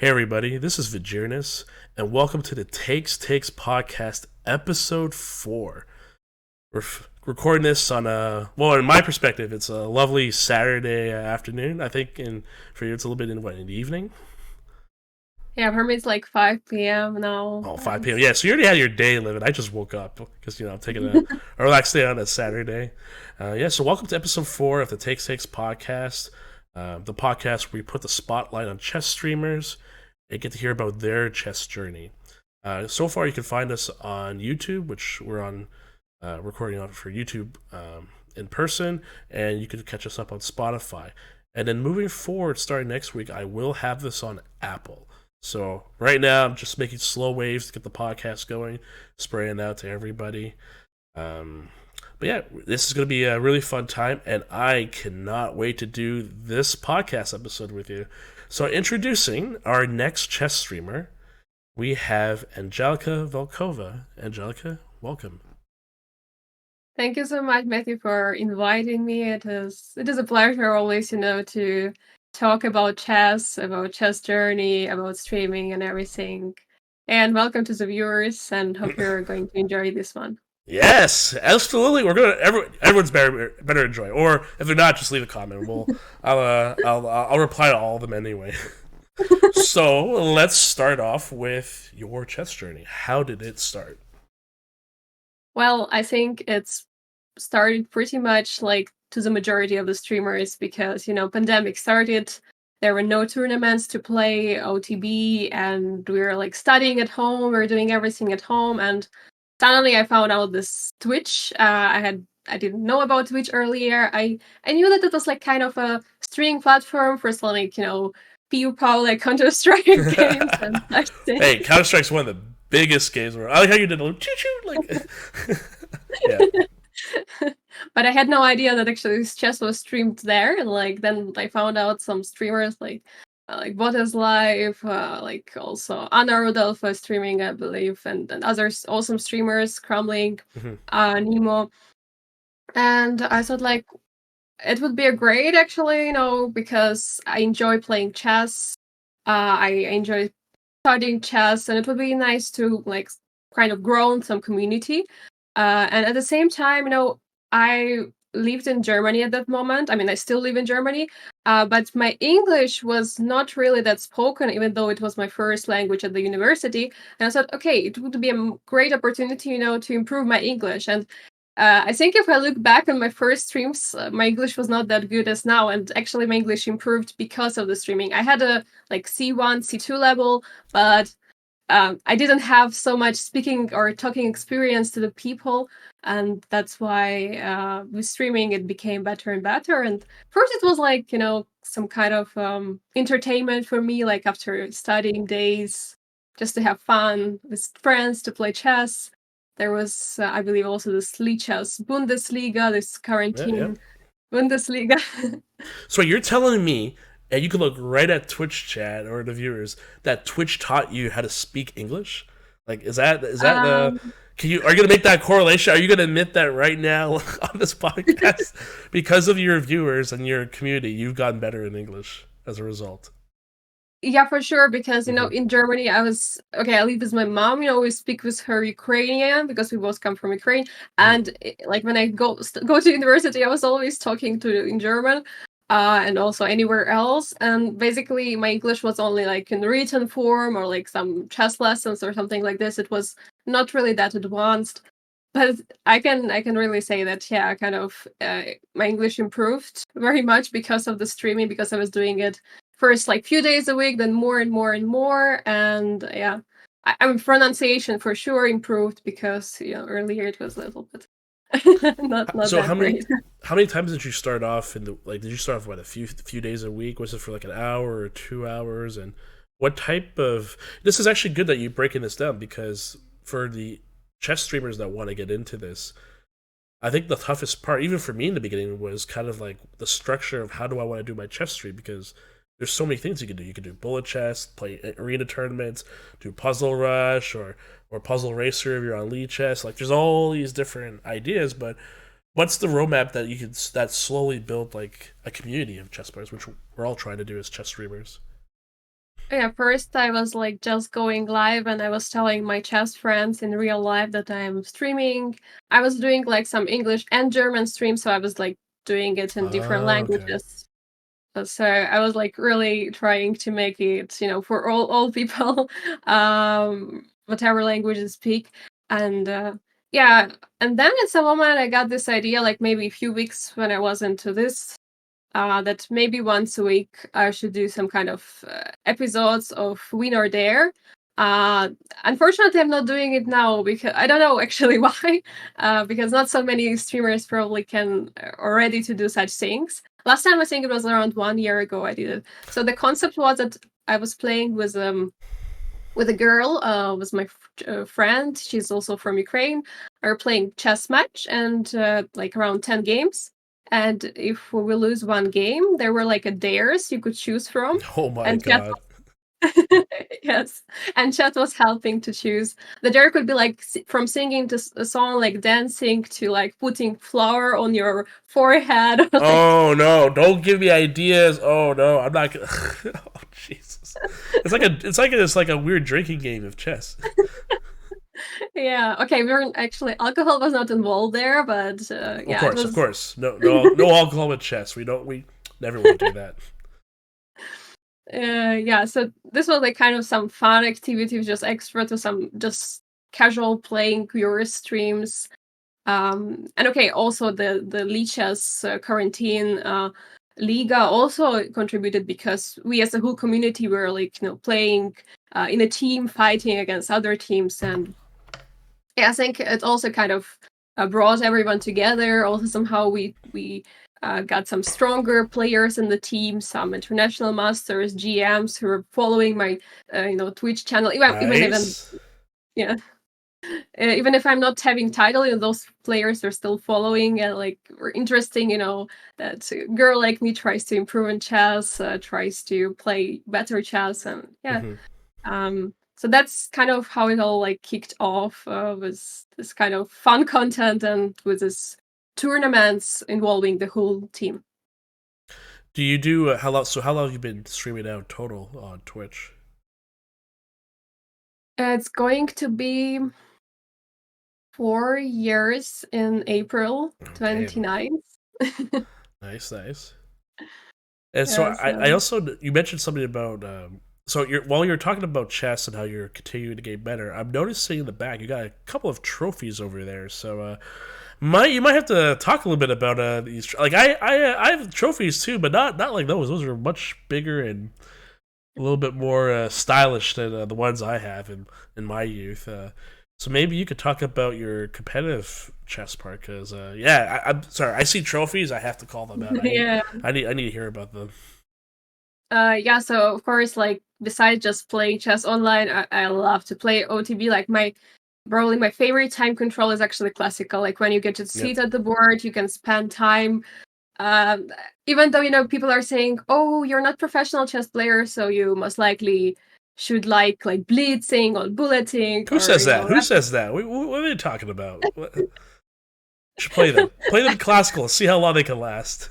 Hey everybody, this is Vagirnus, and welcome to the Takes podcast, episode 4. We're recording this on in my perspective, it's a lovely Saturday afternoon. I think for you it's a little bit in the evening? Yeah, for me it's like 5 p.m. now. Oh, 5 p.m. Yeah, so you already had your day living. I just woke up because, I'm taking a relaxed day on a Saturday. So welcome to episode 4 of the Takes podcast, the podcast where we put the spotlight on chess streamers and get to hear about their chess journey. So far, you can find us on YouTube, which we're on recording on for YouTube in person, and you can catch us up on Spotify. And then moving forward, starting next week, I will have this on Apple. So right now, I'm just making slow waves to get the podcast going, spraying out to everybody. But yeah, this is going to be a really fun time, and I cannot wait to do this podcast episode with you. So introducing our next chess streamer, we have Angelika Valkova. Angelika, welcome. Thank you so much, Matthew, for inviting me. It is a pleasure always, to talk about chess journey, about streaming and everything. And welcome to the viewers, and hope you're going to enjoy this one. Yes, absolutely. Everyone's better enjoy. Or if they're not, just leave a comment. I'll reply to all of them anyway. So let's start off with your chess journey. How did it start? Well, I think it's started pretty much like to the majority of the streamers because, pandemic started. There were no tournaments to play, OTB, and we were like studying at home. We were doing everything at home, and suddenly I found out this Twitch. I didn't know about Twitch earlier. I knew that it was like kind of a streaming platform for some like PewPow, like Counter-Strike games and such things. Hey, Counter-Strike's one of the biggest games. I like how you did a little choo-choo, like yeah. But I had no idea that actually this chess was streamed there. And like then I found out some streamers like Botas Live, like also Anna Rodolfo streaming, I believe, and others awesome streamers, Crumbling, Nemo. And I thought like it would be a great actually, because I enjoy playing chess. I enjoy studying chess, and it would be nice to like kind of grow in some community. And at the same time, I lived in Germany at that moment. I mean, I still live in Germany, but my English was not really that spoken, even though it was my first language at the university. And I thought, okay, it would be a great opportunity, to improve my English. And I think if I look back on my first streams, my English was not that good as now. And actually, my English improved because of the streaming. I had a like C1, C2 level, but I didn't have so much speaking or talking experience to the people, and that's why with streaming it became better and better. And first it was like some kind of entertainment for me, like after studying days, just to have fun with friends to play chess. There was, I believe, also this Lichess Bundesliga, this quarantine Bundesliga. So you're telling me, and you can look right at Twitch chat or the viewers, that Twitch taught you how to speak English? Like, is that the? Are you gonna make that correlation? Are you gonna admit that right now on this podcast? Because of your viewers and your community, you've gotten better in English as a result. Yeah, for sure. Because in Germany, I live with my mom. We speak with her Ukrainian because we both come from Ukraine. And like when I go to university, I was always talking to in German, and also anywhere else. And basically, my English was only like in written form or like some chess lessons or something like this. It was not really that advanced. But I can really say that kind of my English improved very much because of the streaming, because I was doing it first like few days a week, then more and more and more. And yeah, I mean pronunciation for sure improved because earlier it was a little bit not So that great. how many times did you start off did you start off what, a few days a week? Was it for like an hour or 2 hours? And what type of, this is actually good that you're breaking this down, because for the chess streamers that want to get into this, I think the toughest part, even for me in the beginning, was kind of like the structure of how do I want to do my chess stream, because there's so many things you can do. You can do bullet chess, play arena tournaments, do puzzle rush or puzzle racer if you're on lead chess. Like, there's all these different ideas, but what's the roadmap that you could that slowly build like a community of chess players, which we're all trying to do as chess streamers? Yeah, first I was like just going live and I was telling my chess friends in real life that I'm streaming. I was doing like some English and German streams, so I was like doing it in different Oh, okay. languages. So I was like really trying to make it, for all people, whatever language you speak. And yeah, and then at some moment I got this idea, like maybe a few weeks when I was into this, that maybe once a week I should do some kind of episodes of Win or Dare. Uh, Unfortunately, I'm not doing it now because I don't know actually why. Because not so many streamers probably can already to do such things. Last time I think it was around 1 year ago I did it. So the concept was that I was playing with a girl, was my friend. She's also from Ukraine. We were playing chess match and like around 10 games. And if we lose one game, there were like a dares you could choose from. Oh my And chat, god. yes, and chat was helping to choose. The dare could be like from singing to a song, like dancing to like putting flour on your forehead. Like, Oh no! Don't give me ideas. Oh no! I'm not gonna. Oh Jesus! It's like a weird drinking game of chess. yeah, okay, we weren't actually alcohol was not involved there, but Of yeah, it course, of was. course. No alcohol with chess. We never will do that. Yeah, so this was like kind of some fun activities, just extra to some just casual playing your streams. And okay, also the Lichess quarantine Liga also contributed because we as a whole community were like playing in a team, fighting against other teams, and yeah, I think it also kind of brought everyone together. Also, somehow we got some stronger players in the team, some international masters, GMs who are following my Twitch channel. Even Nice. yeah, even if I'm not having title, those players are still following and like were interesting. That a girl like me tries to improve in chess, tries to play better chess, and yeah. Hmm. So that's kind of how it all like kicked off, with this kind of fun content and with this tournaments involving the whole team. Do you do how long? So how long have you been streaming out total on Twitch? It's going to be 4 years in April Oh, damn. 29th. Nice, nice. And so Yeah, I so also you mentioned something about so while you're talking about chess and how you're continuing to get better, I'm noticing in the back you got a couple of trophies over there. So you might have to talk a little bit about these. Like I have trophies too, but not like those. Those are much bigger and a little bit more stylish than the ones I have in my youth. So maybe you could talk about your competitive chess part, because yeah, I'm sorry. I see trophies. I have to call them out. yeah. I need to hear about them. Yeah, so of course, like besides just playing chess online, I love to play OTB. Like probably my favorite time control is actually classical. Like when you get to Yep. sit at the board, you can spend time. Um, Even though people are saying, "Oh, you're not professional chess player, so you most likely should like blitzing or bulleting Who or says that? Who says that? What are they talking about? Should play them. Play them classical. See how long they can last.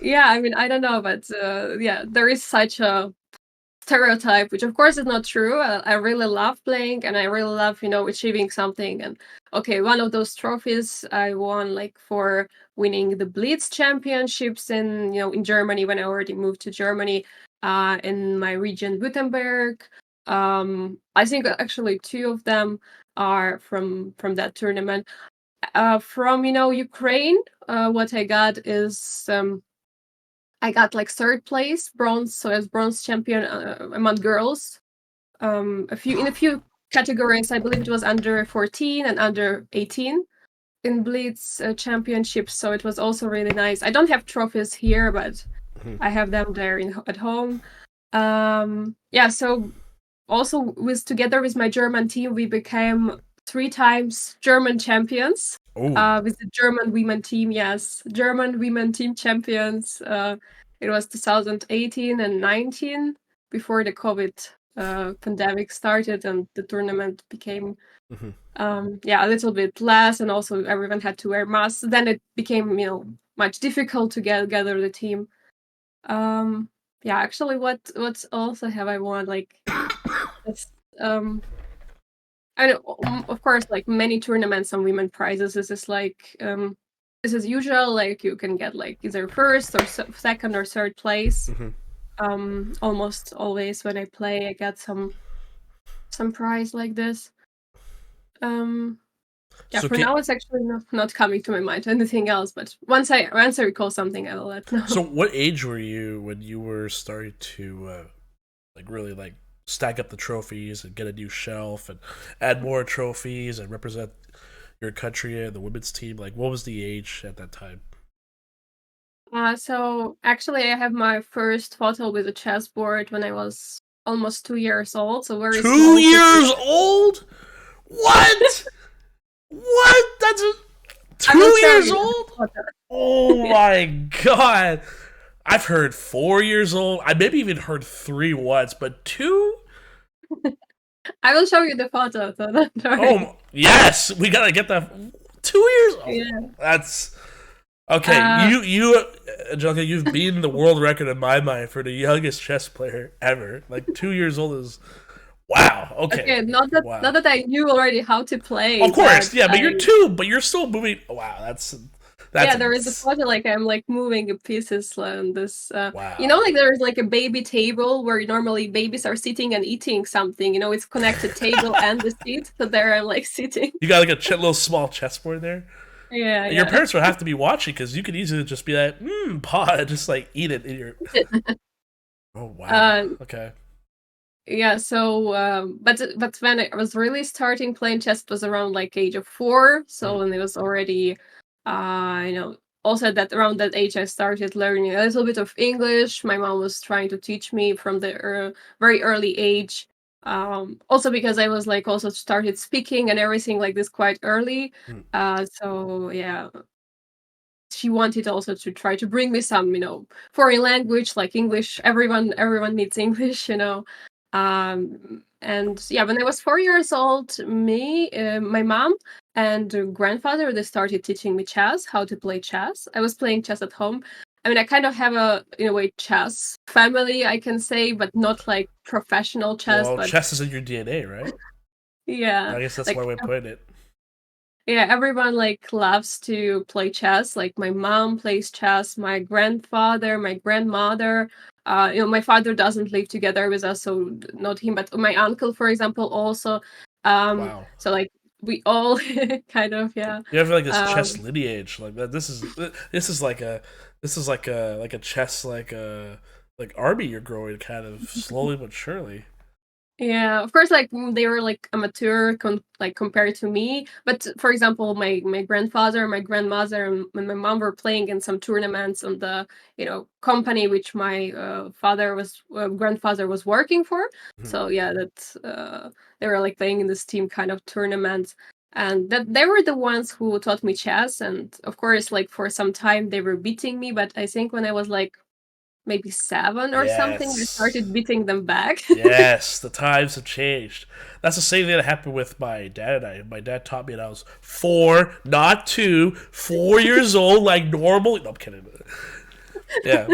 yeah, I mean, I don't know, but yeah, there is such a stereotype, which of course is not true. I really love playing and I really love, achieving something. And okay, one of those trophies I won like for winning the Blitz championships in Germany when I already moved to Germany, in my region Württemberg. I think actually two of them are from that tournament. From Ukraine, what I got is I got like third place, bronze, so as bronze champion among girls. A few categories, I believe it was under 14 and under 18 in Blitz championships. So it was also really nice. I don't have trophies here, but I have them there at home. Yeah, so also together with my German team, we became 3 times German champions. Oh. With the German women team, yes, German women team champions. It was 2018 and 19 before the COVID pandemic started and the tournament became Hmm. yeah, a little bit less, and also everyone had to wear masks. Then it became much difficult to gather the team. Yeah, actually, what's also have I won like this I know, of course, like many tournaments and women prizes. This is like this is usual. Like you can get like either first or second or third place. Hmm. Almost always when I play, I get some prize like this. Yeah, So for now it's actually not coming to my mind anything else. But once I recall something, I will let know. what age were you when you were starting to like really like stack up the trophies and get a new shelf and add more trophies and represent your country and the women's team? Like, what was the age at that time? So actually, I have my first photo with a chessboard when I was almost 2 years old. So very Two small picture. years old? What? What? That's I will two show years you the old? photo. Oh Yeah. my god! I've heard 4 years old. I maybe even heard three once, but two? I will show you the photo, so don't worry. Oh yes, we gotta get that. 2 years old. Yeah. That's okay. Uh, Angelika, you've beaten the world record in my mind for the youngest chess player ever. Like 2 years old is wow. Okay, okay, not wow. that I knew already how to play, Of but course, yeah, but I you're two, but you're still moving. Wow, that's yeah, there is a photo like I'm like moving the pieces and this wow. like there's like a baby table where normally babies are sitting and eating something, it's connected table and the seat. So there I'm like sitting. You got like a little small chessboard there. Yeah, Your yeah. parents would have to be watching because you could easily just be like, paw, just like eat it in your. Oh wow. Uh, Okay. yeah, so but when I was really starting playing chess, it was around like age of 4. So Mhm. when it was already also that around that age I started learning a little bit of English. My mom was trying to teach me from the very early age. Also because I was like also started speaking and everything like this quite early. Mhm. So yeah, she wanted also to try to bring me some foreign language like English. Everyone needs English. And yeah, when I was 4 years old, my mom and grandfather, they started teaching me chess, how to play chess. I was playing chess at home. I mean, I kind of have a in a way chess family, I can say, but not like professional chess. Well, But chess is in your DNA, right? yeah, I guess that's like one way of putting it. yeah, everyone like loves to play chess. Like my mom plays chess, my grandfather, my grandmother. My father doesn't live together with us, so not him, but my uncle, for example, also. Wow. So like we all kind of yeah. You have like this chess Um, lineage like that. This is like a chess like army you're growing kind of slowly but surely. Yeah, of course, like they were like amateur, like compared to me. But for example, my grandfather, my grandmother, and my mom were playing in some tournaments on the company which my grandfather was working for. Mhm. So yeah, that they were like playing in this team kind of tournaments, and that they were the ones who taught me chess. And of course, like for some time they were beating me, but I think when I was like maybe 7 or something, I Yes. started beating them back. Yes, the times have changed. That's the same thing that happened with my dad and I. My dad taught me when I was 4, not 2, 4 years old, like normal. No, I'm kidding. Yeah,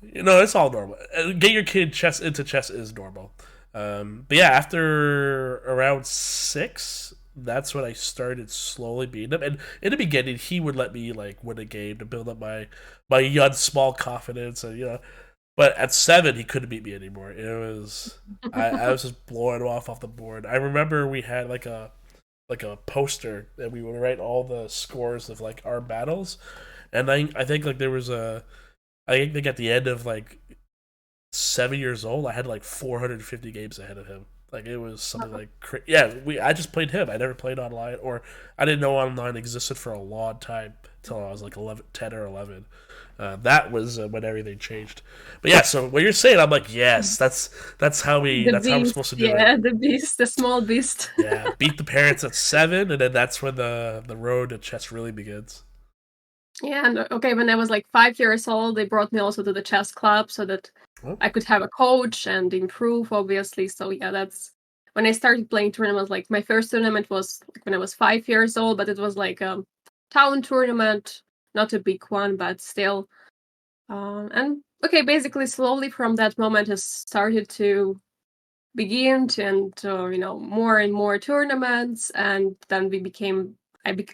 it's all normal. Get your kid chess into chess is normal. But yeah, after around 6, that's when I started slowly beating him. And in the beginning, he would let me like win a game to build up my young small confidence, and But at 7, he couldn't beat me anymore. I was just blowing him off the board. I remember we had like a poster that we would write all the scores of like our battles, and I think like there was I think like at the end of like 7 years old, I had like 450 games ahead of him. Like it was something like yeah. I just played him. I never played online, or I didn't know online existed for a long time until I was like 11, 10 or 11. That was when everything changed. But yeah, so what you're saying, I'm like, yes, The that's how we're beast, supposed to do it. yeah, the beast, the small beast. Yeah, beat the parents at 7, and then that's when the road to chess really begins. Yeah, and okay, when I was like 5 years old, they brought me also to the chess club so that Well, I could have a coach and improve, obviously. So yeah, that's when I started playing tournaments. Like my first tournament was like when I was 5 years old, but it was like a town tournament, not a big one, but still. And okay, basically slowly from that moment I started to begin to, and more and more tournaments, and then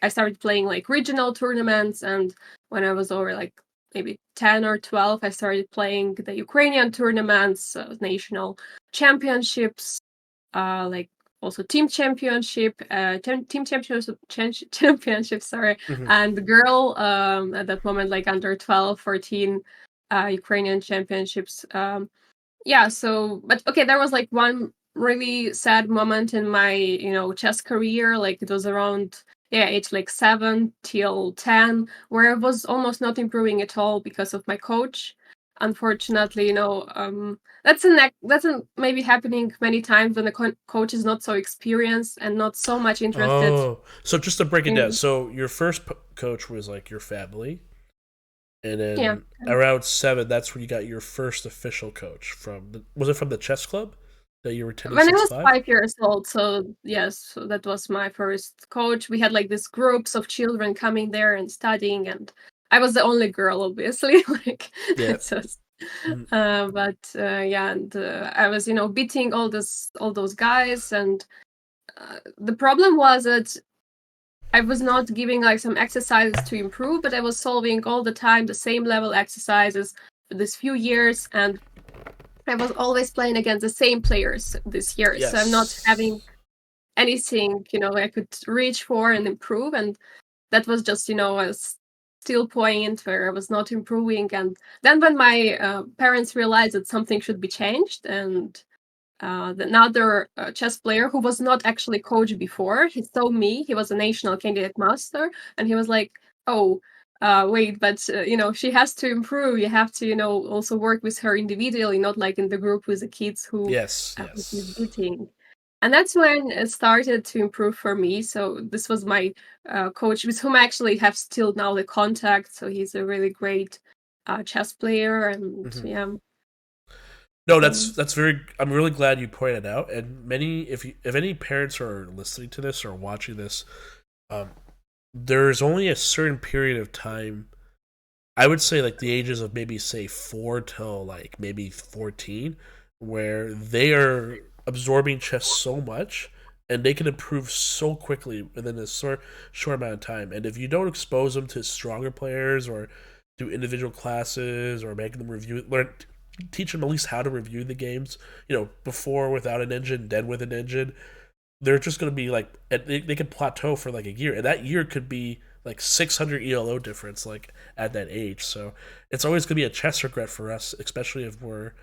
I started playing like regional tournaments, and when I was over like maybe 10 or 12, I started playing the Ukrainian tournaments, national championships, like also team championship, team championship, sorry, Hmm. and the girl at that moment like under 12, 14 Ukrainian championships. Yeah, so but okay, there was like one really sad moment in my chess career. Like it was around, yeah, age like 7 till 10, where I was almost not improving at all because of my coach. Unfortunately, that's maybe happening many times when the coach is not so experienced and not so much interested Oh, so just to break it down, in. so your first coach was like your family, and Yeah, then around 7, that's when you got your first official coach from. Was it from the chess club that you were attending when I since was 5? 5 years old. So yes, so that was my first coach. We had like these groups of children coming there and studying, and I was the only girl, obviously. Like Yeah. it's just, Mhm. but yeah, and I was beating all those guys, and the problem was that I was not giving like some exercises to improve, but I was solving all the time the same level exercises for this few years, and I was always playing against the same players this year, so I'm not Yes. having anything I could reach for and improve, and that was just a still point where I was not improving. And then when my parents realized that something should be changed, and another chess player who was not actually coach before, he saw me, he was a national candidate master, and he was like, oh, wait, but she has to improve. You have to also work with her individually, not like in the group with the kids Yes. who she's Yes. beating. And that's when it started to improve for me. So this was my coach, with whom I actually have still now the contact. So he's a really great chess player, and Hmm. yeah. No, So that's very. I'm really glad you pointed out. And many, if any parents are listening to this or watching this, um, there's only a certain period of time. I would say like the ages of maybe say 4 till like maybe 14, where they are absorbing chess so much and they can improve so quickly within a short amount of time. And if you don't expose them to stronger players or do individual classes or make them teach them at least how to review the games, before without an engine, then with an engine, they're just going to be like they can plateau for like a year, and that year could be like 600 ELO difference like at that age. So it's always going to be a chess regret for us, especially if we're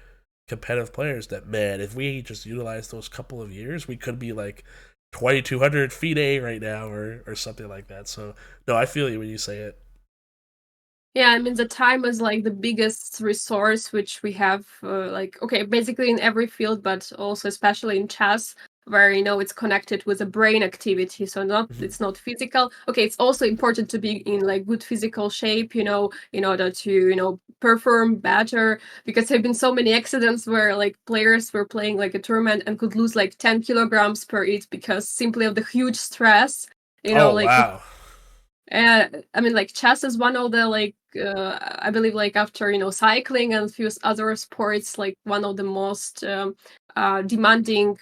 competitive players, that man, if we just utilize those couple of years, we could be like 2200 FIDE right now, or something like that. So no, I feel you when you say it. yeah, I mean the time is like the biggest resource which we have. Like okay, basically in every field, but also especially in chess, where it's connected with a brain activity. So not Mhm. it's not physical. Okay, it's also important to be in like good physical shape, in order to perform better. Because there have been so many accidents where like players were playing like a tournament and could lose like 10 kilograms per each because simply of the huge stress. Oh Like wow. I mean, like chess is one of the like I believe like after cycling and a few other sports, like one of the most demanding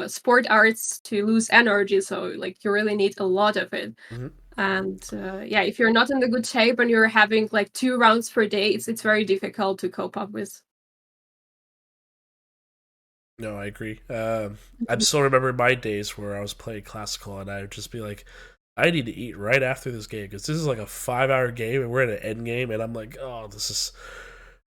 sport arts to lose energy. So like you really need a lot of it. Mhm. And yeah, if you're not in the good shape and you're having like 2 rounds per day, it's very difficult to cope up with. No, I agree. I still remember my days where I was playing classical, and I would just be like, I need to eat right after this game because this is like a 5 hour game, and we're at an end game, and I'm like, oh, this is.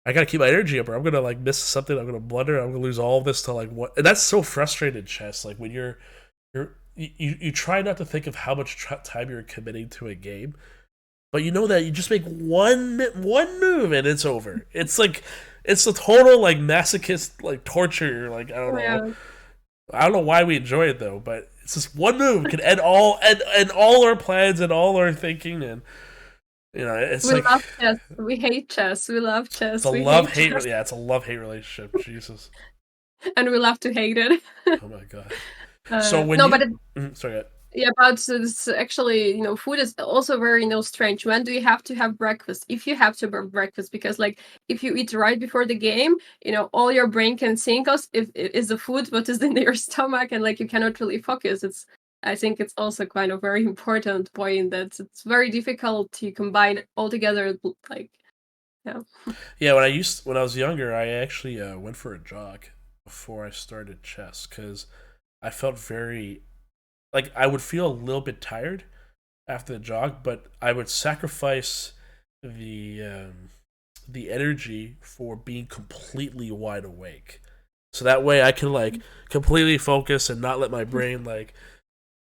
I gotta keep my energy up, or I'm gonna like miss something. I'm gonna blunder. I'm gonna lose all of this to like what, and that's so frustrating in chess. Like when you try not to think of how much time you're committing to a game, but you know that you just make one move and it's over. It's like it's a total like masochist like torture. Like Yeah, I don't know why we enjoy it though, but it's just one move can end all our plans and all our thinking, and it's we like love chess. We hate chess. We love it's a chess. We love hate hate. chess, Yeah, it's a love hate relationship. Jesus. and we love to hate it. Oh my god. So when No, but you, it, sorry. Yeah, but it's actually, food is also very, strange. When do you have to have breakfast? If you have to have breakfast, because like if you eat right before the game, all your brain can think of if is the food what is in your stomach, and like you cannot really focus. I think it's also kind of very important point that it's very difficult to combine all together. Like, yeah. Yeah, when I was younger, I actually went for a jog before I started chess because I felt very like I would feel a little bit tired after the jog, but I would sacrifice the the energy for being completely wide awake. So that way I can like completely focus and not let my brain like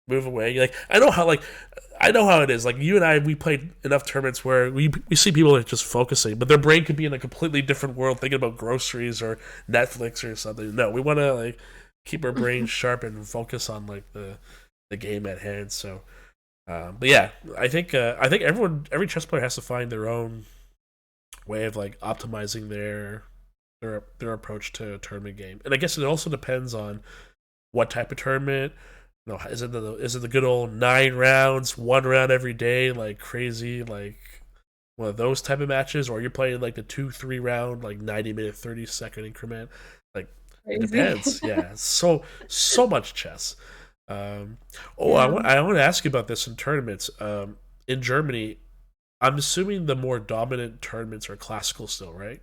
move away. Like I know how it is. Like you and I, we played enough tournaments where we see people that are just focusing, but their brain could be in a completely different world, thinking about groceries or Netflix or something. No, we want to like keep our brains sharp and focus on like the game at hand. So, but yeah, I think every chess player has to find their own way of like optimizing their approach to a tournament game, and I guess it also depends on what type of tournament. No, is it the good old 9 rounds, 1 round every day, like crazy, like one of those type of matches, or you're playing like the 2 3 round, like 90 minute, 30 second increment? Like it Crazy. depends. Yeah, so much chess. Oh, Yeah. I want to ask you about this in tournaments. In Germany, I'm assuming the more dominant tournaments are classical still, right?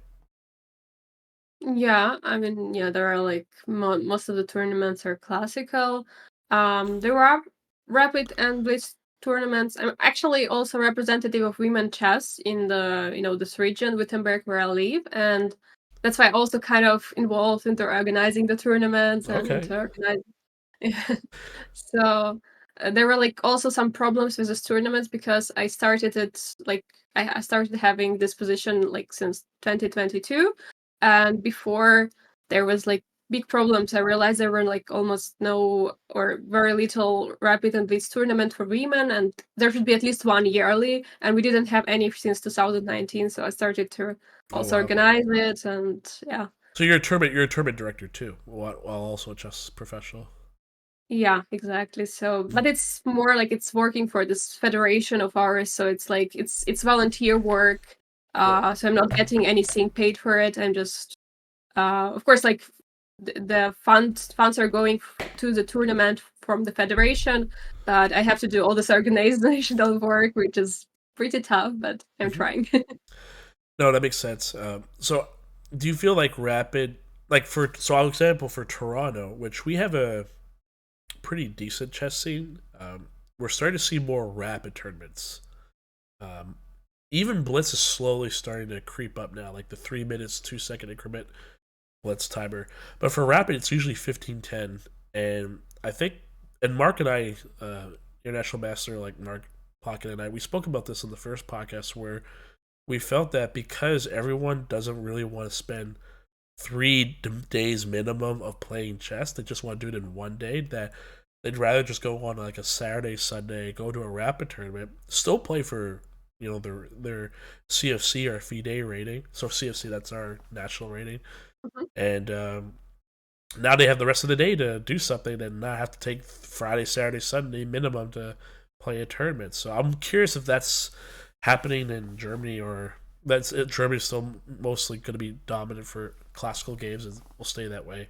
Yeah, I mean, yeah, there are like most of the tournaments are classical. There are rapid and blitz tournaments. I'm actually also representative of women chess in the this region, Wittenberg, where I live, and that's why I also kind of involved into organizing the tournaments and Okay. into organizing. So there were like also some problems with this tournaments because I started it like I started having this position like since 2022, and before there was like big problems. I realized there were like almost no or very little rapid and blitz tournament for women, and there should be at least one yearly, and we didn't have any since 2019. So I started to Oh also wow. organize it, and yeah. So you're a tournament director too, while also a chess professional. Yeah, exactly. So, Mhm. but it's more like it's working for this federation of ours. So it's like it's volunteer work. Yeah. So I'm not getting anything paid for it. I'm just, of course, like the funds are going to the tournament from the federation, but I have to do all this organizational work, which is pretty tough. But I'm Mhm. trying. No, that makes sense. So, do you feel like rapid, like for so, example, for Toronto, which we have a pretty decent chess scene, we're starting to see more rapid tournaments. Um, Even Blitz is slowly starting to creep up now, like the 3 minutes, 2 second increment Blitz timer. But for rapid, it's usually 15-10, and I think, and Mark and I, international master like Mark Pocket and I, we spoke about this in the first podcast where we felt that because everyone doesn't really want to spend 3 days minimum of playing chess, they just want to do it in one day. That they'd rather just go on like a Saturday, Sunday, go to a rapid tournament, still play for their CFC or FIDE rating. So CFC, that's our national rating, Mhm. and now they have the rest of the day to do something and not have to take Friday, Saturday, Sunday minimum to play a tournament. So I'm curious if that's happening in Germany or that's Germany's still mostly going to be dominant for classical games and will stay that way.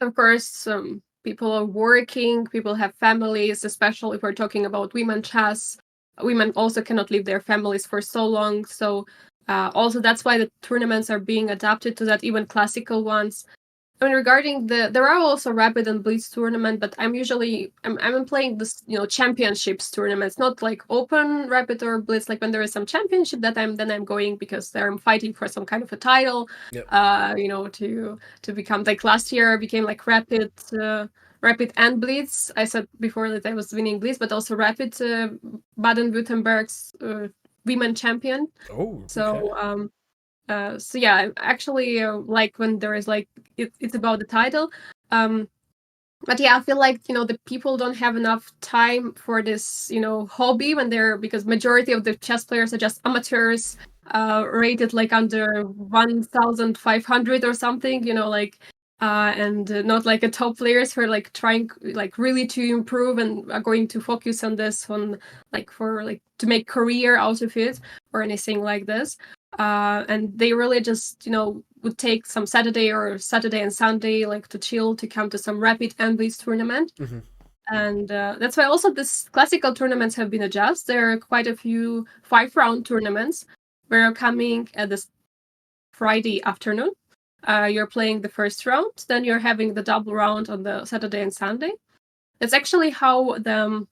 Of course, people are working, people have families, especially if we're talking about women chess. Women also cannot leave their families for so long. So, also that's why the tournaments are being adapted to that, even classical ones. I mean, regarding there are also rapid and blitz tournament, but I'm playing this championships tournaments, not like open rapid or blitz. Like when there is some championship that I'm going because I'm fighting for some kind of a title. Yep. To become like last year I became like rapid and blitz. I said before that I was winning blitz, but also rapid Baden-Württemberg's women champion. Oh, okay. So yeah, I actually like when there is like it's about the title. Um, but yeah, I feel like the people don't have enough time for this hobby when they're because majority of the chess players are just amateurs, rated like under 1,500 or something. and not like a top players who are like trying like really to improve and are going to focus on this on like for like to make career out of it or anything like this. And they really just would take some Saturday and Sunday like to chill, to come to some rapid end-based tournament. Mm-hmm. And that's why also this classical tournaments have been adjusted. There are quite a few 5-round tournaments where are coming at this Friday afternoon. You're playing the first round, then you're having the double round on the Saturday and Sunday. That's actually how the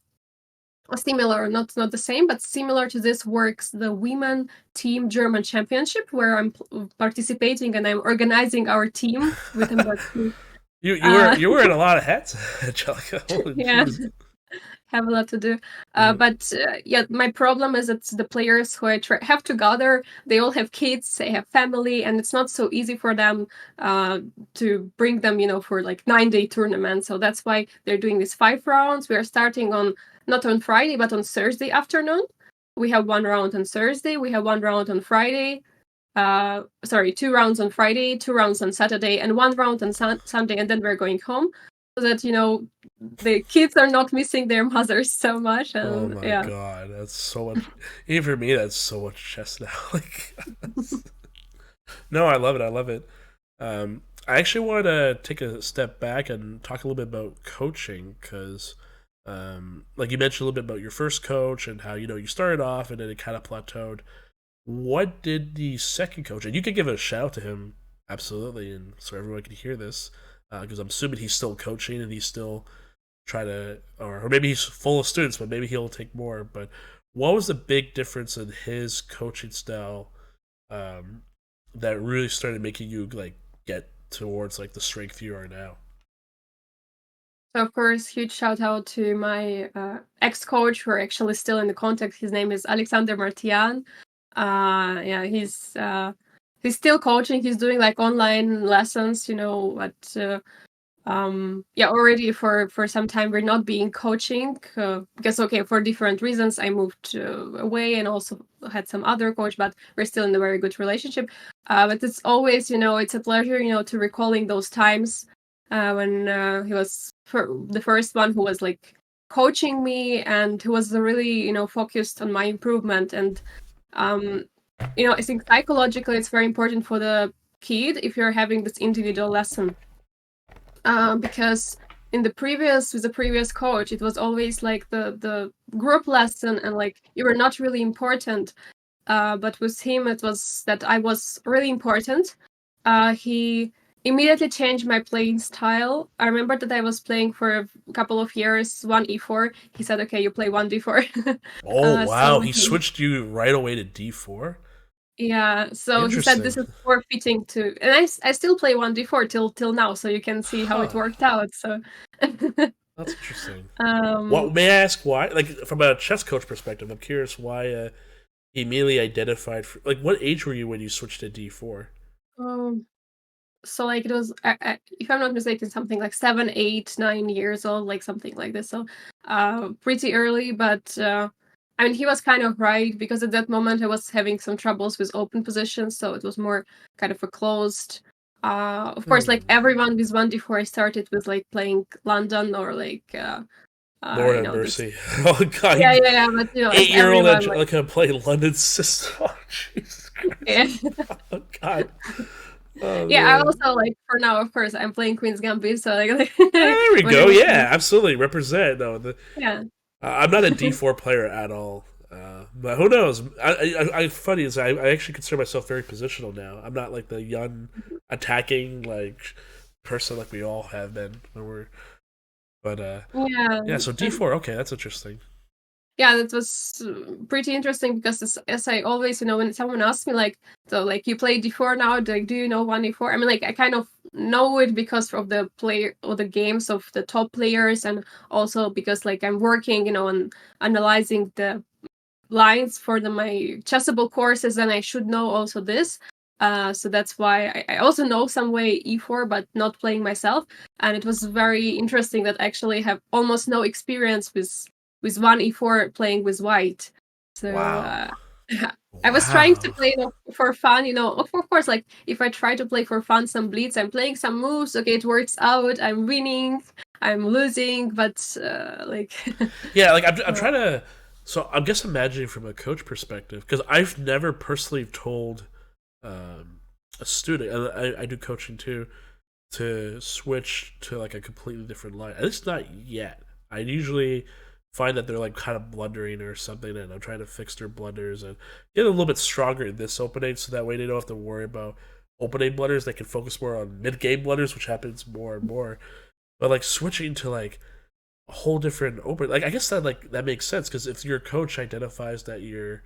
similar, not the same, but similar to this works the women team German championship, where I'm participating and I'm organizing our team with them. You wearing a lot of hats, Angelika. Yeah. Have a lot to do. But my problem is that the players who I have to gather, they all have kids, they have family, and it's not so easy for them to bring them, for like 9-day tournaments. So that's why they're doing these 5 rounds. We are starting not on Friday, but on Thursday afternoon. We have 1 round on Thursday. We have 1 round on Friday. 2 rounds on Friday, 2 rounds on Saturday, and 1 round on Sunday, and then we're going home. So that the kids are not missing their mothers so much. And, oh my god, that's so much. Even for me, that's so much chess now. Like, no, I love it. I love it. I actually wanted to take a step back and talk a little bit about coaching because, like you mentioned a little bit about your first coach and how you started off and then it kind of plateaued. What did the second coach, and you could give a shout out to him, absolutely, and so everyone can hear this. Because I'm assuming he's still coaching and he's still trying to, or maybe he's full of students, but maybe he'll take more. But what was the big difference in his coaching style that really started making you like get towards like the strength you are now? So of course, huge shout out to my ex-coach who are actually still in the contact. His name is Alexander Martian. He's still coaching. He's doing like online lessons, but already for some time we're not being coaching because for different reasons I moved away and also had some other coach, but we're still in a very good relationship. But it's always, it's a pleasure, to recalling those times when he was the first one who was like coaching me and who was really, focused on my improvement. And I think psychologically it's very important for the kid if you're having this individual lesson, because with the previous coach it was always like the group lesson and like you were not really important, but with him it was that I was really important. He immediately changed my playing style. I remember that I was playing for a couple of years 1e4. He said, okay, you play 1d4. Oh, wow. He switched you right away to d4? Yeah, so he said this is more fitting to, and I still play 1d4 till now, so you can see how it worked out. So that's interesting. What may I ask why? Like from a chess coach perspective, I'm curious why he immediately identified. Like, what age were you when you switched to d4? So like it was, if I'm not mistaken, something like 7, 8, 9 years old, like something like this. So pretty early, but. I mean, he was kind of right because at that moment I was having some troubles with open positions, so it was more kind of a closed. Of course, like everyone with 1d4, I started with like playing London or like. Lord have mercy! Oh god! Yeah, but 8-year-old Angelika play London system. Oh Jesus Christ! Yeah. Oh god. Oh, yeah, man. I also like for now, of course, I'm playing Queen's Gambit, so like. There we go. Yeah, absolutely represent. No, yeah. I'm not a D4 player at all, but who knows? I funny is I actually consider myself very positional now. I'm not like the young attacking like person like we all have been when we're. But yeah. So D4, okay, that's interesting. Yeah, that was pretty interesting because as I always, when someone asks me like, so like you play D4 now, like do you know 1d4? I mean, like I kind of know it because of the player or the games of the top players, and also because like I'm working, on analyzing the lines for my chessable courses, and I should know also this. So that's why I also know some way E4, but not playing myself. And it was very interesting that I actually have almost no experience with 1e4 playing with white. So wow. I was trying to Wow. play for fun, of course, like if I try to play for fun some bleeds, I'm playing some moves, okay, it works out, I'm winning, I'm losing, but like Yeah, like I'm uh, trying to. So I'm just imagining from a coach perspective because I've never personally told a student, and I do coaching too, to switch to like a completely different line. At least not yet. I usually find that they're like kind of blundering or something, and I'm trying to fix their blunders and get a little bit stronger in this opening, so that way they don't have to worry about opening blunders. They can focus more on mid game blunders, which happens more and more. But like switching to like a whole different open, like I guess that makes sense because if your coach identifies that you're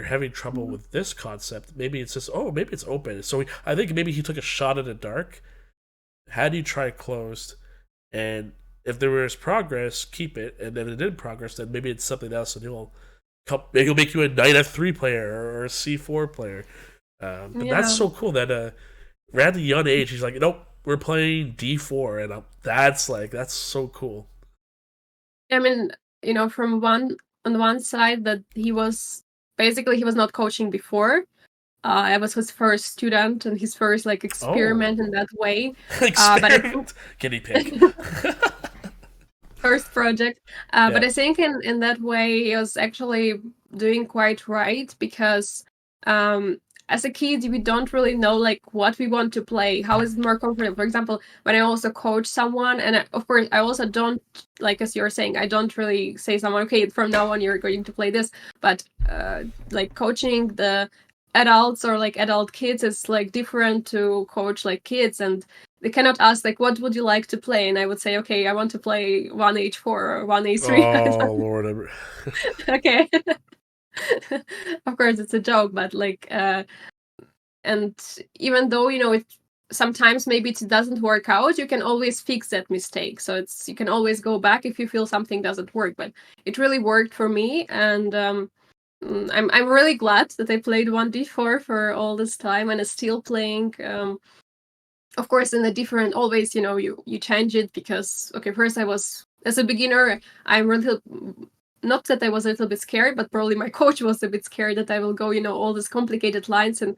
having trouble with this concept, maybe it's just maybe it's open. So I think maybe he took a shot at the dark, had you try closed, and if there was progress, keep it, and then it didn't progress, then maybe it's something else, and maybe he'll make you a knight f3 player or a c4 player. But that's yeah. so cool that at a young age he's like, nope, we're playing d4, and that's so cool. I mean, from on one side that he was not coaching before. I was his first student and his first like experiment in Oh, that way. But I think experiment, guinea pig. first project. But Yeah. I think in that way he was actually doing quite right because as a kid we don't really know like what we want to play, how is it more comfortable. For example, when I also coach someone, and of course I also don't, like as you're saying, I don't really say someone, okay, from now on you're going to play this, but like coaching the adults or like adult kids is like different to coach like kids, and they cannot ask like what would you like to play, and I would say, okay, I want to play 1h4 or 1h3. Oh Lord. Okay. Of course it's a joke, but like and even though it sometimes maybe it doesn't work out, you can always fix that mistake, so you can always go back if you feel something doesn't work. But it really worked for me, and I'm really glad that I played 1d4 for all this time and is still playing. Of course, in a different, always, you change it because, okay, first I was, as a beginner, I'm really, not that I was a little bit scared, but probably my coach was a bit scared that I will go, all these complicated lines in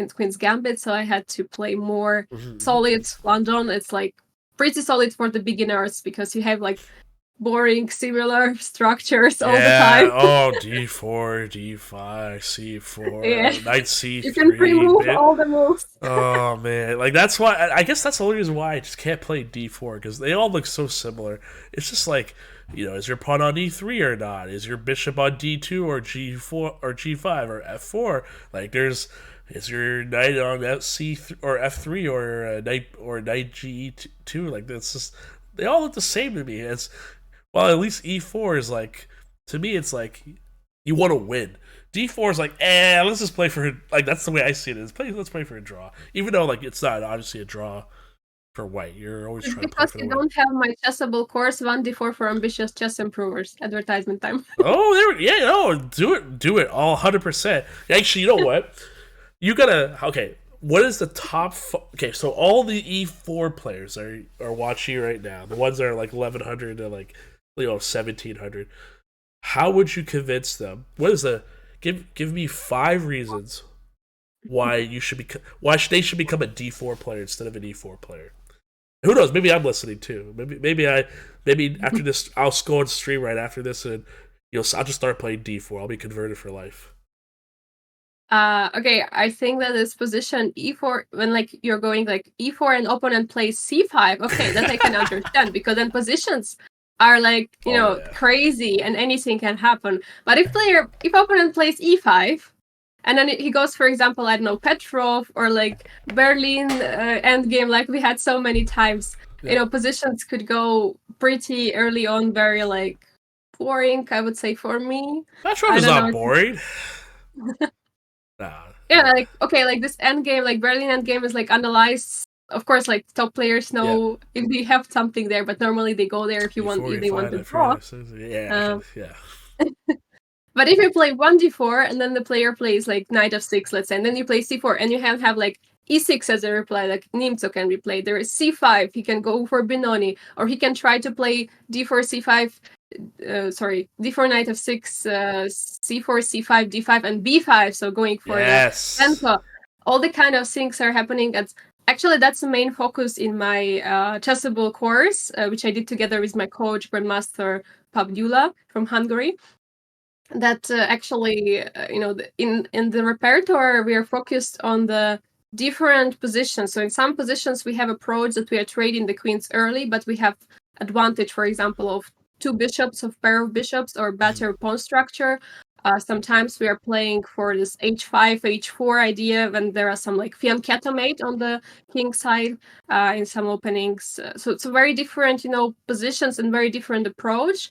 Queen's Gambit. So I had to play more solid London. It's like pretty solid for the beginners because you have like boring, similar structures all the Yeah. time. Oh, D4, D5, Yeah, C4, Knight you can C3, remove bit. all the moves. Oh man, like that's why I guess that's the only reason why I just can't play D4 because they all look so similar. It's just like, is your pawn on E3 or not? Is your bishop on D2 or G4 or G5 or F4? Like is your knight on C or F3 or knight G2? Like that's just, they all look the same to me. Well, at least E4 is like, to me, it's like you want to win. D4 is like, let's just play for, like, that's the way I see it. Let's play for a draw. Even though, like, it's not obviously a draw for white. You're always It's trying to play because for the you win. don't have my chessable course 1d4 for ambitious chess improvers. Advertisement time. Yeah, no, do it, all 100%. Actually, you know what? Okay, what is the top, okay, so all the E4 players are watching right now. The ones that are like 1100 to like, 1700. How would you convince them? What is the give me 5 reasons why they should become a D4 player instead of an E4 player? Who knows? Maybe I'm listening too. Maybe after this I'll go on stream right after this, and I'll just start playing D4. I'll be converted for life. Okay, I think that this position e4, when like you're going like e4 and opponent plays c5, okay, that I can understand because then positions are like, Oh yeah. crazy and anything can happen. But if opponent plays e5 and then he goes, for example, I don't know, Petrov or like Berlin endgame, like we had so many times, Yeah. positions could go pretty early on, very like boring, I would say, for me. Petrov I is don't not know. boring. Nah. Yeah, like okay, like this end game, like Berlin end game is like analyzed. Of course, like top players Yeah. know if they have something there, but normally they go there if they want to I draw. forget. Yeah. Um, Yeah. but if you play 1d4 and then the player plays like knight f6, let's say, and then you play c4 and you have like e6 as a reply, like Nimzo can replay. There is c5, he can go for Benoni, or he can try to play d4 c5 d4 knight f6, c4 c5 d5 and b5, so going for the tempo. All the kind of things are happening. Actually, that's the main focus in my chessable course, which I did together with my coach, Grandmaster Pavdula from Hungary. That actually, in the repertoire, we are focused on the different positions. So in some positions, we have approach that we are trading the queens early, but we have advantage, for example, of two bishops, of pair of bishops, or better pawn structure. Sometimes we are playing for this h5, h4 idea when there are some like fianchetto on the king side in some openings. So it's a very different, positions and very different approach.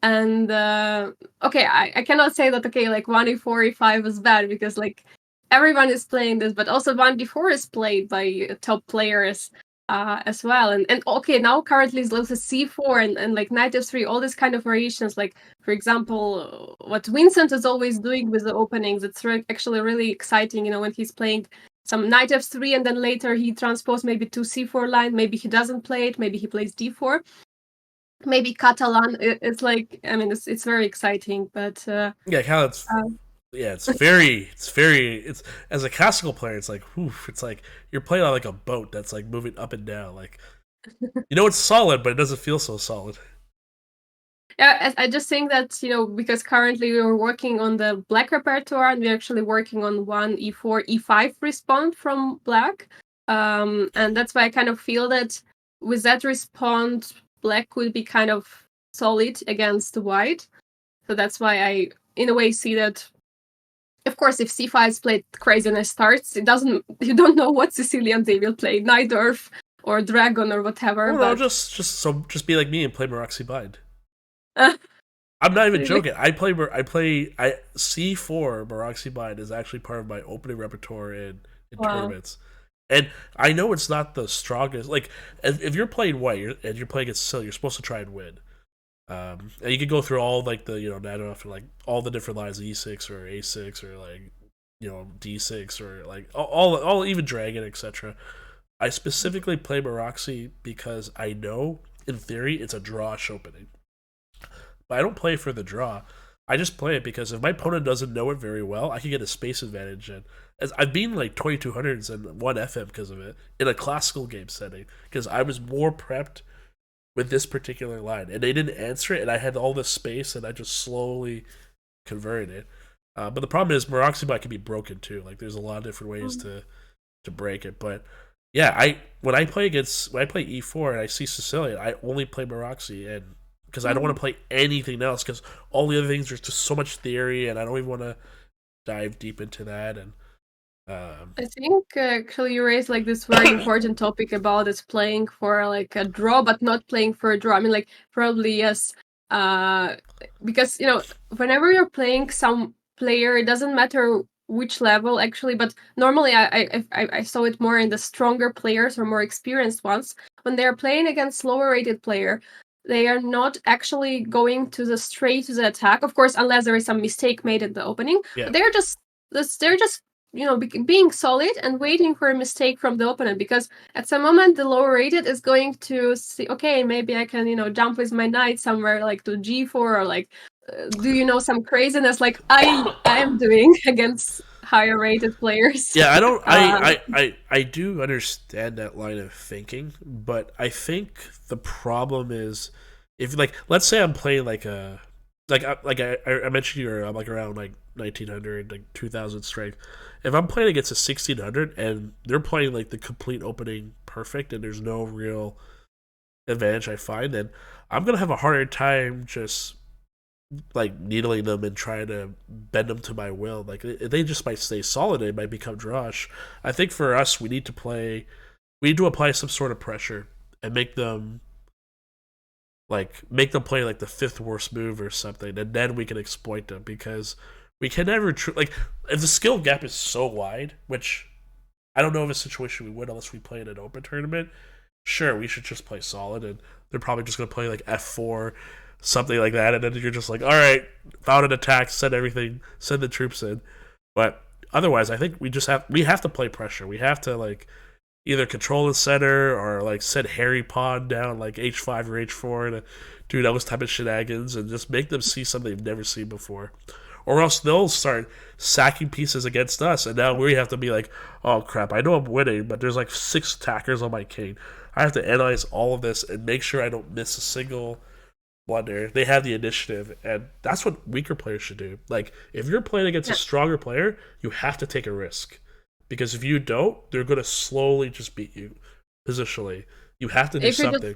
And okay, I cannot say that like 1e4, e5 is bad, because like everyone is playing this, but also 1d4 is played by top players as well. And okay, now currently is also c4 and like knight f3, all these kind of variations. Like for example, what Vincent is always doing with the openings, it's actually really exciting. When he's playing some knight f3 and then later he transposes maybe to c4 line, maybe he doesn't play it, maybe he plays d4. Maybe Catalan. It's like, I mean, it's very exciting, but it's very as a classical player, it's like, it's like you're playing on like a boat that's like moving up and down. Like, it's solid, but it doesn't feel so solid. Yeah, I just think that because currently we're working on the black repertoire, and we're actually working on 1e4, e5 response from black, and that's why I kind of feel that with that response, black could be kind of solid against white. So that's why I, in a way, see that. Of course, if c5 is played craziness starts, you don't know what Sicilian they will play, Najdorf or Dragon or whatever. Well, no, just be like me and play Maroczy Bind. I'm not even joking. I play c4 Maroczy Bind is actually part of my opening repertoire in tournaments. And I know it's not the strongest. Like, if you're playing white and you're playing against Sicily, you're supposed to try and win. And you can go through all like the Najdorf and like all the different lines, e6 or a6 or like d6 or like all even Dragon, etc. I specifically play Maroczy because I know in theory it's a drawish opening, but I don't play for the draw. I just play it because if my opponent doesn't know it very well, I can get a space advantage. And as I've been like 2200s and won FM because of it in a classical game setting, because I was more prepped with this particular line, and they didn't answer it, and I had all this space, and I just slowly converted it. But the problem is Maroczy Bind can be broken too. Like there's a lot of different ways to break it. But yeah, when I play e4 and I see Sicilian, I only play Maroczy, and because I don't want to play anything else, because all the other things are just so much theory, and I don't even want to dive deep into that. And I think actually you raised like this very important topic about is playing for like a draw, but not playing for a draw. I mean, like probably yes, because whenever you're playing some player, it doesn't matter which level actually, but normally I saw it more in the stronger players or more experienced ones when they are playing against lower rated player. They are not actually going straight to the attack, of course, unless there is some mistake made at the opening. Yeah. But they're just being solid and waiting for a mistake from the opponent, because at some moment the lower rated is going to see, okay, maybe I can jump with my knight somewhere like to g4 or like do some craziness like I am doing against higher rated players. Yeah, I do understand that line of thinking, but I think the problem is if like let's say I'm playing like I mentioned I'm like around like 1900 like 2000 strength. If I'm playing against a 1600 and they're playing like the complete opening perfect and there's no real advantage I find, then I'm gonna have a harder time just like needling them and trying to bend them to my will. Like they just might stay solid, they might become drawish. I think for us we need to apply some sort of pressure and make them play like the fifth worst move or something, and then we can exploit them, because we can never like if the skill gap is so wide, which I don't know of a situation we would unless we play in an open tournament. Sure, we should just play solid, and they're probably just gonna play like f4, something like that, and then you're just like, all right, found an attack, send the troops in. But otherwise, I think we have to play pressure. We have to like either control the center or like send Harry pawn down like h5 or h4 to do those type of shenanigans and just make them see something they've never seen before. Or else they'll start sacking pieces against us, and now we have to be like, oh crap, I know I'm winning, but there's like 6 attackers on my king. I have to analyze all of this and make sure I don't miss a single blunder. They have the initiative, and that's what weaker players should do. Like, if you're playing against a Yeah. stronger player, you have to take a risk. Because if you don't, they're going to slowly just beat you positionally. You have to do If you just something.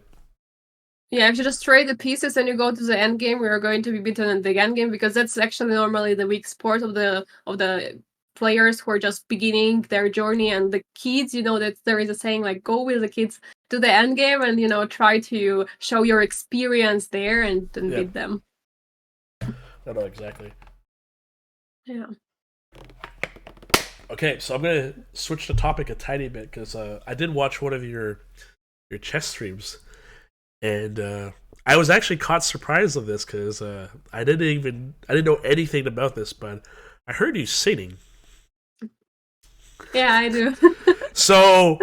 Yeah, if you just trade the pieces and you go to the end game, we are going to be beaten in the end game because that's actually normally the weak spot of the players who are just beginning their journey. And the kids, that there is a saying like go with the kids to the end game and try to show your experience there and Yeah, beat them. I know exactly. Yeah. Okay, so I'm gonna switch the topic a tiny bit because I did watch one of your chess streams, and I was actually caught surprised of this because I didn't know anything about this, but I heard you singing. Yeah, I do. So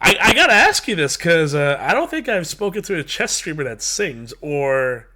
I gotta ask you this because I don't think I've spoken to a chess streamer that sings, or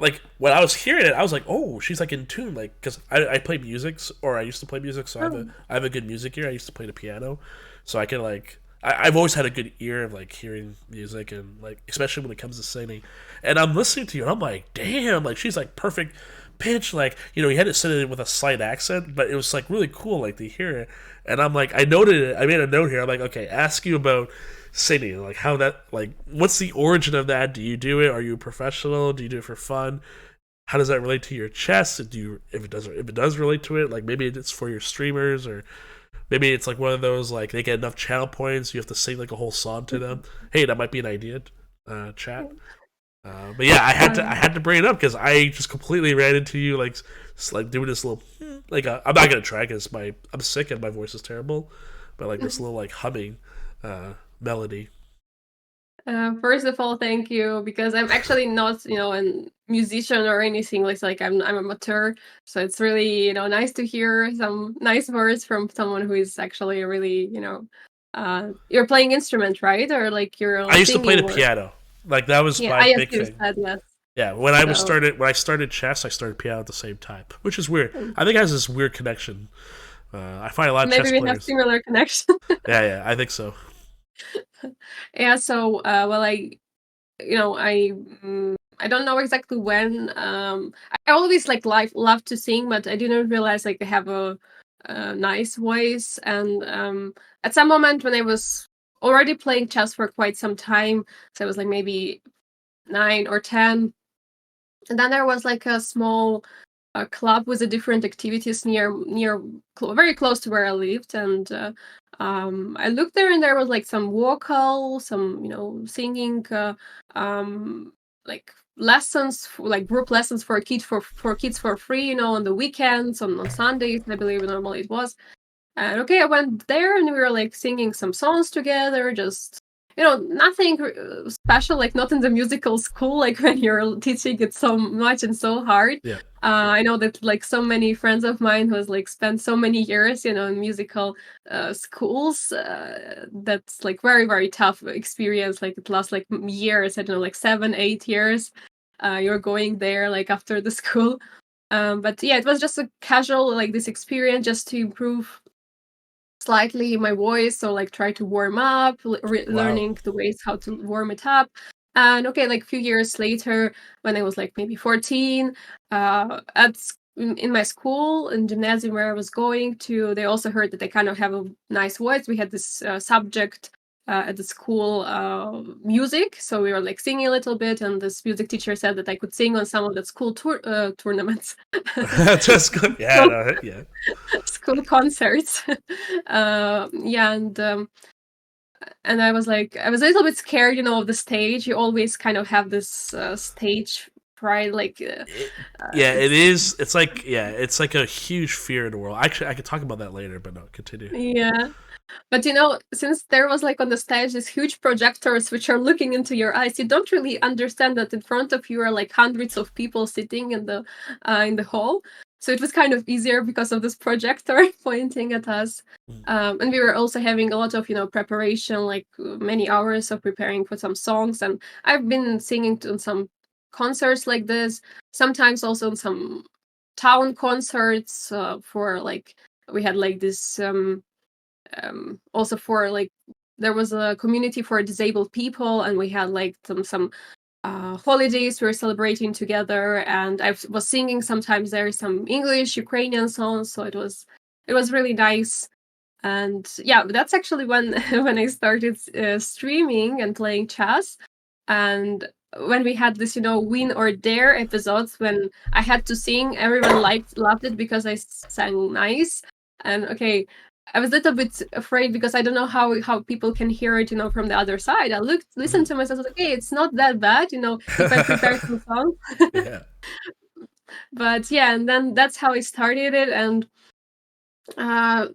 like when I was hearing it, I was like, oh, she's like in tune, like because I play music, or I used to play music, so Oh. I have a good music ear. I used to play the piano, so I can like I've always had a good ear of like hearing music and like especially when it comes to singing. And I'm listening to you, and I'm like, damn, like she's like perfect pitch, like you had to sing it with a slight accent, but it was like really cool, like to hear it. And I'm like, I noted it. I made a note here. I'm like, okay, ask you about singing, like how that, like what's the origin of that? Do you do it? Are you a professional? Do you do it for fun? How does that relate to your chess? Do you, if it does relate to it, like maybe it's for your streamers, or maybe it's like one of those like they get enough channel points you have to sing like a whole song to them. Hey, that might be an idea, chat. But yeah, I had to bring it up because I just completely ran into you like doing this little like I'm not gonna try because I'm sick and my voice is terrible, but like this little like humming melody. First of all, thank you because I'm actually not, a musician or anything. Like I'm amateur, so it's really, nice to hear some nice words from someone who is actually really, you're playing instrument, right? Or like I you're used to play singing the or piano. Like that was yeah, my I big assume thing. said yes. Yeah, So when I started chess, I started piano at the same time, which is weird. mm, I think it has this weird connection. I find a lot of maybe chess we have players. similar connection. Yeah, I think so. Yeah. So well, I don't know exactly when. I always like love to sing, but I didn't realize like I have a nice voice. And at some moment when I was already playing chess for quite some time, so I was like maybe 9 or 10, and then there was like a small club with the different activities very close to where I lived, and I looked there, and there was like some vocal, some singing, like lessons, like group lessons for kids for free, on the weekends, on Sundays, I believe normally it was. And okay, I went there and we were like singing some songs together, just nothing special, like not in the musical school, like when you're teaching it so much and so hard. Yeah. I know that like so many friends of mine who has like spent so many years, in musical schools. That's like very, very tough experience. Like it lasts like years, I don't know, like 7, 8 years. You're going there like after the school. But yeah, it was just a casual like this experience just to improve slightly my voice, so like try to warm up, Wow. learning the ways how to warm it up. And okay, like a few years later, when I was like maybe 14, in my school in gymnasium where I was going to, they also heard that I kind of have a nice voice. We had this subject at the school, music, so we were like singing a little bit, and this music teacher said that I could sing on some of the school tournaments. Just good. Yeah, So no, yeah. school concerts. Yeah, and I was like, I was a little bit scared, of the stage. You always kind of have this stage pride, like It, yeah, it it's is. It's like a huge fear in the world. Actually, I could talk about that later, but no, continue. yeah. But since there was like on the stage these huge projectors which are looking into your eyes, you don't really understand that in front of you are like hundreds of people sitting in the hall. So it was kind of easier because of this projector pointing at us. And we were also having a lot of, preparation, like many hours of preparing for some songs. And I've been singing to some concerts like this, sometimes also some town concerts for like, we had like this also for like, there was a community for disabled people, and we had like some holidays we were celebrating together, and I was singing sometimes there some English, Ukrainian songs, so it was really nice. And yeah, that's actually when when I started streaming and playing chess, and when we had this win or dare episodes when I had to sing, everyone loved it because I sang nice. And okay, I was a little bit afraid because I don't know how people can hear it, from the other side. I listened to myself, like, okay, it's not that bad, if I prepare some songs. Yeah. But yeah, and then that's how I started it, and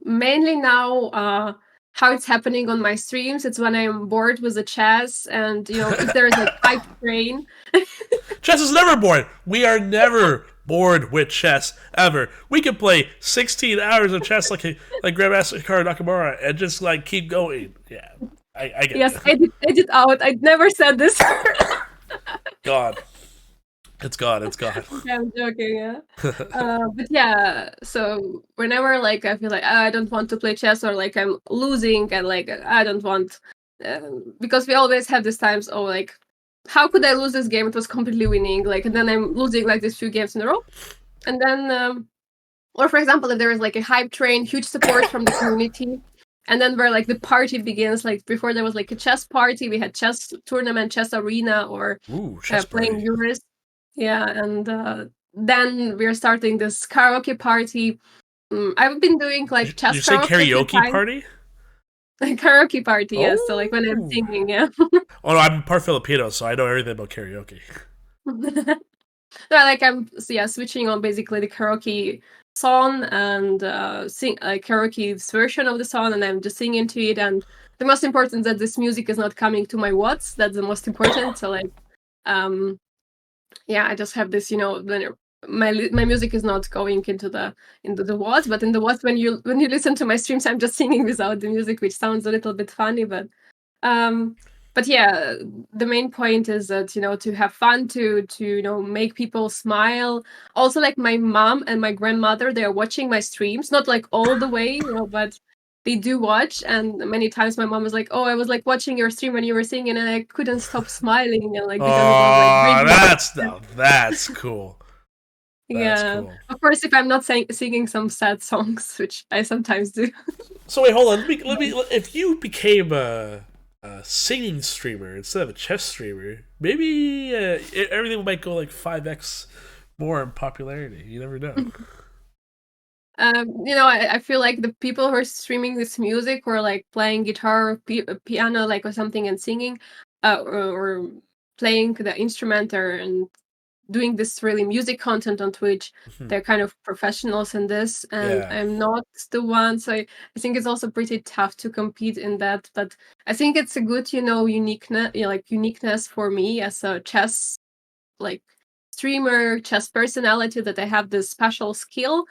mainly now, how it's happening on my streams, it's when I'm bored with the chess, and if there's like hype train. Chess is never bored. We are never bored with chess ever. We can play 16 hours of chess like Grandmaster Hikaru Nakamura and just like keep going. Yeah, I get Yes, it. edit out. I never said this. God, it's gone. It's gone. Yeah, I'm joking. Yeah, but yeah. So whenever like I feel like I don't want to play chess, or like I'm losing, and like I don't want, because we always have these times. Oh, like how could I lose this game? It was completely winning. Like, and then I'm losing like these few games in a row, and then or for example, if there is like a hype train, huge support from the community, and then where like the party begins, like before there was like a chess party, we had chess tournament, chess arena, or Chess playing party. Euros. Yeah, and then we're starting this karaoke party. I've been doing like Did you chess say karaoke a few karaoke times. party? Karaoke party, yes. So like when I'm Oh. singing, yeah. Oh no, I'm part Filipino, so I know everything about karaoke. No, like I'm switching on basically the karaoke song and sing karaoke's version of the song, and I'm just singing to it. And the most important is that this music is not coming to my watts. That's the most important. So like, yeah, I just have this, my music is not going into the watts, but in the watts when you listen to my streams, I'm just singing without the music, which sounds a little bit funny, but yeah, the main point is that to have fun, to make people smile. Also, like my mom and my grandmother, they are watching my streams, not like all the way, but they do watch. And many times my mom was like, "Oh, I was like watching your stream when you were singing, and I couldn't stop smiling," and like because it was like Oh, really that's cool. That's yeah. cool. Of course, if I'm not singing some sad songs, which I sometimes do. So wait, hold on. Let me. If you became a singing streamer instead of a chess streamer, maybe everything might go like 5x more in popularity. You never know. I feel like the people who are streaming this music, or like playing guitar, or piano, like or something, and singing, or playing the instrument, and doing this really music content on Twitch, they're kind of professionals in this, and Yeah. I'm not the one. So I think it's also pretty tough to compete in that. But I think it's a good, uniqueness for me as a chess like streamer, chess personality, that I have this special skill.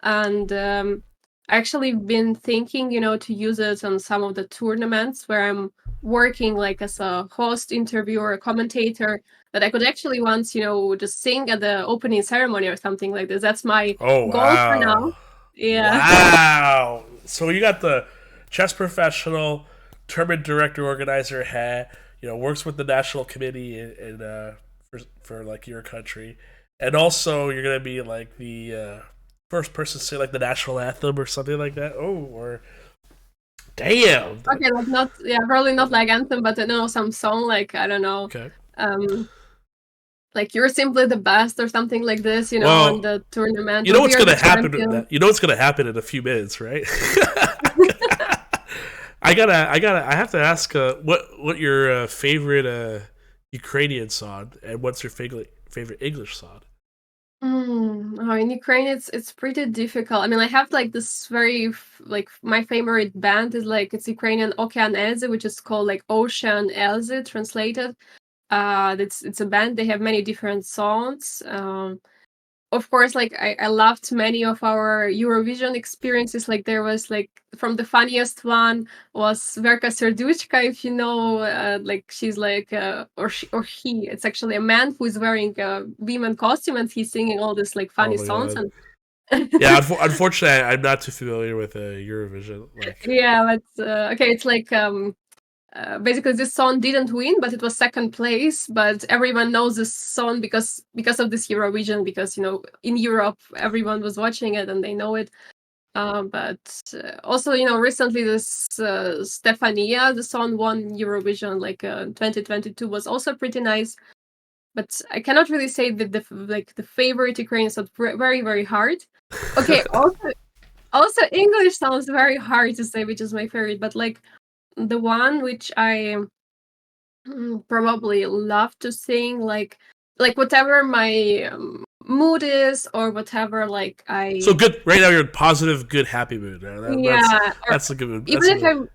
And I actually been thinking, to use it on some of the tournaments where I'm working like as a host, interviewer, a commentator, that I could actually once, just sing at the opening ceremony or something like this. That's my Oh goal for now. wow. Yeah. Wow. So you got the chess professional, tournament director, organizer hat. Works with the national committee for like your country, and also you're gonna be like the first person to say like the national anthem or something like that. Oh, or damn. Okay, like not, probably not like anthem, but I know some song, like I don't know. Okay. Like you're simply the best or something like this, Well, on the tournament. you know Or we what's are gonna the happen. champion. You know what's gonna happen in a few minutes, right? I have to ask what your favorite Ukrainian song, and what's your favorite English song? Oh, in Ukraine, it's pretty difficult. I mean, I have like this very like my favorite band is like it's Ukrainian Okean Elzy, which is called like Ocean Elzy translated. It's a band. They have many different songs. of course, like I loved many of our Eurovision experiences. Like there was like from the funniest one was Verka Serduchka, if you know, like she's like or she or he. It's actually a man who is wearing a women costume and he's singing all these like Oh funny my songs god. and Yeah, unfortunately, I'm not too familiar with Eurovision. Like, yeah, but okay, it's like basically this song didn't win, but it was second place. But everyone knows this song because of this Eurovision, because you know in Europe everyone was watching it and they know it. But also, you know, recently this Stefania, the song won Eurovision like 2022 was also pretty nice. But I cannot really say that the favorite Ukrainian song very very hard. Okay, also English sounds very hard to say which is my favorite, but like the one which I probably love to sing, like whatever my mood is or whatever, like so I good. Right now, you're in positive, good, happy mood. Right? yeah, or That's a good mood. That's even a if good. I'm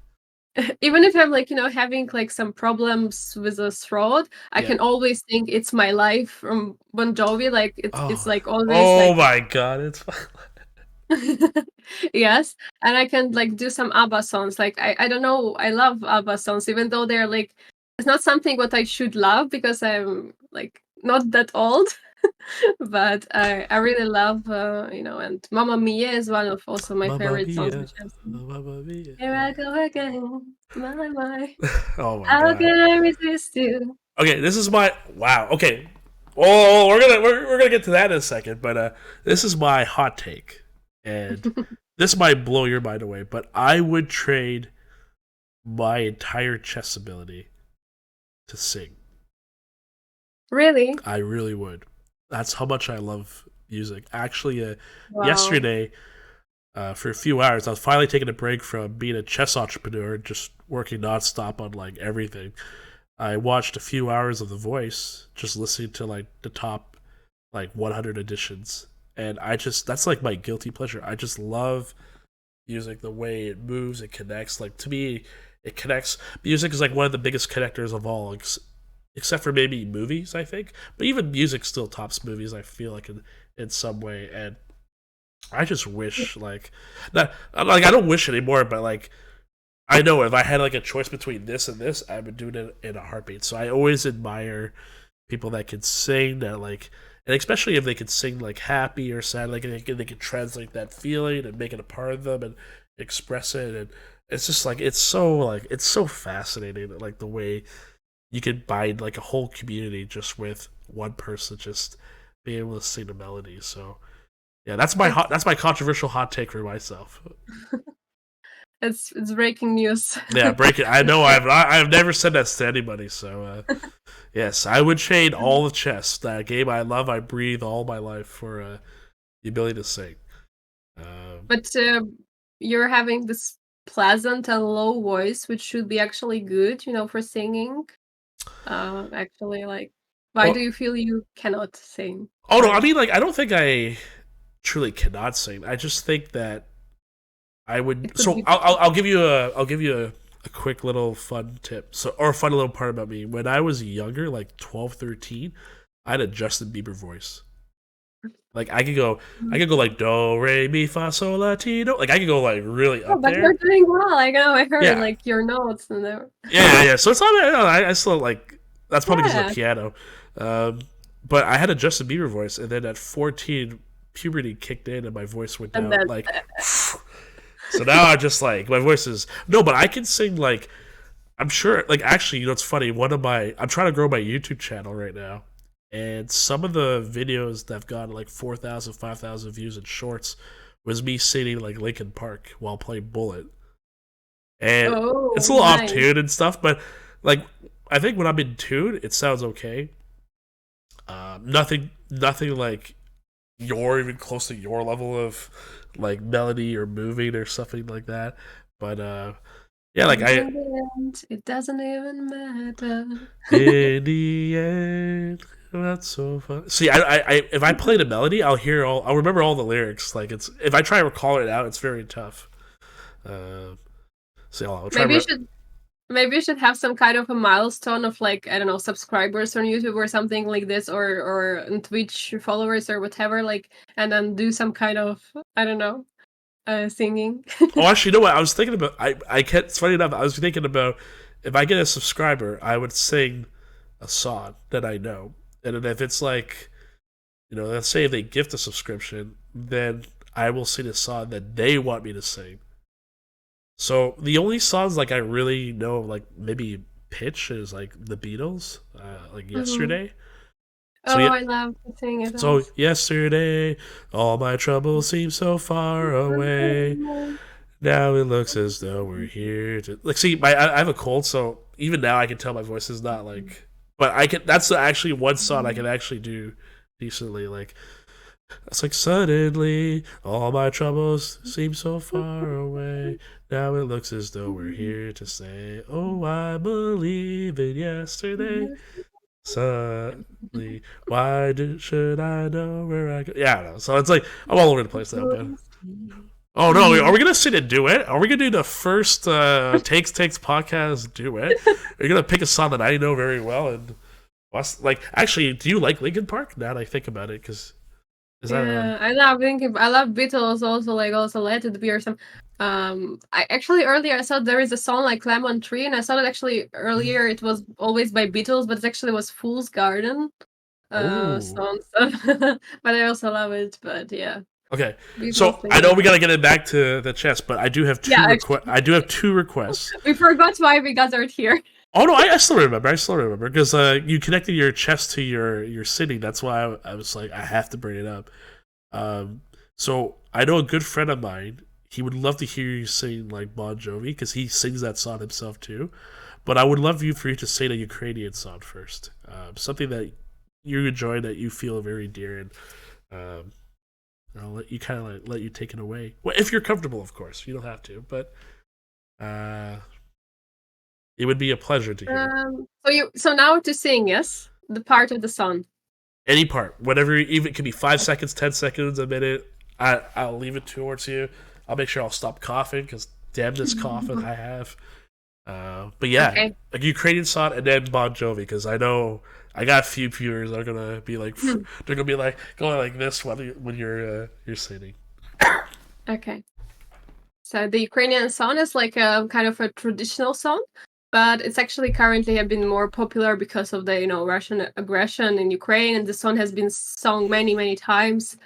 even if I'm like you know having like some problems with a throat, I Yeah. can always think "It's My Life" from Bon Jovi. Like it's Oh. like always Oh like my god. It's. yes, and I can like do some ABBA songs. Like I don't know, I love ABBA songs, even though they're like it's not something what I should love because I'm like not that old. But I really love you know, and Mamma Mia is one of also my Mamma favorite songs mia. which I've seen. Mamma mia. Here I go again, my, Oh my how god. can I resist you? Okay, this is my wow. Okay, oh, we're gonna get to that in a second, but this is my hot take, and this might blow your mind away. But I would trade my entire chess ability to sing. Really? I really would. That's how much I love music. Actually, Wow. yesterday, for a few hours, I was finally taking a break from being a chess entrepreneur, just working nonstop on like everything. I watched a few hours of The Voice, just listening to like the top like 100 editions, and I just that's like my guilty pleasure. I just love music, the way it moves, it connects. Like to me, it connects. Music is like one of the biggest connectors of all, except for maybe movies, I think. But even music still tops movies. I feel like in some way, and I just wish like not like I don't wish anymore, but like I know if I had like a choice between this and this, I would do it in a heartbeat. So I always admire people that can sing that like, and especially if they can sing like happy or sad, like they can translate that feeling and make it a part of them and express it. And it's just like it's so fascinating, like the way you can bind like a whole community just with one person just being able to sing a melody. So yeah, It's that's my controversial hot take for myself. it's breaking news. Yeah, break it. I know I've never said that to anybody. So yes, I would trade all the chess, that game I love, I breathe all my life for the ability to sing. Um, But you're having this pleasant and low voice, which should be actually good, you know, for singing. Actually, like, why do oh, you feel you cannot sing? oh no, I Or mean like I don't think I truly cannot sing. I just think that I it would. could So be I'll give you a quick little fun tip. So or a fun little part about me. When I was younger, like 12, 13, I had a Justin Bieber voice. Like I could go like do re mi fa sol la ti do. Like I could go like really oh, up but you're there. doing well. I know, I heard Yeah, like your notes and there. yeah. So it's not. I still like. That's probably because of the Yeah. piano. Um, but I had a Justin Bieber voice, and then at 14, puberty kicked in, and my voice went And down. then Like, so now I just like my voice is no, but I can sing like I'm sure. Like actually, you know, it's funny. I'm trying to grow my YouTube channel right now, and some of the videos that have gotten like 4,000, 5,000 views in shorts was me singing like Linkin Park while playing Bullet, and it's a oh, little off nice. tune and stuff, but like I think when I'm in tune, it sounds okay. Nothing like your even close to your level of like melody or moving or something like that. But yeah, like And I in the end, it doesn't even matter. in the end, that's so fun. See, if I play the melody, I'll remember all the lyrics. Like it's if I try to recall it out, it's very tough. So I'll try. Maybe you should. Maybe you should have some kind of a milestone of like, I don't know, subscribers on YouTube or something like this, or on Twitch followers or whatever, like, and then do some kind of, I don't know, singing. Oh, actually, you know what? I was thinking about. I can't. It's funny enough. I was thinking about if I get a subscriber, I would sing a song that I know, and then if it's like, let's say if they gift a subscription, then I will sing a song that they want me to sing. So the only songs like I really know, like maybe pitch, is like the Beatles, like Mhm. Yesterday. So Oh, yeah, I love to sing it so also. yesterday, all my troubles seem so far away. Now it looks as though we're here to like. See, I have a cold, so even now I can tell my voice is not like. But I can. That's actually one song I can actually do decently. Like it's like suddenly all my troubles seem so far away. Now it looks as though we're here to say, "Oh, I believe in yesterday." Suddenly, should I know where I go? Yeah, I don't know. So it's like I'm all over the place now, but. Oh no! Are we gonna sit and do it? Are we gonna do the first takes podcast duet? Are you gonna pick a song that I know very well and like? Actually, do you like Linkin Park? Now that I think about it, because is that Yeah, I love thinking. I love Beatles also, like also Let It Be or some. I actually earlier I saw there is a song like Lemon Tree, and I saw it actually earlier. It was always by Beatles, but it actually was Fool's Garden oh song. So, but I also love it. But yeah, okay? Beatles So thing I know is we gotta get it back to the chess, but I do have yeah. two requests. Actually, I do have two requests. we forgot why we gathered here. Oh no, I still remember. I still remember because you connected your chess to your city. That's why I was like, I have to bring it up. Um, so I know a good friend of mine. He would love to hear you sing like Bon Jovi because he sings that song himself too. But I would love for you to sing a Ukrainian song first, something that you enjoy that you feel very dear, and um, I'll let you kind of let you take it away. Well, if you're comfortable, of course. You don't have to, but uh, it would be a pleasure to hear So now to sing, yes, the part of the song. any part, whatever. Even it could be 5 seconds, 10 seconds, a minute. I'll leave it towards you. I'll make sure I'll stop coughing because damn this coughing I have. But yeah, Okay. like Ukrainian song and then Bon Jovi because I know I got a few viewers that are gonna be like they're gonna be like going like this when you're singing. Okay. So the Ukrainian song is like a kind of a traditional song, but it's actually currently have been more popular because of the Russian aggression in Ukraine, and the song has been sung many times.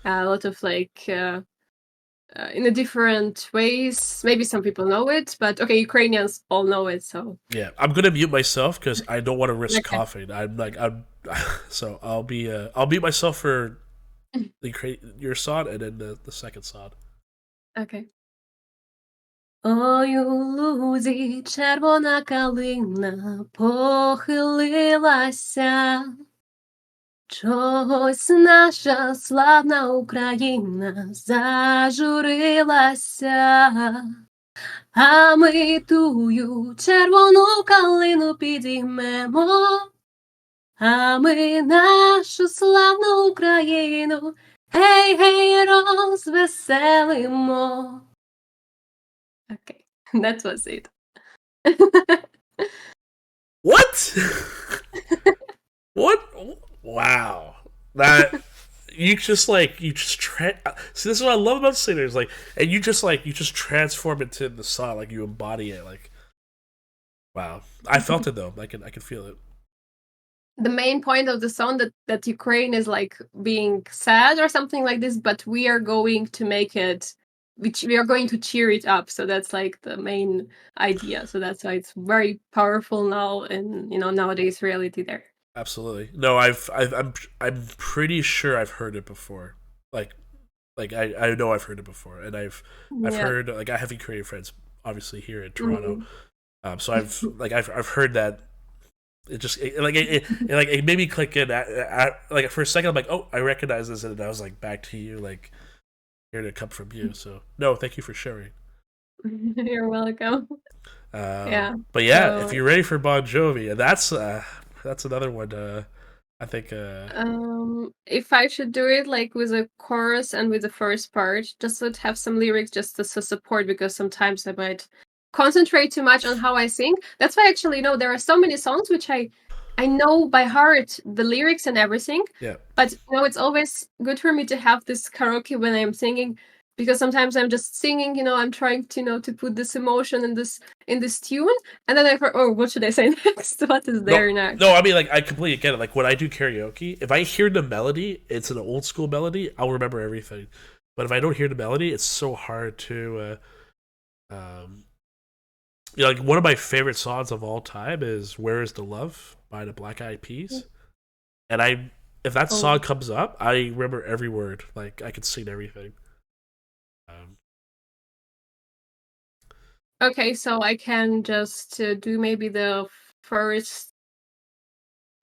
A lot of like in a different ways. Maybe some people know it, but okay, Ukrainians all know it. So Yeah, I'm gonna mute myself because I don't want to risk okay. coughing. I'm so I'll mute myself for your song and then the second song. Okay. Ой, у лузі червона калина похилилася. Чогось наша славна Україна зажурилася, а ми тую червону калину підіймемо, а ми нашу славну Україну, гей, гей, розвеселимо. Okay, that was it. What? What? Wow. That you just see. This is what I love about singers. Like, and you just transform it to the song. Like you embody it. Like, wow. I felt it though. I can feel it. The main point of the song that Ukraine is like being sad or something like this, but we are going to make it. We are going to cheer it up. So that's like the main idea. So that's why it's very powerful now, and nowadays reality there. Absolutely. No, I'm pretty sure I've heard it before. Like I know I've heard it before, and I've Yeah. heard like I have Ukrainian friends obviously here in Toronto. Mhm. So I've heard that it made me click in like for a second I'm like, oh, I recognize this, and I was like back to you, like here to come from you. So no, thank you for sharing. You're welcome. Yeah. But yeah, if So you're ready for Bon Jovi, and that's another one. I think if I should do it like with a chorus and with the first part, just to have some lyrics just to support, because sometimes I might concentrate too much on how I sing. That's why actually, you know, there are so many songs which I know by heart the lyrics and everything. Yeah. But you know, it's always good for me to have this karaoke when I'm singing, because sometimes I'm just singing, you know, I'm trying to, you know, to put this emotion in this tune, and then I thought, oh, what should I say next? What is there next? No, I mean, like, I completely get it. Like, when I do karaoke, if I hear the melody, it's an old school melody, I'll remember everything. But if I don't hear the melody, it's so hard to. You know, like, one of my favorite songs of all time is "Where Is the Love" by the Black Eyed Peas, and if that song comes up, I remember every word. Like, I can sing everything. Okay, so I can just do maybe the first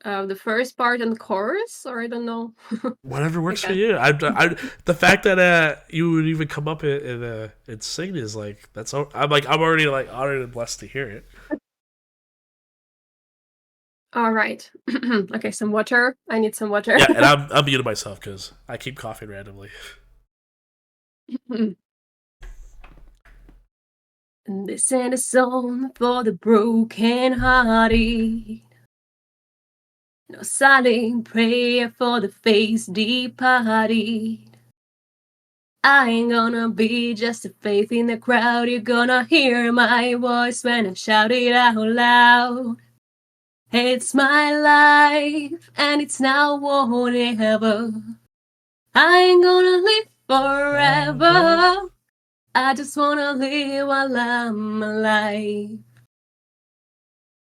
part and the chorus, or I don't know. Whatever works for you. The fact that you would even come up and sing is like, that's. I'm already like honored and blessed to hear it. All right. Okay, some water. I need some water. Yeah, and I'm muting myself because I keep coughing randomly. This ain't a song for the broken hearted. No silent prayer for the face departed. I ain't gonna be just a faith in the crowd. You're gonna hear my voice when I shout it out loud. It's my life, and it's now or never. I ain't gonna live forever. I just wanna live while I'm alive.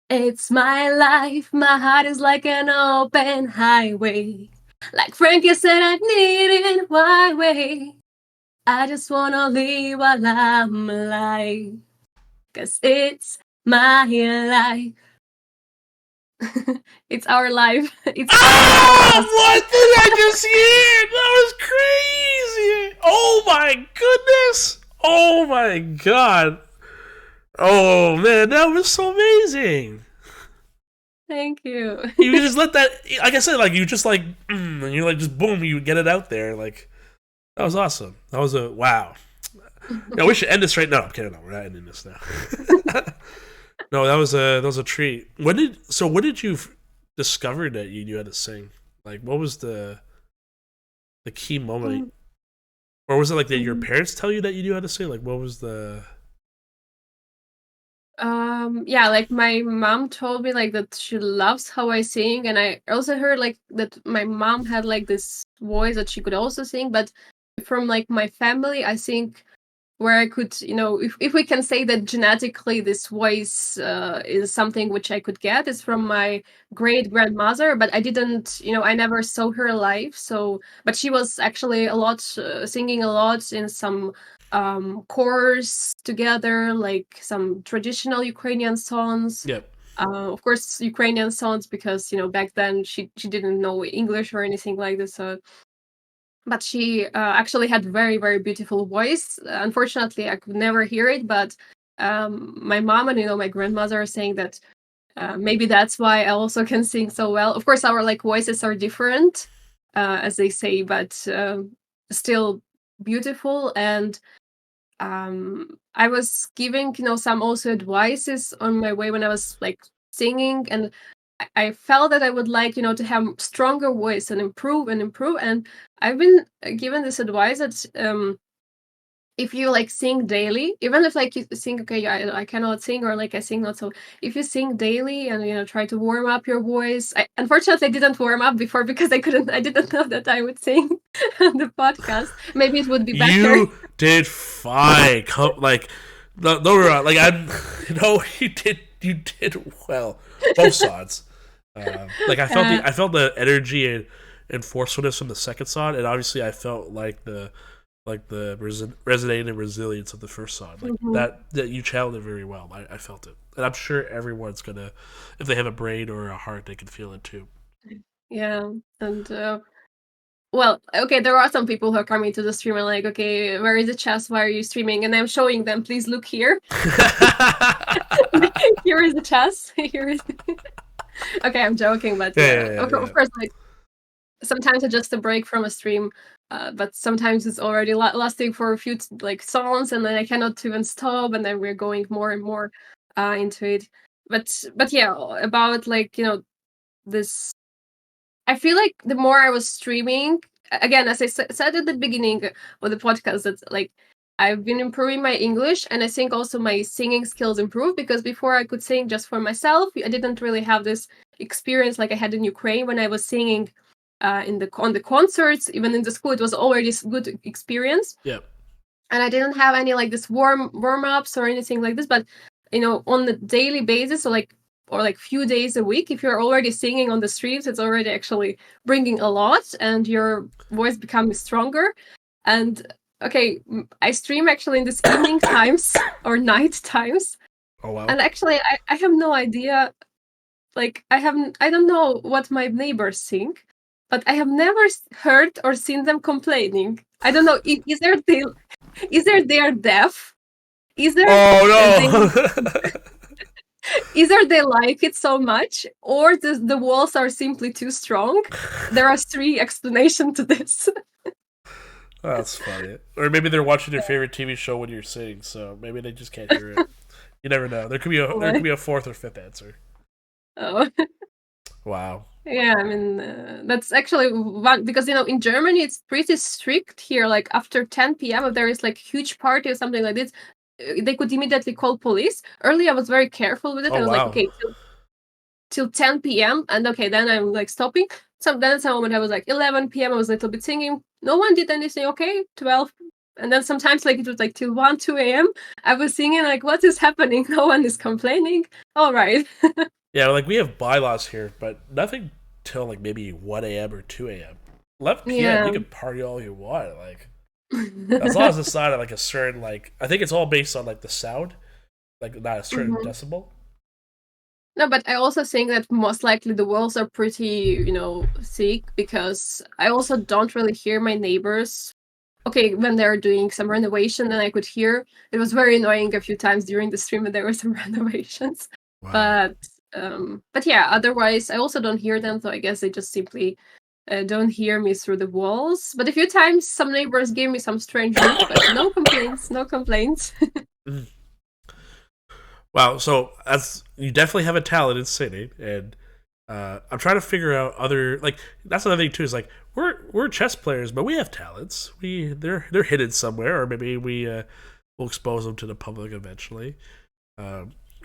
It's my life, my heart is like an open highway. Like Frankie said, I need it my way. I just wanna live while I'm alive. 'Cause it's my life. It's our life. It's what did I just hear? That was crazy! Oh my goodness! Oh my god! Oh man, that was so amazing! Thank you. You just let that, like I said, like you just like, and you're like, just boom, you get it out there. Like, that was awesome. That was a wow. Yeah, we should end this right now. I'm kidding. No, we're not ending this now. No, that was a treat. When did you discover that you knew how to sing? Like, what was the key moment? Or was it like that your parents tell you that you knew how to sing? Like, what was the? Yeah, like my mom told me like that she loves how I sing, and I also heard like that my mom had like this voice that she could also sing, but from like my family, I think where I could, you know, if we can say that genetically this voice is something which I could get, is from my great grandmother, but I didn't, you know, I never saw her live. So, but she was actually a lot singing a lot in some chorus together, like some traditional Ukrainian songs. Yep. Of course, Ukrainian songs, because you know back then she didn't know English or anything like this. So but she actually had very very beautiful voice. Unfortunately I could never hear it, but my mom and you know my grandmother are saying that maybe that's why I also can sing so well. Of course our like voices are different, as they say, but still beautiful. And I was giving you know some also advices on my way when I was like singing, and I felt that I would like, you know, to have stronger voice and improve and improve. And I've been given this advice that if you like sing daily, even if like you sing, okay, I cannot sing, or like I sing not so. If you sing daily and you know try to warm up your voice. Unfortunately, I didn't warm up before because I didn't know that I would sing on the podcast. Maybe it would be better. You did fine. Like no, like I'm. You know, you did well. Both sides. Like I felt the energy and forcefulness from the second song, and obviously I felt like the resonating resilience of the first song. Like that you channeled it very well. I felt it, and I'm sure everyone's gonna, if they have a brain or a heart, they can feel it too. Yeah, and well, okay, there are some people who are coming to the stream and like, okay, where is the chess? Why are you streaming? And I'm showing them, please look here. Here is the chess. Here is. Okay, I'm joking, but of course, like sometimes it's just a break from a stream, but sometimes it's already lasting for a few like songs, and then I cannot even stop, and then we're going more and more into it. But yeah, about like this. I feel like the more I was streaming, again, as I said at the beginning of the podcast, that like I've been improving my English, and I think also my singing skills improved, because before I could sing just for myself. I didn't really have this experience like I had in Ukraine when I was singing on the concerts. Even in the school, it was already a good experience. Yeah. And I didn't have any like this warm ups or anything like this. But on the daily basis, or like few days a week, if you're already singing on the streams, it's already actually bringing a lot, and your voice becomes stronger. And okay, I stream actually in this evening times or night times. Oh wow. And actually, I have no idea. Like I don't know what my neighbors think, but I have never heard or seen them complaining. I don't know. Either they're deaf. Oh no. Either they like it so much, or the walls are simply too strong. There are 3 explanations to this. That's funny. Or maybe they're watching their favorite TV show when you're singing, so maybe they just can't hear it. You never know. There could be a 4th or 5th answer. Oh. Wow. Yeah, I mean, that's actually one, because in Germany it's pretty strict here. Like after 10 p.m., if there is like huge party or something like this, they could immediately call police. Earlier, I was very careful with it. Oh, I was wow. like, okay, till 10 p.m. and okay, then I'm like stopping. Some moment I was like 11 p.m. I was a little bit singing. No one did anything. Okay, 12. And then sometimes like it was like till 1, 2 a.m. I was singing like, what is happening? No one is complaining. All right. Yeah, like we have bylaws here, but nothing till like maybe 1 a.m. or 2 a.m. 11 p.m. Yeah. You can party all you want. Like as long as it's not at like a certain I think it's all based on like the sound, like not a certain decibel. No, but I also think that most likely the walls are pretty, thick, because I also don't really hear my neighbors. Okay, when they're doing some renovation, then I could hear. It was very annoying a few times during the stream when there were some renovations. Wow. But yeah, otherwise I also don't hear them, so I guess they just simply don't hear me through the walls. But a few times some neighbors gave me some strange looks, but no complaints, no complaints. Wow, so you definitely have a talent in singing, and I'm trying to figure out other that's another thing too. Is like we're chess players, but we have talents. They're hidden somewhere, or maybe we'll expose them to the public eventually.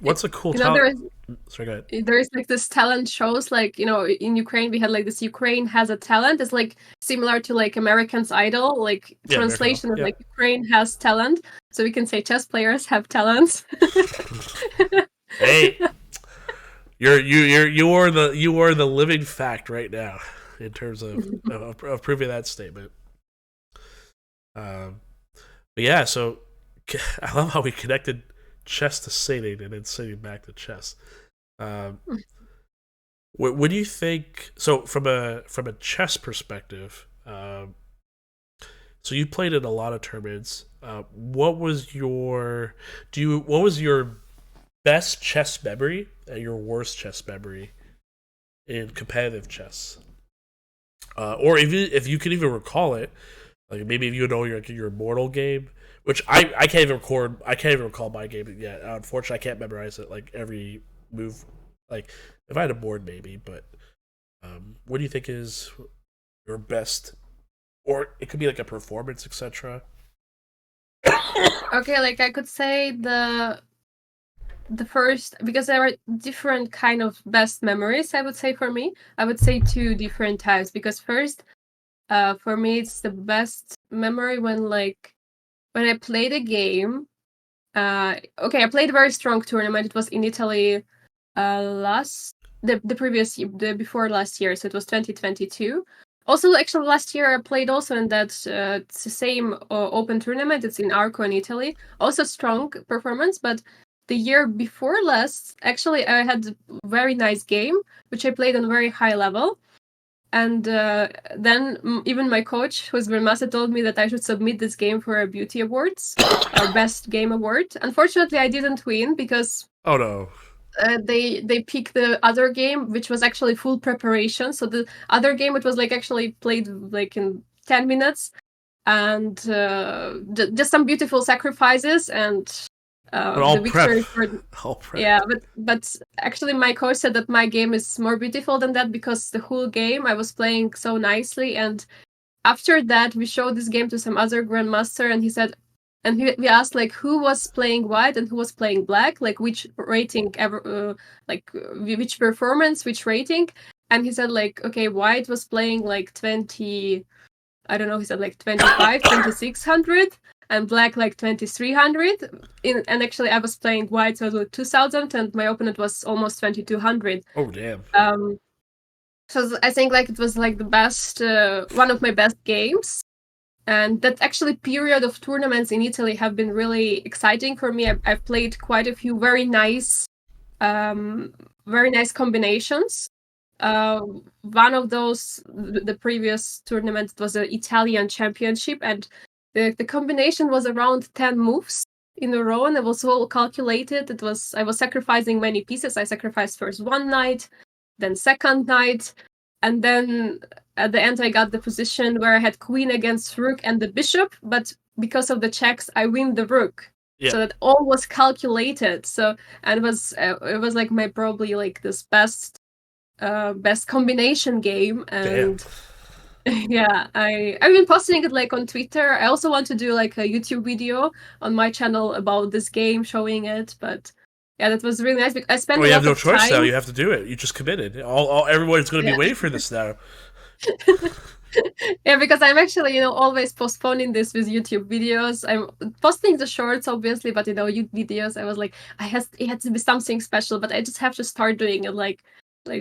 What's a cool talent? Sorry, go ahead. There is like this talent shows, like in Ukraine we had like this Ukraine Has a Talent. It's like similar to like American's Idol, like translation of like Ukraine Has Talent. So we can say chess players have talents. Hey, you are the living fact right now in terms of proving that statement. But yeah, so I love how we connected chess to singing and then singing back to chess. What do you think? So from a chess perspective, so you played in a lot of tournaments. What was your best chess memory and your worst chess memory in competitive chess? Or if you can even recall it, like maybe if you know your immortal game, which I can't even record. I can't even recall my game yet. Unfortunately, I can't memorize it like every move. Like if I had a board, maybe. But what do you think is your best? Or it could be like a performance, etc. Okay, like I could say the first, because there are different kind of best memories. I would say for me, I would say 2 different types. Because first, for me, it's the best memory when I played a game. Okay, I played a very strong tournament. It was in Italy, the previous year, before last year, so it was 2022. Also, actually, last year I played also in that it's the same open tournament. It's in Arco in Italy. Also strong performance, but the year before last, actually, I had a very nice game, which I played on a very high level. And then even my coach, who's Grandmaster, told me that I should submit this game for a beauty awards, our best game award. Unfortunately, I didn't win because... Oh no. they picked the other game, which was actually full preparation. So the other game, it was like actually played like in 10 minutes, and just some beautiful sacrifices and all the prep. victory for All prep. yeah. But actually my coach said that my game is more beautiful than that, because the whole game I was playing so nicely. And after that we showed this game to some other grandmaster, and he said, and we asked like who was playing white and who was playing black, like which rating ever, which performance, which rating. And he said like, okay, white was playing like 20, I don't know, he said like 25, 2600, and black like 2300. And actually I was playing white, so it was like 2000, and my opponent was almost 2200. Oh damn. So I think like it was like the best, one of my best games. And that actually period of tournaments in Italy have been really exciting for me. I've played quite a few very nice combinations. One of those, the previous tournament, was an Italian championship, and the combination was around 10 moves in a row, and it was all calculated. I was sacrificing many pieces. I sacrificed first one knight, then second knight, and then at the end I got the position where I had queen against rook and the bishop, but because of the checks I win the rook. Yeah. So that all was calculated. So, and it was like my probably like this best combination game. And yeah, I've been posting it like on Twitter. I also want to do like a YouTube video on my channel about this game, showing it. But yeah, that was really nice. I spent Well, a you lot have no of choice time. now. You have to do it. You just committed. Everyone's going to be waiting for this now. Yeah, because I'm actually, always postponing this with YouTube videos. I'm posting the shorts, obviously, but YouTube videos, I was like, it had to be something special, but I just have to start doing it, like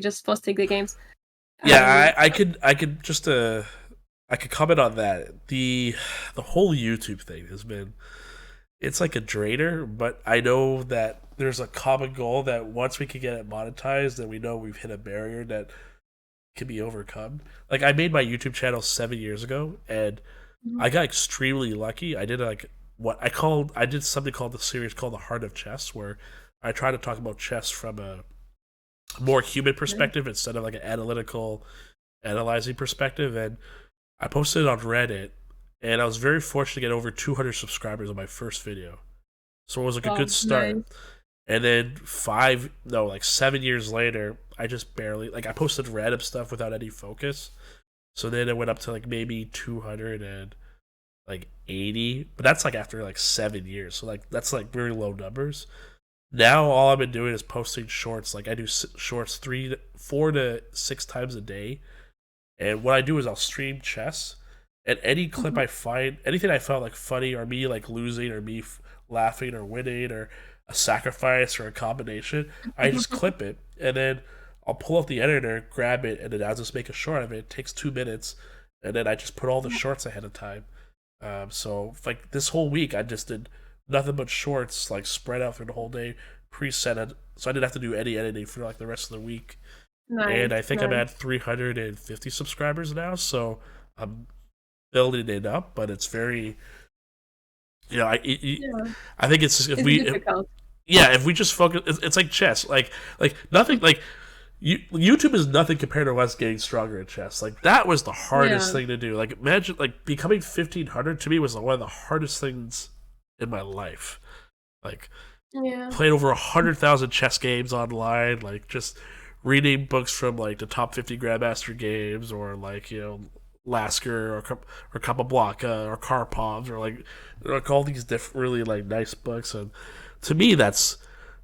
just posting the games. Yeah, I could just I could comment on that. The whole YouTube thing has been, it's like a drainer, but I know that there's a common goal that once we can get it monetized, then we know we've hit a barrier that can be overcome. Like I made my YouTube channel 7 years ago, and I got extremely lucky. I did I did something called the series called The Heart of Chess, where I try to talk about chess from a more human perspective instead of like an analytical, analyzing perspective. And I posted it on Reddit, and I was very fortunate to get over 200 subscribers on my first video. So it was like a good start. Nice. And then 7 years later, I just barely, like, I posted random stuff without any focus. So then it went up to like maybe 280, but that's like after like 7 years. So like that's like very low numbers. Now all I've been doing is posting shorts. Like I do shorts 4 to 6 times a day. And what I do is I'll stream chess, and any clip I find, anything I found like funny, or me like losing, or me laughing or winning, or a sacrifice or a combination, I just clip it, and then I'll pull out the editor, grab it, and then I'll just make a short of it. It takes 2 minutes, and then I just put all the shorts ahead of time. So like this whole week, I just did nothing but shorts, like spread out through the whole day, preset it, so I didn't have to do any editing for like the rest of the week. Nice, and I think nice. I'm at 350 subscribers now, so I'm building it up. But it's very, I think it's just, difficult. if we just focus, it's like chess, like nothing, like YouTube is nothing compared to us getting stronger at chess. Like that was the hardest thing to do. Like imagine like becoming 1500 to me was one of the hardest things in my life. Like played over 100,000 chess games online, like just reading books from like the top 50 grandmaster games, or like Lasker or Capablanca or Karpov, or like all these different really like nice books. And to me that's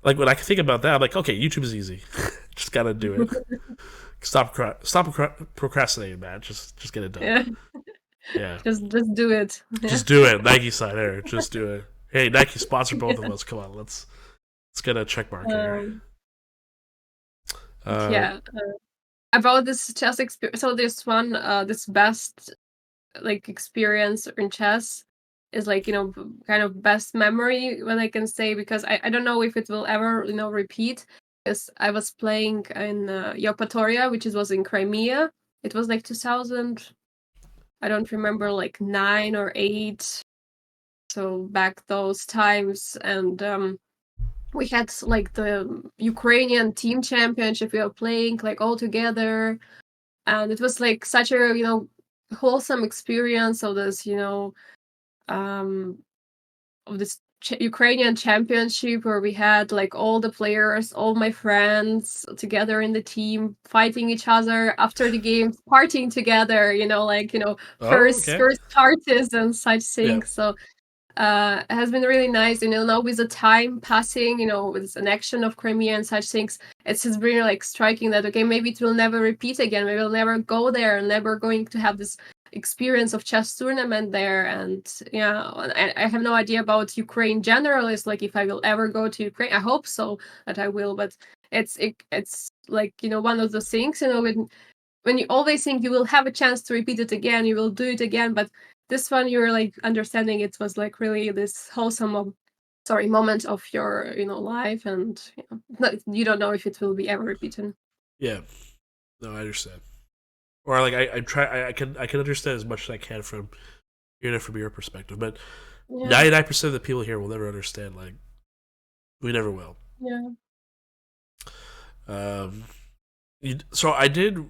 like, when I think about that, I'm like, okay, YouTube is easy. Just gotta do it. Stop procrastinating, man. Just get it done. Yeah. Just do it. Just do it. Nike side there. Just do it. Hey, Nike sponsor both of us. Come on, let's get a check mark here. About this chess experience. So this one, this best like experience in chess is like kind of best memory, when I can say, because I don't know if it will ever repeat. Because I was playing in Yevpatoria, which was in Crimea. It was like 2000. I don't remember, like 9 or 8. So back those times, and we had like the Ukrainian team championship. We were playing like all together, and it was like such a wholesome experience of this um of this Ukrainian championship where we had like all the players, all my friends together in the team, fighting each other after the game, partying together. Oh, First okay. first parties and such Yeah. things. So it has been really nice. Now with the time passing, with an action of Crimea and such things, it's just really like striking that okay, maybe it will never repeat again. Maybe we'll never go there, never going to have this experience of chess tournament there. And yeah, I have no idea about Ukraine general. It's like if I will ever go to Ukraine, I hope so that I will. But it's like one of those things. When you always think you will have a chance to repeat it again, you will do it again, but this one you're like understanding it was like really this wholesome moment of your life, and you don't know if it will be ever repeated. Yeah. No, I understand. Or like I try I can understand as much as I can from hearing it from your perspective, but Yeah, 99% of the people here will never understand. Like we never will. yeah. Um, so I did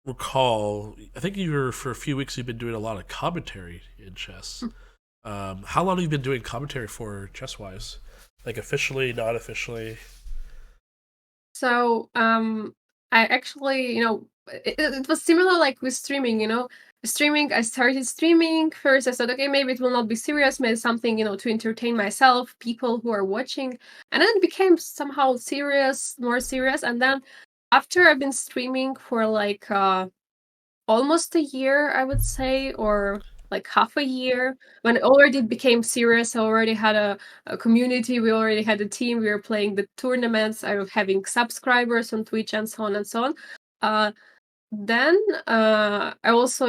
recall. I think you were for a few weeks. You've been doing a lot of commentary in chess. How long have you been doing commentary for chess wise? Like officially, not officially? So I actually it was similar like with streaming. Streaming, I started streaming first. I thought okay, maybe it will not be serious, maybe something to entertain myself, people who are watching. And then it became somehow serious, more serious. And then after I've been streaming for like almost a year, I would say, or like half a year, when it already became serious. I already had a community, we already had a team, we were playing the tournaments, I was having subscribers on Twitch and so on and so on. Then I also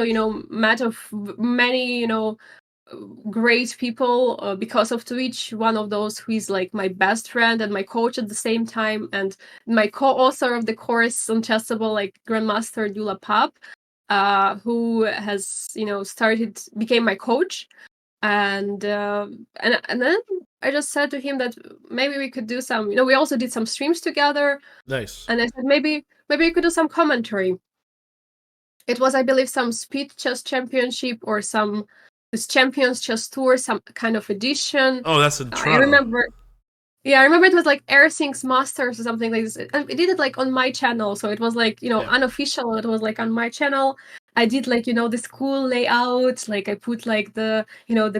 met of many great people because of Twitch. One of those who is like my best friend and my coach at the same time, and my co-author of the course on Chessable, like Grandmaster Dula Pap, who has became my coach. And then I just said to him that maybe we could do some. We also did some streams together, Nice. and I said maybe we could do some commentary. It was, I believe, some speed chess championship or some this champions chess tour, some kind of edition. Oh, that's in I Toronto. remember. Yeah, I remember it was like Airsings Masters or something like this. And we did it like on my channel, so it was like Yeah. unofficial. It was like on my channel. I did like this cool layout. Like I put like the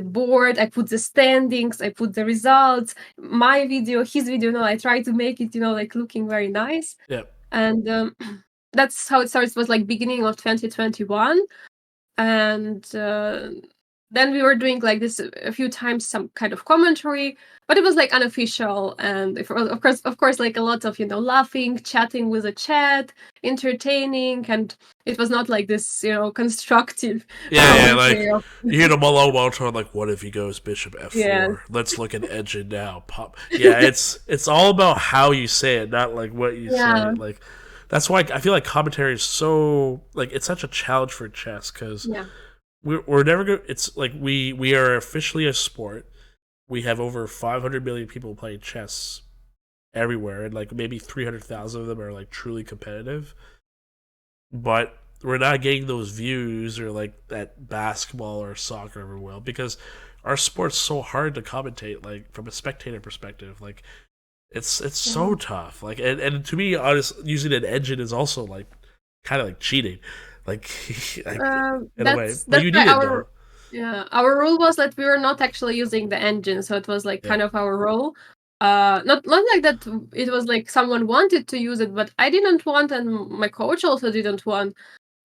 board. I put the standings. I put the results. My video, his video. No, I tried to make it like looking very nice. Yeah. And that's how it starts. It was like beginning of 2021, and then we were doing like this a few times, some kind of commentary, but it was like unofficial. And of course like a lot of laughing, chatting with the chat, entertaining, and it was not like this constructive Yeah, commentary like of you hear the Malone tone, like, what if he goes bishop yeah, f4? Let's look at engine now. Pop. Yeah, it's all about how you say it, not like what you yeah, say. Like that's why I feel like commentary is so like it's such a challenge for chess because yeah, we're never gonna. It's like we are officially a sport. We have over 500 million people playing chess everywhere, and like maybe 300,000 of them are like truly competitive. But we're not getting those views or like that basketball or soccer ever will because our sport's so hard to commentate. Like from a spectator perspective, like it's yeah. so tough. Like and to me, honest, using an engine is also like kind of like cheating, like, like in a way. But That's you why need it though. our rule was that we were not actually using the engine, so it was like Yeah. kind of our role. Not like that. It was like someone wanted to use it, but I didn't want, and my coach also didn't want.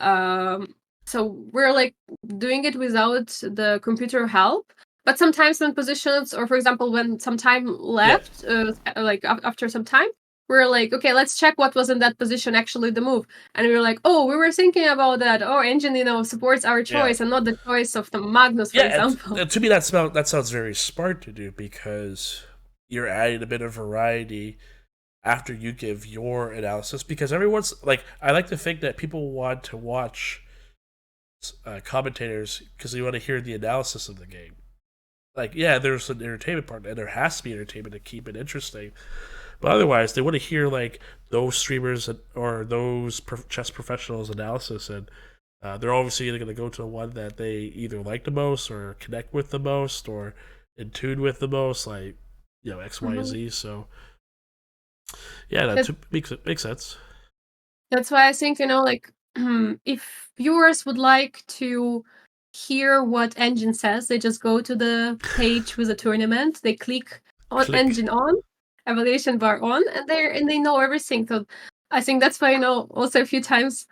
Um, so we're like doing it without the computer help. But sometimes when positions, or for example, when some time Yeah. left, like after some time, we're like, okay, let's check what was in that position actually the move. And we were like, oh, we were thinking about that. Oh, engine, supports our Yeah. choice and not the choice of the Magnus, for Yeah, example. and to me that sounds very smart to do because you're adding a bit of variety after you give your analysis. Because everyone's like, I like to think that people want to watch commentators because they want to hear the analysis of the game. like, yeah, there's an entertainment part, and there has to be entertainment to keep it interesting. But otherwise, they want to hear like those streamers or those chess professionals' analysis, and they're obviously going to go to the one that they either like the most, or connect with the most, or in tune with the most, like X, Y, Mhm. Z. So yeah, that That, makes sense. that's why I think, like, if viewers would like to hear what Engine says, they just go to the page with the tournament, they click on Click. Engine on, evaluation bar on, and they know everything. So I think that's why, also a few times,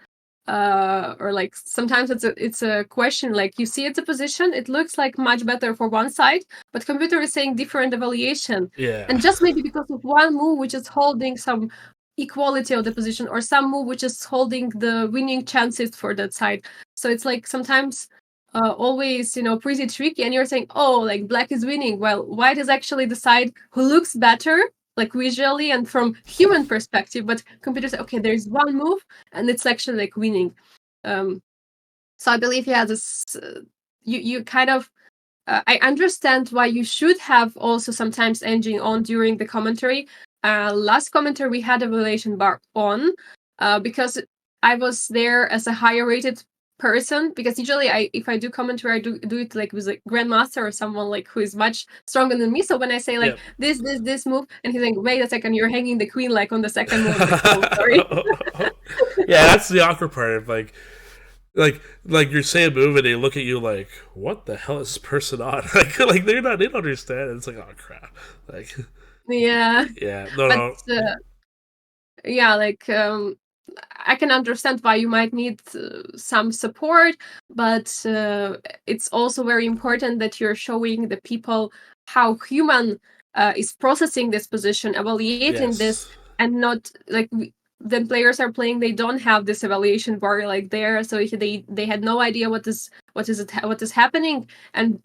or like sometimes it's a question, like you see it's a position, it looks like much better for one side, but computer is saying different evaluation, Yeah. and just maybe because of one move which is holding some equality of the position, or some move which is holding the winning chances for that side. So it's like sometimes, always, pretty tricky, and you're saying, oh, like black is winning, well, white is actually the side who looks better, like visually and from human perspective, but computer say, okay, there's one move and it's actually like winning. Um, so I believe, yeah, this, you kind of, I understand why you should have also sometimes engine on during the commentary. Last commentary we had evaluation bar on, because I was there as a higher rated person, because usually if I do commentary, I do it like with a grandmaster or someone like who is much stronger than me. So when I say like Yep. this move, and he's like, wait a second, you're hanging the queen like on the second move, like, oh, sorry. Yeah, that's the awkward part of like you're saying move and they look at you like, what the hell is this person on? Like they don't understand. And it's like, oh crap. Like Yeah, yeah, no, but no, yeah, like, I can understand why you might need some support, but it's also very important that you're showing the people how human is processing this position, evaluating this, yes, and not like the players are playing. They don't have this evaluation bar like there, so if they had no idea what is happening, and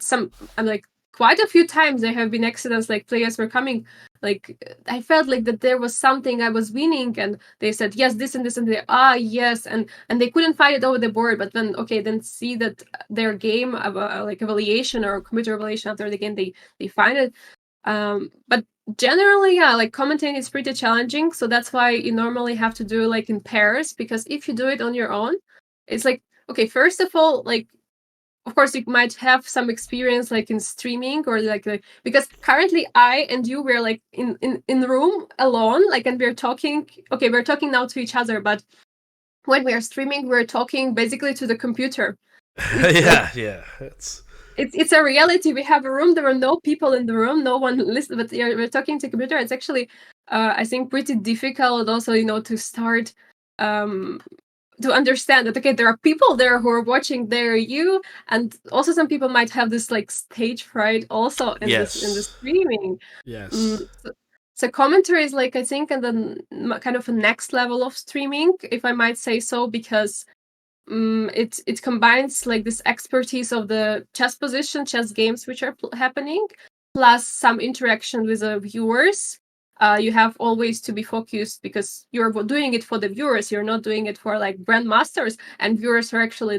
I'm like quite a few times there have been accidents like players were coming, like I felt like that there was something I was winning, and they said yes, this and this, and they yes, and they couldn't find it over the board. But then see that their game like evaluation or computer evaluation after the game, they find it. But generally, yeah, like commentating is pretty challenging. So that's why you normally have to do like in pairs, because if you do it on your own, it's like, okay, first of all, like of course you might have some experience like in streaming, or like because currently I and you, we're like in the room alone, like, and we're talking, okay, we're talking now to each other, but when we are streaming we're talking basically to the computer. It's like yeah, yeah. it's a reality. We have a room, there are no people in the room, no one listens, but we're talking to computer. It's actually, I think, pretty difficult also, to start, um to understand that, okay, there are people there who are watching, there you, and also some people might have this like stage fright also in the Yes, streaming. yes, So commentary is like, I think, and then kind of a next level of streaming, if I might say so, because it combines like this expertise of the chess position, chess games which are happening, plus some interaction with the viewers. You have always to be focused because you're doing it for the viewers. You're not doing it for like grandmasters, and viewers are actually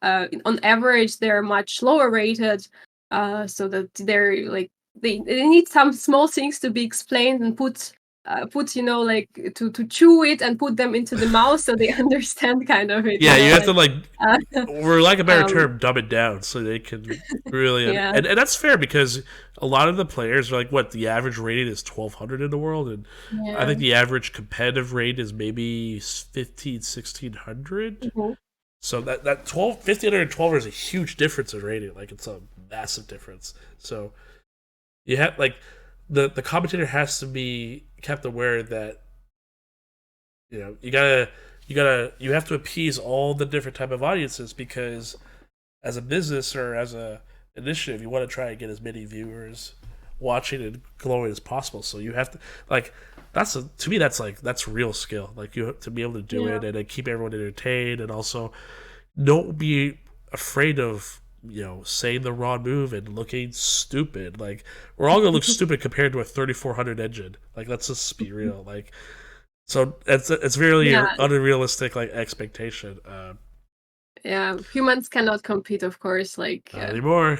on average they're much lower rated, so that they're like they need some small things to be explained and put like to chew it and put them into the mouth so they understand kind of it, yeah. You have to like, like, uh, for lack of a better um term, dumb it down so they can really, yeah, and that's fair because a lot of the players are like, what, the average rating is 1200 in the world, and I yeah. think the average competitive rate is maybe 15, 1600. Mhm. So that 12, 1500 and 12 is a huge difference in rating. Like, it's a massive difference. So you have like the commentator has to be kept aware that you have to appease all the different type of audiences, because as a business or as a initiative, you want to try and get as many viewers watching and glowing as possible. So you have to, like, to me that's real skill. Like, you have to be able to do Yeah. it and then keep everyone entertained, and also don't be afraid of saying the wrong move and looking stupid. Like, we're all gonna look stupid compared to a 3400 engine. Like, let's just be real. Like, so it's really Yeah, unrealistic like expectation. yeah. Humans cannot compete, of course. Like, Not anymore.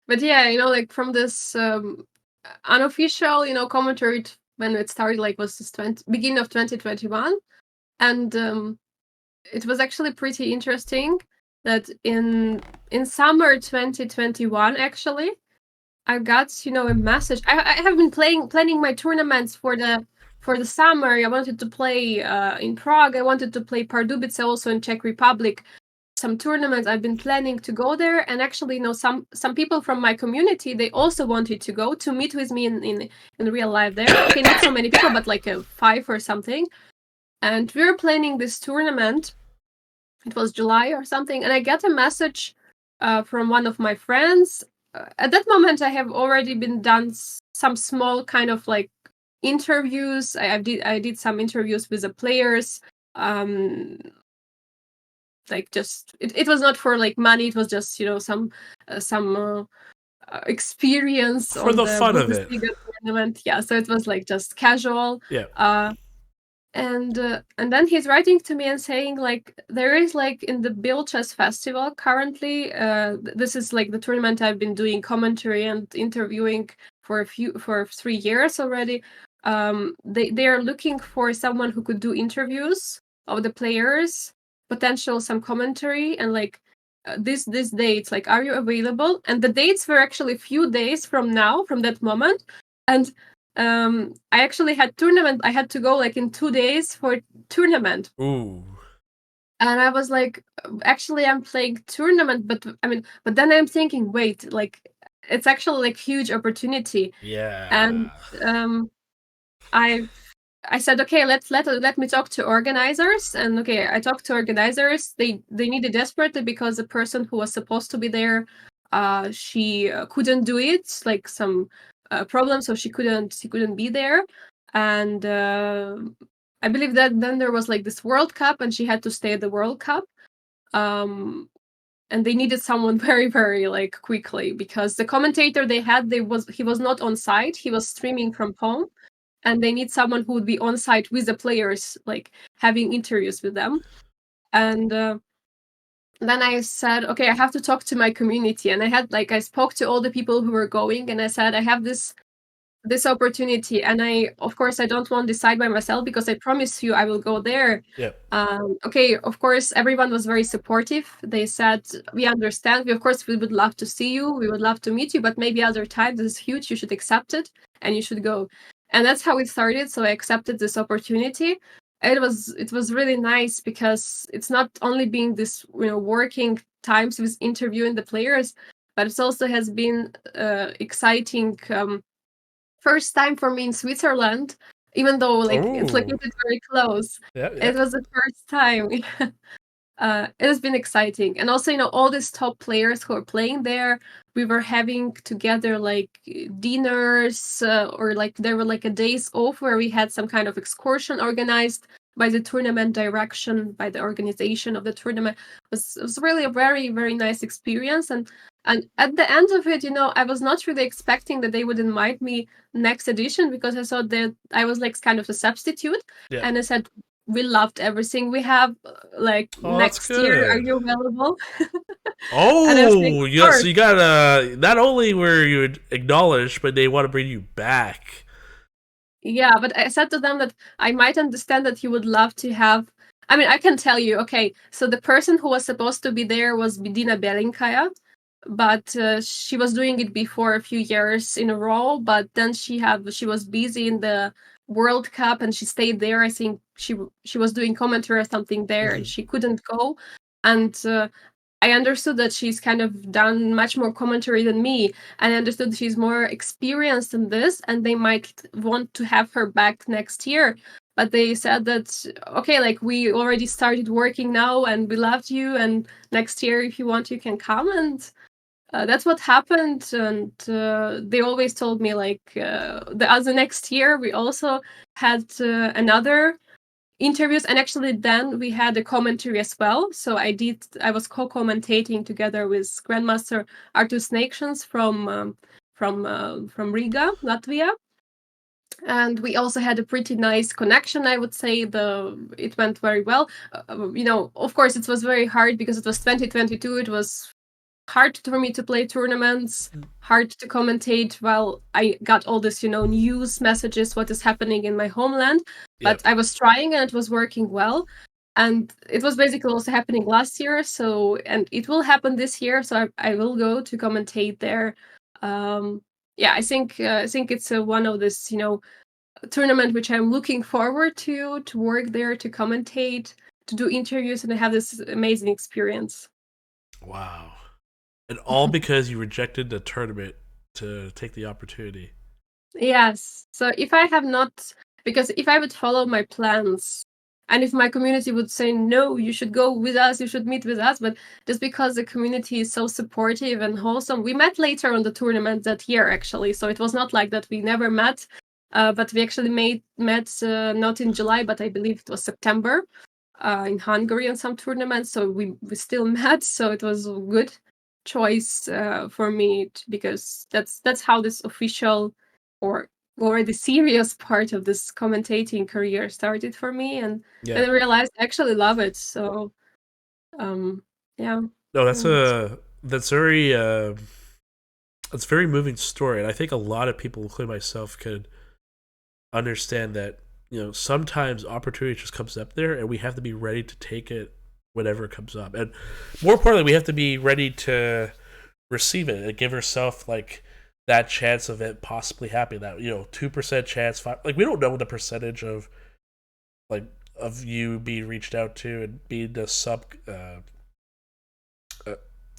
But yeah, like from this unofficial, commentary when it started, like was this beginning of 2021, and it was actually pretty interesting that in summer 2021 actually I got a message. I have been planning my tournaments for the summer. I wanted to play in Prague. I wanted to play Pardubice also in Czech Republic. Some tournaments I've been planning to go there, and actually, some people from my community, they also wanted to go to meet with me in real life there. Okay, not so many people, but like 5 or something. And we were planning this tournament. It was July or something, and I get a message from one of my friends. At that moment, I have already been done some small kind of like interviews. I did some interviews with the players. Like just it was not for like money. It was just some experience For on the the fun of it. Bundesliga tournament. Yeah, so it was like just casual. Yeah. And then he's writing to me and saying like there is like in the Bill Chess Festival currently. This is like the tournament I've been doing commentary and interviewing for 3 years already. They are looking for someone who could do interviews of the players, potential some commentary, and like this dates. Like, are you available? And the dates were actually a few days from now, from that moment, and I actually had tournament. I had to go like in 2 days for tournament. Ooh. And I was like, actually, I'm playing tournament, but then I'm thinking, wait, like it's actually like huge opportunity. Yeah. And I said, okay, let me talk to organizers. And okay, I talked to organizers. They needed desperately because the person who was supposed to be there, she couldn't do it, like some problem, so she couldn't be there. And I believe that then there was like this World Cup, and she had to stay at the World Cup. And they needed someone very, very like quickly because the commentator they had, he was not on site. He was streaming from home, and they need someone who would be on site with the players, like having interviews with them. And then I said, okay, I have to talk to my community. And I spoke to all the people who were going, and I said, I have this opportunity, and of course I don't want to decide by myself because I promise you I will go there. Yeah. Okay, of course everyone was very supportive. They said, we understand, we would love to see you, we would love to meet you, but maybe other time, this is huge, you should accept it and you should go. And that's how it started. So I accepted this opportunity. It was really nice because it's not only being this working times with interviewing the players, but it also has been exciting. First time for me in Switzerland, even though like it's located very close. Yeah. It was the first time. It has been exciting, and also all these top players who are playing there, we were having together like dinners, or like there were like a days off where we had some kind of excursion organized by the tournament direction, by the organization of the tournament. It was really a very, very nice experience. And at the end of it, I was not really expecting that they would invite me next edition, because I thought that I was like kind of a substitute. Yeah. And I said, we loved everything we have. Like, next year, are you available? Oh, yeah. So you got not only were you acknowledged, but they want to bring you back. Yeah, but I said to them that I might understand that you would love to have. I mean, I can tell you. Okay, so the person who was supposed to be there was Bidina Belinkaya, but she was doing it before a few years in a row. But then she was busy in the World Cup, and she stayed there. I think she was doing commentary or something there, and she couldn't go. And I understood that she's kind of done much more commentary than me, and I understood she's more experienced in this, and they might want to have her back next year. But they said that, okay, like we already started working now, and we loved you, and next year, if you want, you can come. And that's what happened. And they always told me like the next year we also had another interviews, and actually then we had a commentary as well. So I was co-commentating together with Grandmaster Artus Nations from Riga, Latvia. And we also had a pretty nice connection, I would say. It went very well. Of course it was very hard because it was 2022. It was hard for me to play tournaments, hard to commentate while I got all this, news messages, what is happening in my homeland. But I was trying and it was working well. And it was basically also happening last year. And it will happen this year. So I will go to commentate there. I think it's one of this, tournament which I'm looking forward to work there, to commentate, to do interviews, and to have this amazing experience. Wow. And all because you rejected the tournament to take the opportunity. Yes. So if I would follow my plans, and if my community would say, no, you should go with us, you should meet with us, but just because the community is so supportive and wholesome, we met later on the tournament that year, actually. So it was not like that we never met, but we actually met not in July, but I believe it was September in Hungary on some tournaments. So we still met. So it was a good choice for me because that's how this official or already serious part of this commentating career started for me, and then I realized I actually love it. So yeah. No, that's very moving story, and I think a lot of people, including myself, could understand that, sometimes opportunity just comes up there and we have to be ready to take it whenever it comes up. And more importantly, we have to be ready to receive it and give ourselves like that chance of it possibly happening. That 2% chance, like we don't know the percentage of you being reached out to and being the sub,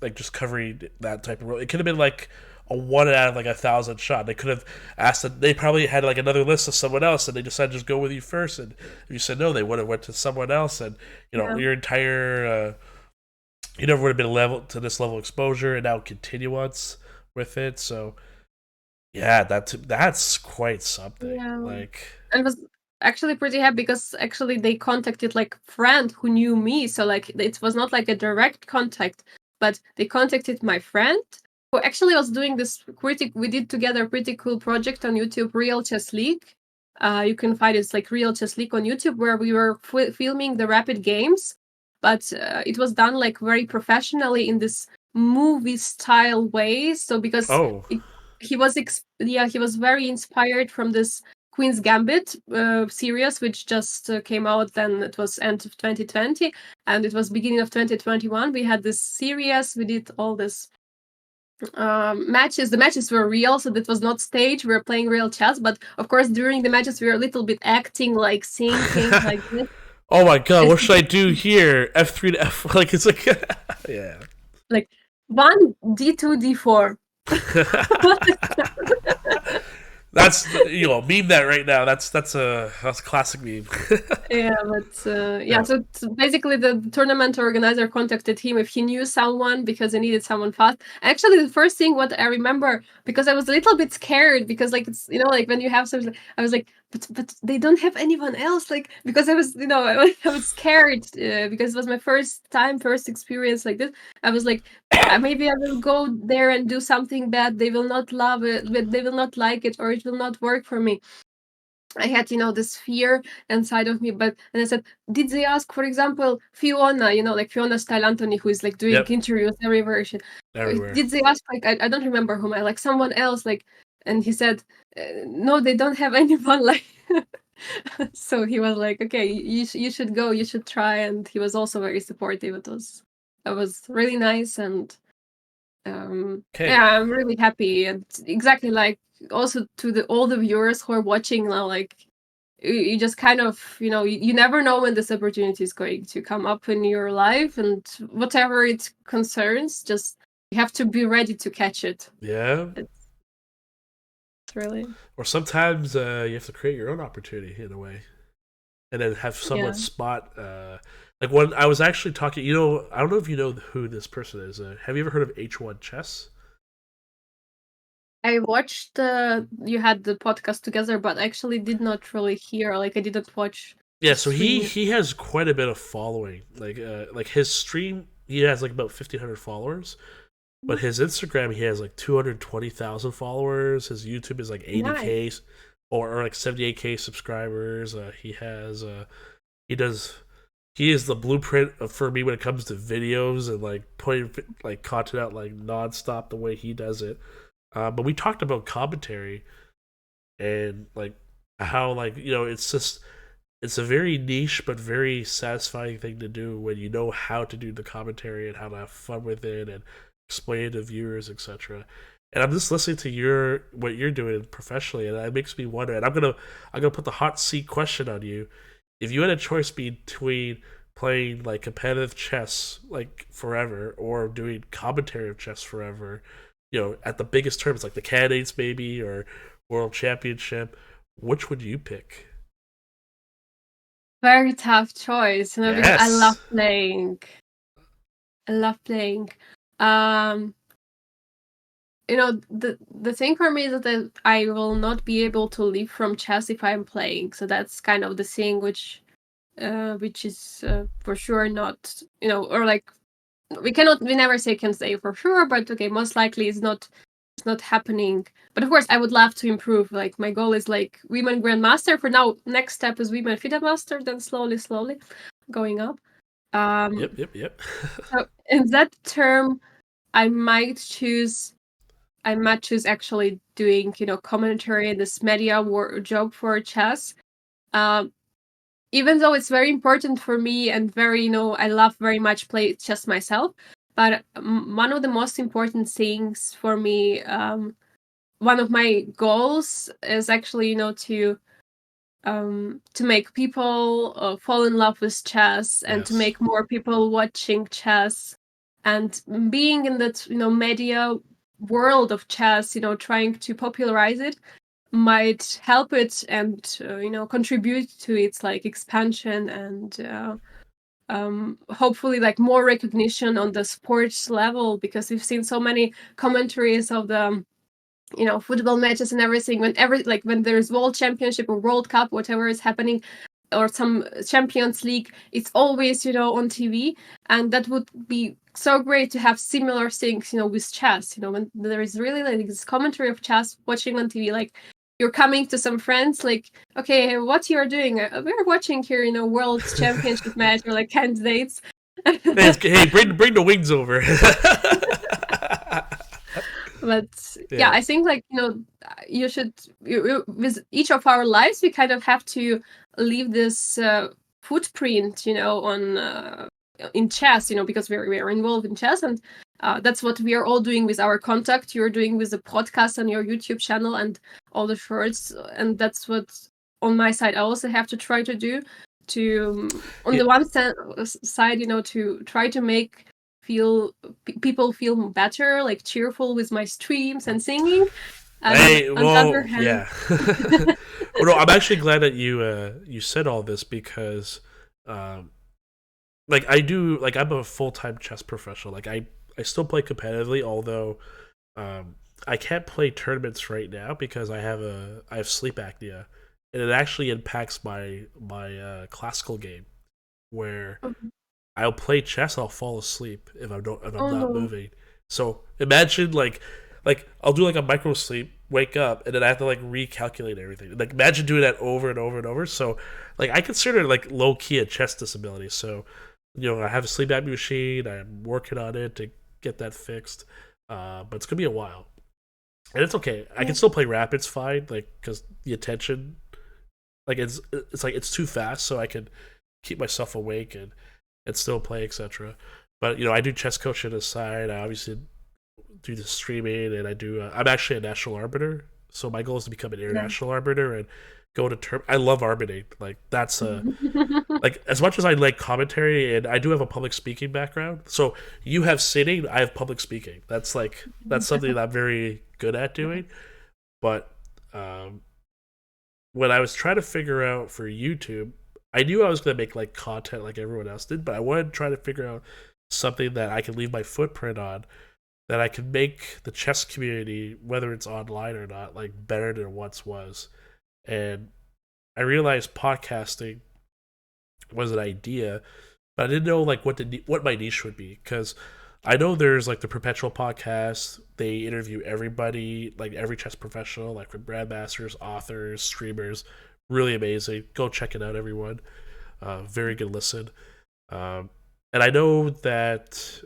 like just covering that type of role. It could have been like a 1 out of like 1,000 shot. They could have asked that. They probably had like another list of someone else, and they decided to just go with you first. And if you said no, they would have went to someone else, and your entire you never would have been level to this level of exposure, and now continuance with it. So yeah, that's quite something. Yeah. Like, and was actually pretty happy because actually they contacted like a friend who knew me, so like it was not like a direct contact, but they contacted my friend who actually was doing this we did together a pretty cool project on YouTube, Real Chess League. You can find it's like Real Chess League on YouTube, where we were filming the rapid games, but it was done like very professionally in this movie style way. So because he was very inspired from this Queen's Gambit series, which just came out. Then it was end of 2020, and it was beginning of 2021. We had this series. We did all this matches. The matches were real, so that was not staged. We were playing real chess, but of course during the matches we were a little bit acting, like thinking like this. Oh my god, what should I do here? F3 to F, like it's like yeah. Like 1 D2 D4. That's meme that right now. That's a classic meme. Yeah, but So basically, the tournament organizer contacted him if he knew someone because he needed someone fast. Actually, the first thing what I remember, because I was a little bit scared, because like it's like when you have something, I was like, but they don't have anyone else, like, because I was I was scared because it was my first experience like this. I was like, maybe I will go there and do something bad. They will not love it, but they will not like it, or it will not work for me. I had, this fear inside of me, and I said, did they ask, for example, Fiona, like Fiona Style Anthony, who is like doing interviews everywhere. Did they ask, like, I don't remember whom, like someone else, like, and he said, no, they don't have anyone, like, so he was like, okay, you should go, you should try. And he was also very supportive. It was really nice. And I'm really happy. And exactly, like, also to all the viewers who are watching now, like, you just kind of you never know when this opportunity is going to come up in your life, and whatever it concerns, just you have to be ready to catch it. It's really, or sometimes you have to create your own opportunity in a way, and then have someone spot like when I was actually talking, I don't know if you know who this person is. Have you ever heard of H1 Chess? I watched you had the podcast together, but I actually did not really hear. Like, I didn't watch. Yeah, so he has quite a bit of following. Like his stream, he has like about 1,500 followers, but his Instagram, he has like 220,000 followers. His YouTube is like 80K or like 78K subscribers. He does he is the blueprint for me when it comes to videos and like putting like content out like nonstop the way he does it. But we talked about commentary and like how like it's just it's a very niche but very satisfying thing to do when you know how to do the commentary and how to have fun with it and explain it to viewers, etc. And I'm just listening to your what you're doing professionally, and it makes me wonder. And I'm gonna put the hot seat question on you. If you had a choice between playing like competitive chess like forever or doing commentary of chess forever, at the biggest terms like the candidates maybe or world championship, which would you pick? Very tough choice, because I love Yes. playing. I love playing. Um, the thing for me is that I will not be able to live from chess if I'm playing. So that's kind of the thing which is for sure not, or like we never can say for sure, but okay, most likely it's not happening. But of course, I would love to improve. Like my goal is like women grandmaster. For now, next step is women FIDE master. Then slowly going up. Um, Yep. so in that term, I might choose. I might choose actually doing commentary in this media job for chess. Um, Even though it's very important for me and very I love very much play chess myself, but one of the most important things for me, one of my goals is actually to make people fall in love with chess and to Yes. make more people watching chess and being in that media world of chess, trying to popularize it might help it and contribute to its like expansion and hopefully like more recognition on the sports level, because we've seen so many commentaries of the football matches and everything when there's world championship or world cup, whatever is happening, or some Champions League, it's always on TV. And that would be so great to have similar things with chess, when there is really like this commentary of chess watching on TV, like you're coming to some friends like, okay, what you're doing, we're watching here world championship match, or like candidates. Hey, bring the wings over. But yeah, Yeah. I think like you should with each of our lives we kind of have to leave this footprint on in chess, because we're involved in chess. And that's what we are all doing with our contact. You're doing with the podcast and your YouTube channel and all the shorts, and that's what on my side I also have to try to do, to on Yeah. the one side to try to make people feel better, like cheerful with my streams and singing. And Hey, on the other well, hand, yeah. Well, no, I'm actually glad that you said all this because, um, like I do, like I'm a full time chess professional. Like I still play competitively, although um, I can't play tournaments right now because I have sleep apnea, and it actually impacts my classical game where I'll play chess. I'll fall asleep if I'm oh not no. moving. So imagine like I'll do like a micro sleep, wake up, and then I have to like recalculate everything. Like imagine doing that over and over and over. So like I consider it like low key a chess disability. So I have a sleep apnea machine. I'm working on it to get that fixed. But it's gonna be a while, and it's okay. I Yeah. can still play rapids fine, like because the attention, like it's like it's too fast, so I can keep myself awake and still play, etc. But I do chess coaching aside. I obviously do the streaming, and I do. I'm actually a national arbiter, so my goal is to become an Yeah. international arbiter and go to term. I love arbitering. Like that's a like as much as I like commentary, and I do have a public speaking background. So you have sitting, I have public speaking. That's something that I'm very good at doing. But um, when I was trying to figure out for YouTube, I knew I was going to make like content like everyone else did, but I wanted to try to figure out something that I could leave my footprint on, that I could make the chess community, whether it's online or not, like better than it once was. And I realized podcasting was an idea, but I didn't know like what my niche would be, because I know there's like the Perpetual podcast. They interview everybody, like every chess professional, like from grandmasters, authors, streamers. Really amazing. Go check it out, everyone. Very good listen. And I know that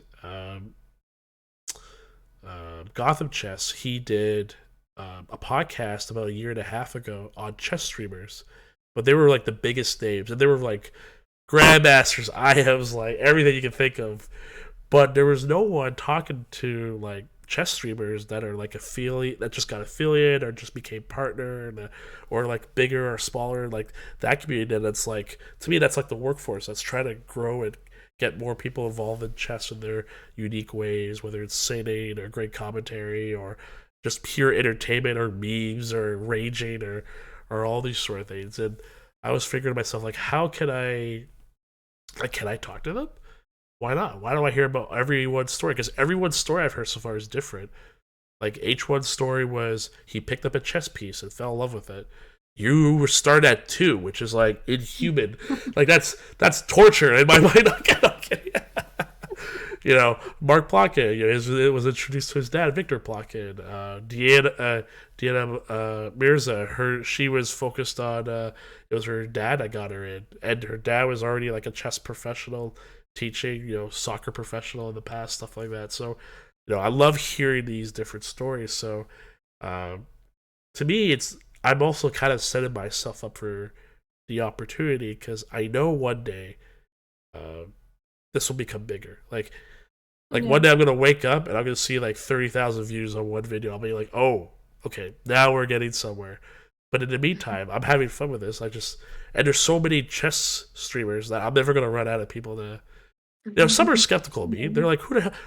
Gotham Chess, he did a podcast about a year and a half ago on chess streamers, but they were like the biggest names, and they were like grandmasters, IMs, like everything you can think of. But there was no one talking to like chess streamers that are like affiliate that just got affiliate or just became partner or like bigger or smaller like that community. And that's like to me that's like the workforce that's trying to grow and get more people involved in chess in their unique ways, whether it's singing or great commentary or just pure entertainment or memes or raging or all these sort of things. And I was figuring to myself like, how can I talk to them? Why not? Why do I hear about everyone's story? Because everyone's story I've heard so far is different. Like H1's story was he picked up a chess piece and fell in love with it. You were start at 2, which is like inhuman. Like that's torture in my mind. Okay. Mark Plotkin, it was introduced to his dad, Victor Plotkin. Diana Mirza, she was focused on. It was her dad that got her in, and her dad was already like a chess professional, teaching, soccer professional in the past, stuff like that. So, I love hearing these different stories. So, to me, I'm also kind of setting myself up for the opportunity because I know one day this will become bigger. Like Yeah. one day I'm gonna wake up and I'm gonna see like 30,000 views on one video. I'll be like, oh, okay, now we're getting somewhere. But in the meantime, I'm having fun with this. And there's so many chess streamers that I'm never gonna run out of people to. Some are skeptical of me. They're like,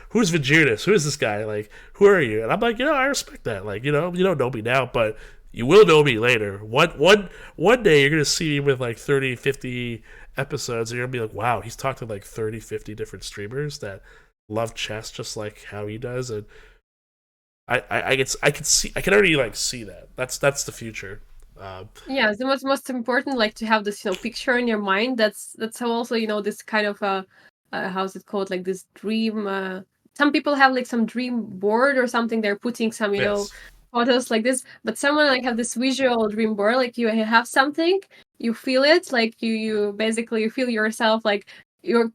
who's Vagirus? Who is this guy? Like, who are you? And I'm like, I respect that. Like, you don't know me now, but you will know me later. One day you're gonna see me with like 30, 50 episodes, and you're gonna be like, wow, he's talked to like 30, 50 different streamers that love chess just like how he does, and I can already like see that. That's the future. Yeah, the most important, like to have this picture in your mind. That's how also this kind of how's it called, like this dream. Some people have like some dream board or something. They're putting some Yes. photos like this, but someone like have this visual dream board. Like you have something, you feel it, like you basically you feel yourself like you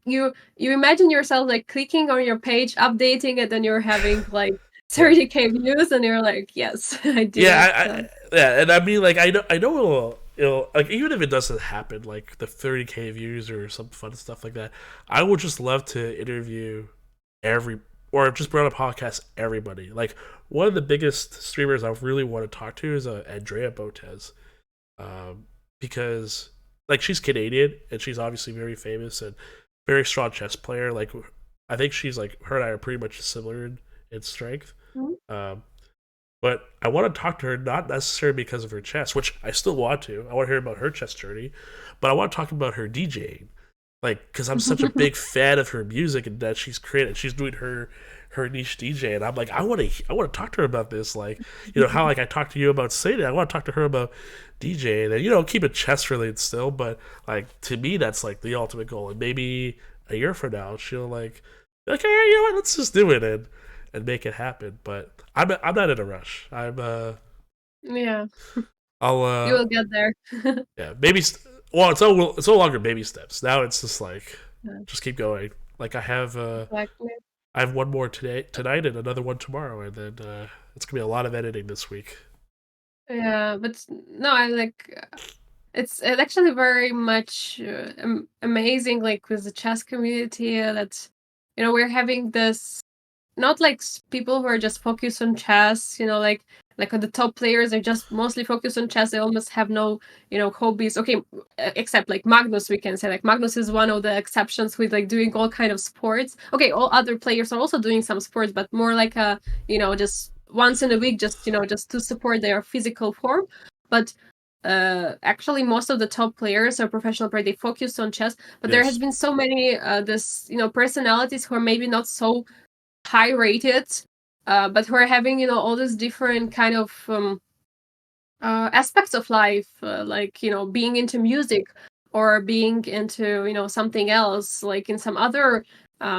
imagine yourself like clicking on your page, updating it, and you're having like Yeah. 30K views, and you're like, yes, I did Yeah. it. Yeah, and I mean, like, I know it'll like even if it doesn't happen, like the 30K views or some fun stuff like that, I would just love to interview every or just bring on a podcast everybody. Like one of the biggest streamers I really want to talk to is Andrea Botez, because like she's Canadian and she's obviously very famous and very strong chess player. Like I think she's like her and I are pretty much similar in strength. Mhm. Um, but I want to talk to her not necessarily because of her chess, which I still want to. I want to hear about her chess journey, but I want to talk about her DJing, like because I'm such a big fan of her music and that she's created. She's doing her niche DJ, and I'm like, I want to talk to her about this. Like, how like I talked to you about Sadie, I want to talk to her about DJing and keep it chess related still. But like to me, that's like the ultimate goal. And maybe a year from now, she'll like, hey, what? Let's just do it and make it happen. But I'm not in a rush. Yeah, I'll you will get there. yeah, well, it's no longer baby steps. Now it's just like Yeah, just keep going. Like exactly. I have one more tonight and another one tomorrow, and then it's gonna be a lot of editing this week. Yeah, but no, I like it's actually very much amazing, like with the chess community that we're having this not like people who are just focused on chess, like the top players are just mostly focused on chess. They almost have no hobbies. Okay, except like Magnus, we can say like Magnus is one of the exceptions with like doing all kind of sports. Okay, all other players are also doing some sports, but more like a just once in a week, just to support their physical form. But actually most of the top players are professional players. They focus on chess, but there has Yes. been so many personalities who are maybe not so high rated, but who are having all these different kind of aspects of life, like being into music or being into something else, like in some other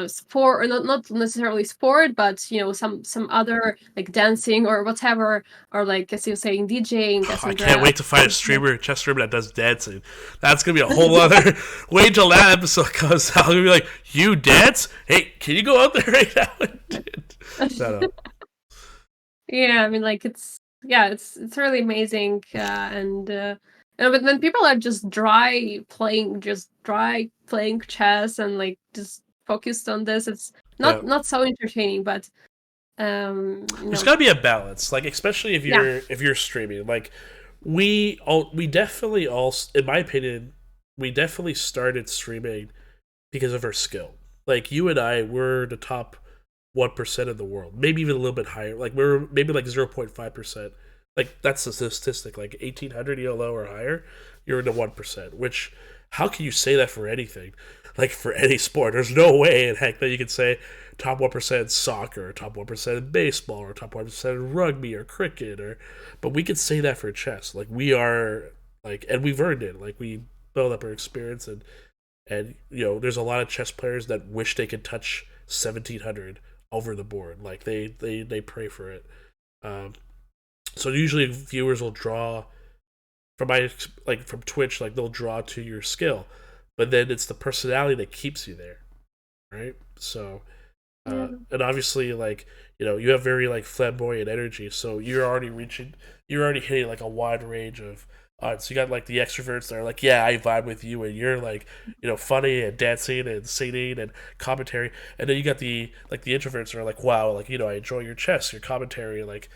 sport, or not necessarily sport, but some other like dancing or whatever, or like as you're saying, DJing, as I can't Andrea. wait to find a chess streamer that does dancing. That's gonna be a whole other. Wait till that episode comes out. I'm gonna be like, you dance? Hey, can you go out there right now? No, no. Yeah, I mean, like it's really amazing, but when people are just dry playing chess and like just focused on this, it's Yeah. not so entertaining. But There's got to be a balance, like especially yeah, if you're streaming. Like we definitely all, in my opinion, we definitely started streaming because of our skill. Like you and I were the top 1% of the world, maybe even a little bit higher. Like we're maybe like 0.5%. Like that's the statistic. Like 1800 ELO or higher, you're in the 1%. Which how can you say that for anything? Like for any sport, there's no way in heck that you could say top 1% in soccer, or top 1% in baseball, or top 1% in rugby or cricket, or but we could say that for chess. Like we are like, and we've earned it. Like we build up our experience, and there's a lot of chess players that wish they could touch 1700 over the board. Like they pray for it. Um, so usually viewers will draw from Twitch, like they'll draw to your skill, but then it's the personality that keeps you there, right? So, yeah, and obviously, like you have very like flamboyant energy, so you're already hitting like a wide range of. So you got like the extroverts that are like, yeah, I vibe with you, and you're like, funny and dancing and singing and commentary, and then you got the introverts that are like, wow, like I enjoy your chess, your commentary, like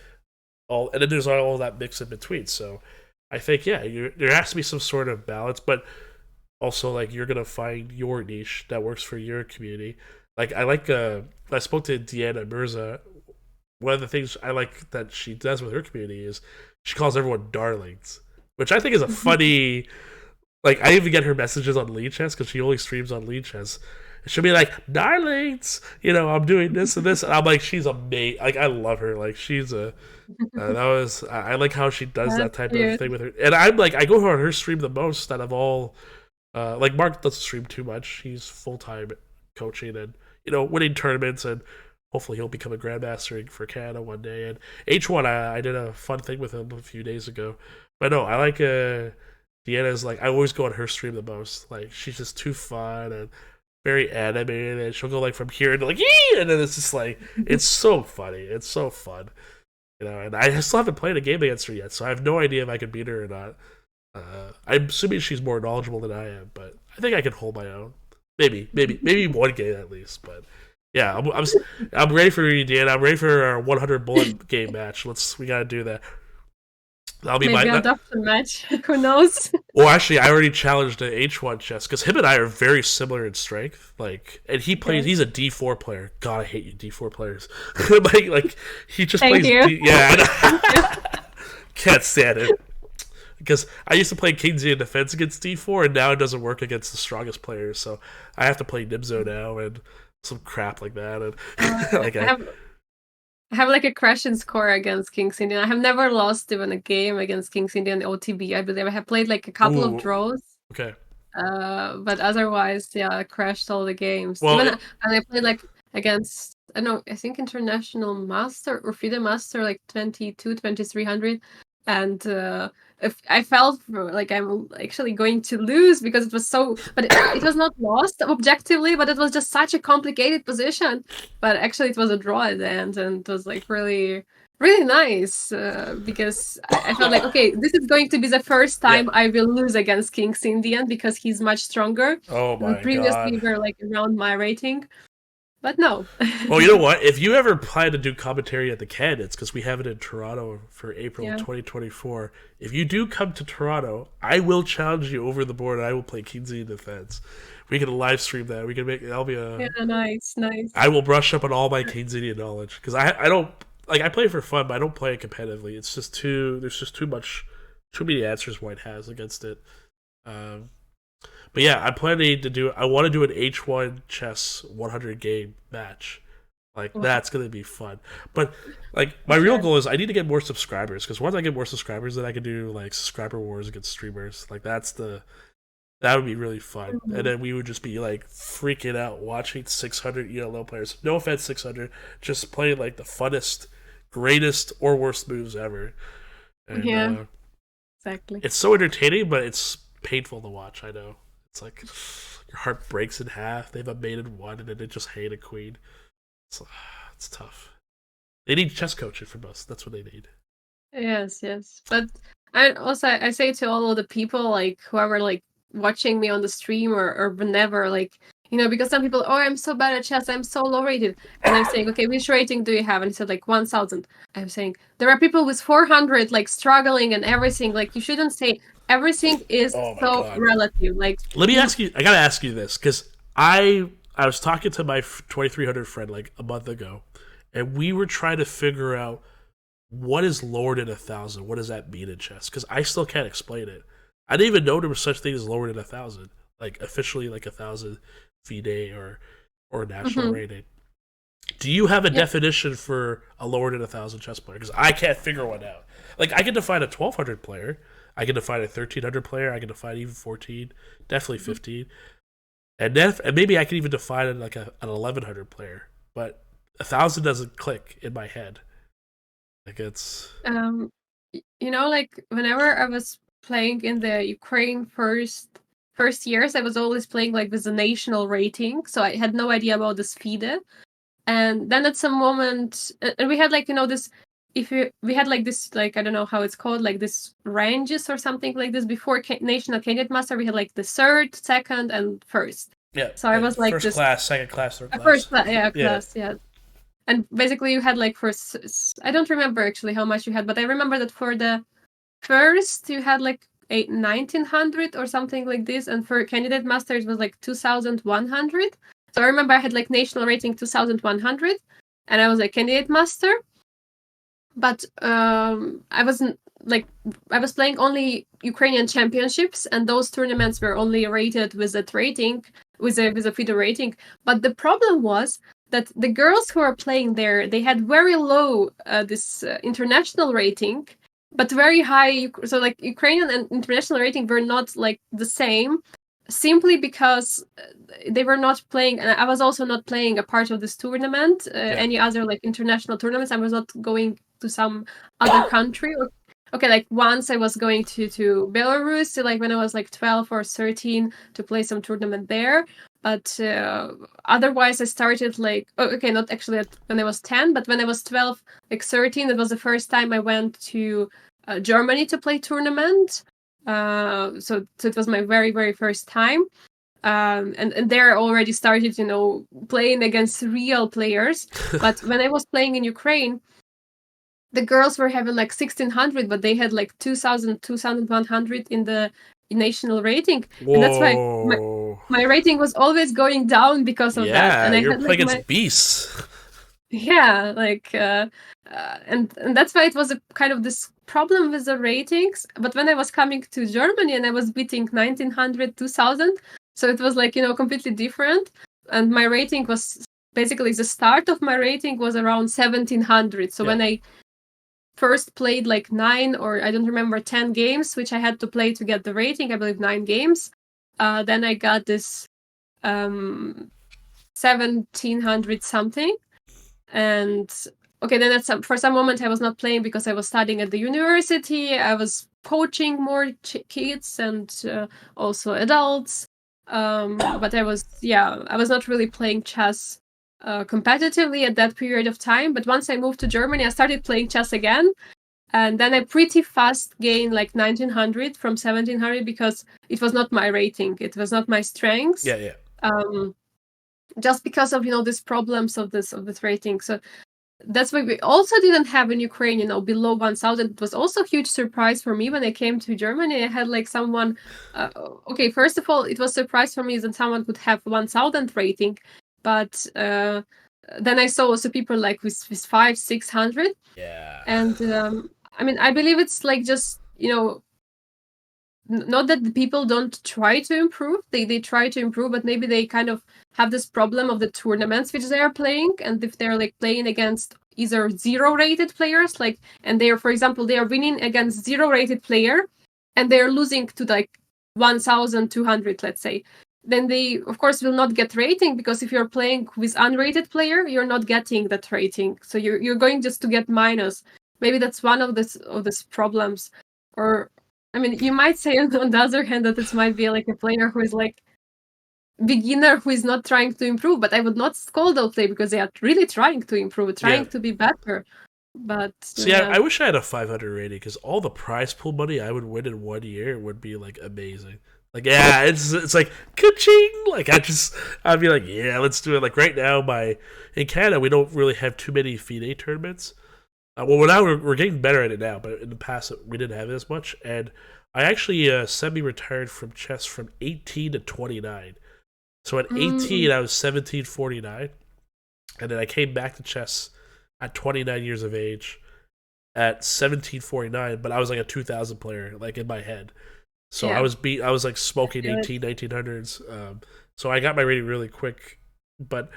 all, and then there's all that mix in between. So I think there has to be some sort of balance, but also like you're gonna find your niche that works for your community. Like I spoke to Deanna Mirza. One of the things I like that she does with her community is she calls everyone darlings, which I think is a funny. Like I even get her messages on Lead Chess because she only streams on Lead Chess. She'll be like, "Darlings, I'm doing this and this," and I'm like, "She's amazing." Like I love her. Like she's a that was I like how she does that that's type of cute. thing with her. And I'm like I go on her stream the most out of all. Like Mark doesn't stream too much. He's full time coaching and winning tournaments, and hopefully he'll become a grandmaster for Canada one day. And H1, I did a fun thing with him a few days ago. But no, I like Deanna's like I always go on her stream the most. Like she's just too fun and very animated, and she'll go like from here to like Yee! And then it's just like it's so funny. It's so fun. And I still haven't played a game against her yet, so I have no idea if I can beat her or not. I'm assuming she's more knowledgeable than I am, but I think I can hold my own. Maybe one game at least. But yeah, I'm ready for you, Dan. I'm ready for our 100 bullet game match. We gotta do that. That'll be Maybe my. adoption match. Who knows? Well, actually, I already challenged the H1 chess because him and I are very similar in strength. Like, and he plays. Okay. He's a D4 player. God, I hate you D4 players. like he just Thank plays. you. Yeah, can't stand it. Because I used to play Keynesian defense against D4, and now it doesn't work against the strongest players. So I have to play Nimzo now and some crap like that. And like I have like a crash in score against King's Indian. I have never lost even a game against King's Indian OTB. I believe I have played like a couple of draws. Okay. But otherwise, yeah, I crashed all the games. Well, Even and I played like against I don't know, I think International Master or FIDE Master like 2300, and if I felt like I'm actually going to lose because it was so, but it was not lost objectively, but it was just such a complicated position. But actually, it was a draw at the end, and it was like really, really nice because I felt like, okay, this is going to be the first time I will lose against King's Indian because he's much stronger. Oh my Previously, god. we were like around my rating. But no. Well, you know what? If you ever plan to do commentary at the Candidates, because we have it in Toronto for April 2024, if you do come to Toronto, I will challenge you over the board and I will play Keynesian defense. We can live stream that. We can make that'll be a nice. I will brush up on all my Keynesian knowledge because I don't like I play for fun, but I don't play it competitively. It's just there's just too many answers White has against it. But yeah, I'm planning to do. I want to do an H1 chess 100 game match. Like that's gonna be fun. But like my real goal is I need to get more subscribers because once I get more subscribers, then I can do like subscriber wars against streamers. Like that's That would be really fun. Mhm. And then we would just be like freaking out watching 600 ELO players. No offense, 600, just playing like the funnest, greatest, or worst moves ever. And Yeah, exactly. it's so entertaining, but it's painful to watch. I know. It's like your heart breaks in half. They have a mate in one, and then they just hate a queen. It's, it's tough. They need chess coaching from us. That's what they need. Yes, yes. But I say to all of the people, like whoever like watching me on the stream or whenever, like, because some people, oh, I'm so bad at chess, I'm so low rated. And I'm saying, okay, which rating do you have? And he said like 1,000. I'm saying there are people with 400 like struggling and everything. Like you shouldn't say everything is Oh my so god. relative. Like Let me ask you. I gotta ask you this because I was talking to my 2300 friend like a month ago, and we were trying to figure out what is lower than 1,000. What does that mean in chess? Because I still can't explain it. I didn't even know there was such thing as lower than 1,000, like officially like 1,000 FIDE or national mhm. rating. Do you have a Yeah. definition for a lower than 1,000 chess player? Because I can't figure one out. Like I can define a 1,200 player, I can define a 1,300 player, I can define even 14, definitely Mhm. 15, and maybe I can even define it like an 1,100 player. But 1,000 doesn't click in my head. Like it's Like whenever I was playing in the Ukraine first years, I was always playing like with the national rating, so I had no idea about this FIDE. And then at some moment, and we had like this, if you we had like this, like I don't know how it's called, like this ranges or something like this before national candidate master. We had like the third, second, and first. yeah, So I was like first this class, second class, third first class. yeah Yeah, class, yeah. And basically you had like I don't remember actually how much you had, but I remember that for the first you had like 1,900 or something like this, and for candidate master it was like 2,100. So I remember I had like national rating 2,100, and I was like candidate master. But I wasn't like I was playing only Ukrainian championships, and those tournaments were only rated with that rating, with a FIDE rating. But the problem was that the girls who are playing there, they had very low this international rating, but very high. So like Ukrainian and international rating were not like the same, simply because they were not playing, and I was also not playing a part of this tournament, yeah. any other like international tournaments. I was not going to some other country. Okay, like once I was going to Belarus, like when I was like 12 or 13 to play some tournament there. But otherwise, I started like okay, not actually when I was 10, but when I was 12, like 13, it was the first time I went to Germany to play tournament. So it was my very very first time. And there I already started, playing against real players. But when I was playing in Ukraine, the girls were having like 1,600, but they had like 2,000, 2,100 in the national rating, and that's why Whoa. my rating was always going down because of that. Yeah, And I you're had like playing my against beasts. yeah, like and that's why it was a kind of this problem with the ratings. But when I was coming to Germany and I was beating 1,900, 2,000, so it was like completely different. And my rating was basically the start of my rating was around 1,700. So Yeah. when I first played like 9 or I don't remember 10 games, which I had to play to get the rating, I believe 9 games. Then I got this 1,700 something. And okay, then for some moment I was not playing because I was studying at the university. I was coaching more kids and also adults. But I was not really playing chess competitively at that period of time. But once I moved to Germany, I started playing chess again. And then I pretty fast gained like 1,900 from 1,700 because it was not my rating. It was not my strengths. Yeah, yeah. Just because of these problems of this rating. So that's why we also didn't have in Ukraine, below 1,000. It was also a huge surprise for me when I came to Germany. I had like someone. Okay, first of all, it was a surprise for me that someone could have 1,000 rating, but then I saw also people like with 500, 600, Yeah. and I mean, I believe it's like just not that the people don't try to improve. They try to improve, but maybe they kind of have this problem of the tournaments which they are playing, and if they're like playing against either 0-rated players, like, and they are, for example, they are winning against 0-rated player, and they are losing to like 1,200, let's say, then they of course will not get rating, because if you're playing with unrated player, you're not getting that rating, so you're going just to get minus. Maybe that's one of this problems. Or I mean, you might say on the other hand that it might be like a player who is like beginner who is not trying to improve, but I would not scold those play because they are really trying to improve, trying to be better. But see, I wish I had a 500 rating, because all the prize pool money I would win in 1 year would be like amazing. Like, yeah, it's like ka-ching. Like, I'd be like, yeah, let's do it. Like right now, in Canada we don't really have too many FIDE tournaments. Well, now we're getting better at it now, but in the past we didn't have it as much. And I actually semi-retired from chess from 18 to 29. So at 18, I was 1749, and then I came back to chess at 29 years of age at 1749, but I was like a 2000 player, like in my head. So I was like smoking 1900s. So I got my rating really quick, but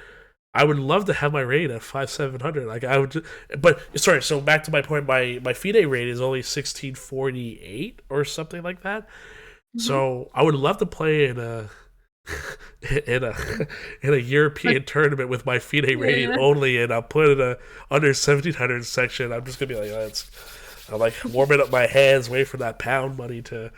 I would love to have my rating at 5700. Like I would, but sorry. So back to my point, my FIDE rate is only 1648 or something like that. Mm-hmm. So I would love to play in a European tournament with my FIDE rating only, and I'll put it under 1700 section. I'm just gonna be like, I'm like warming up my hands, wait for that pound money to.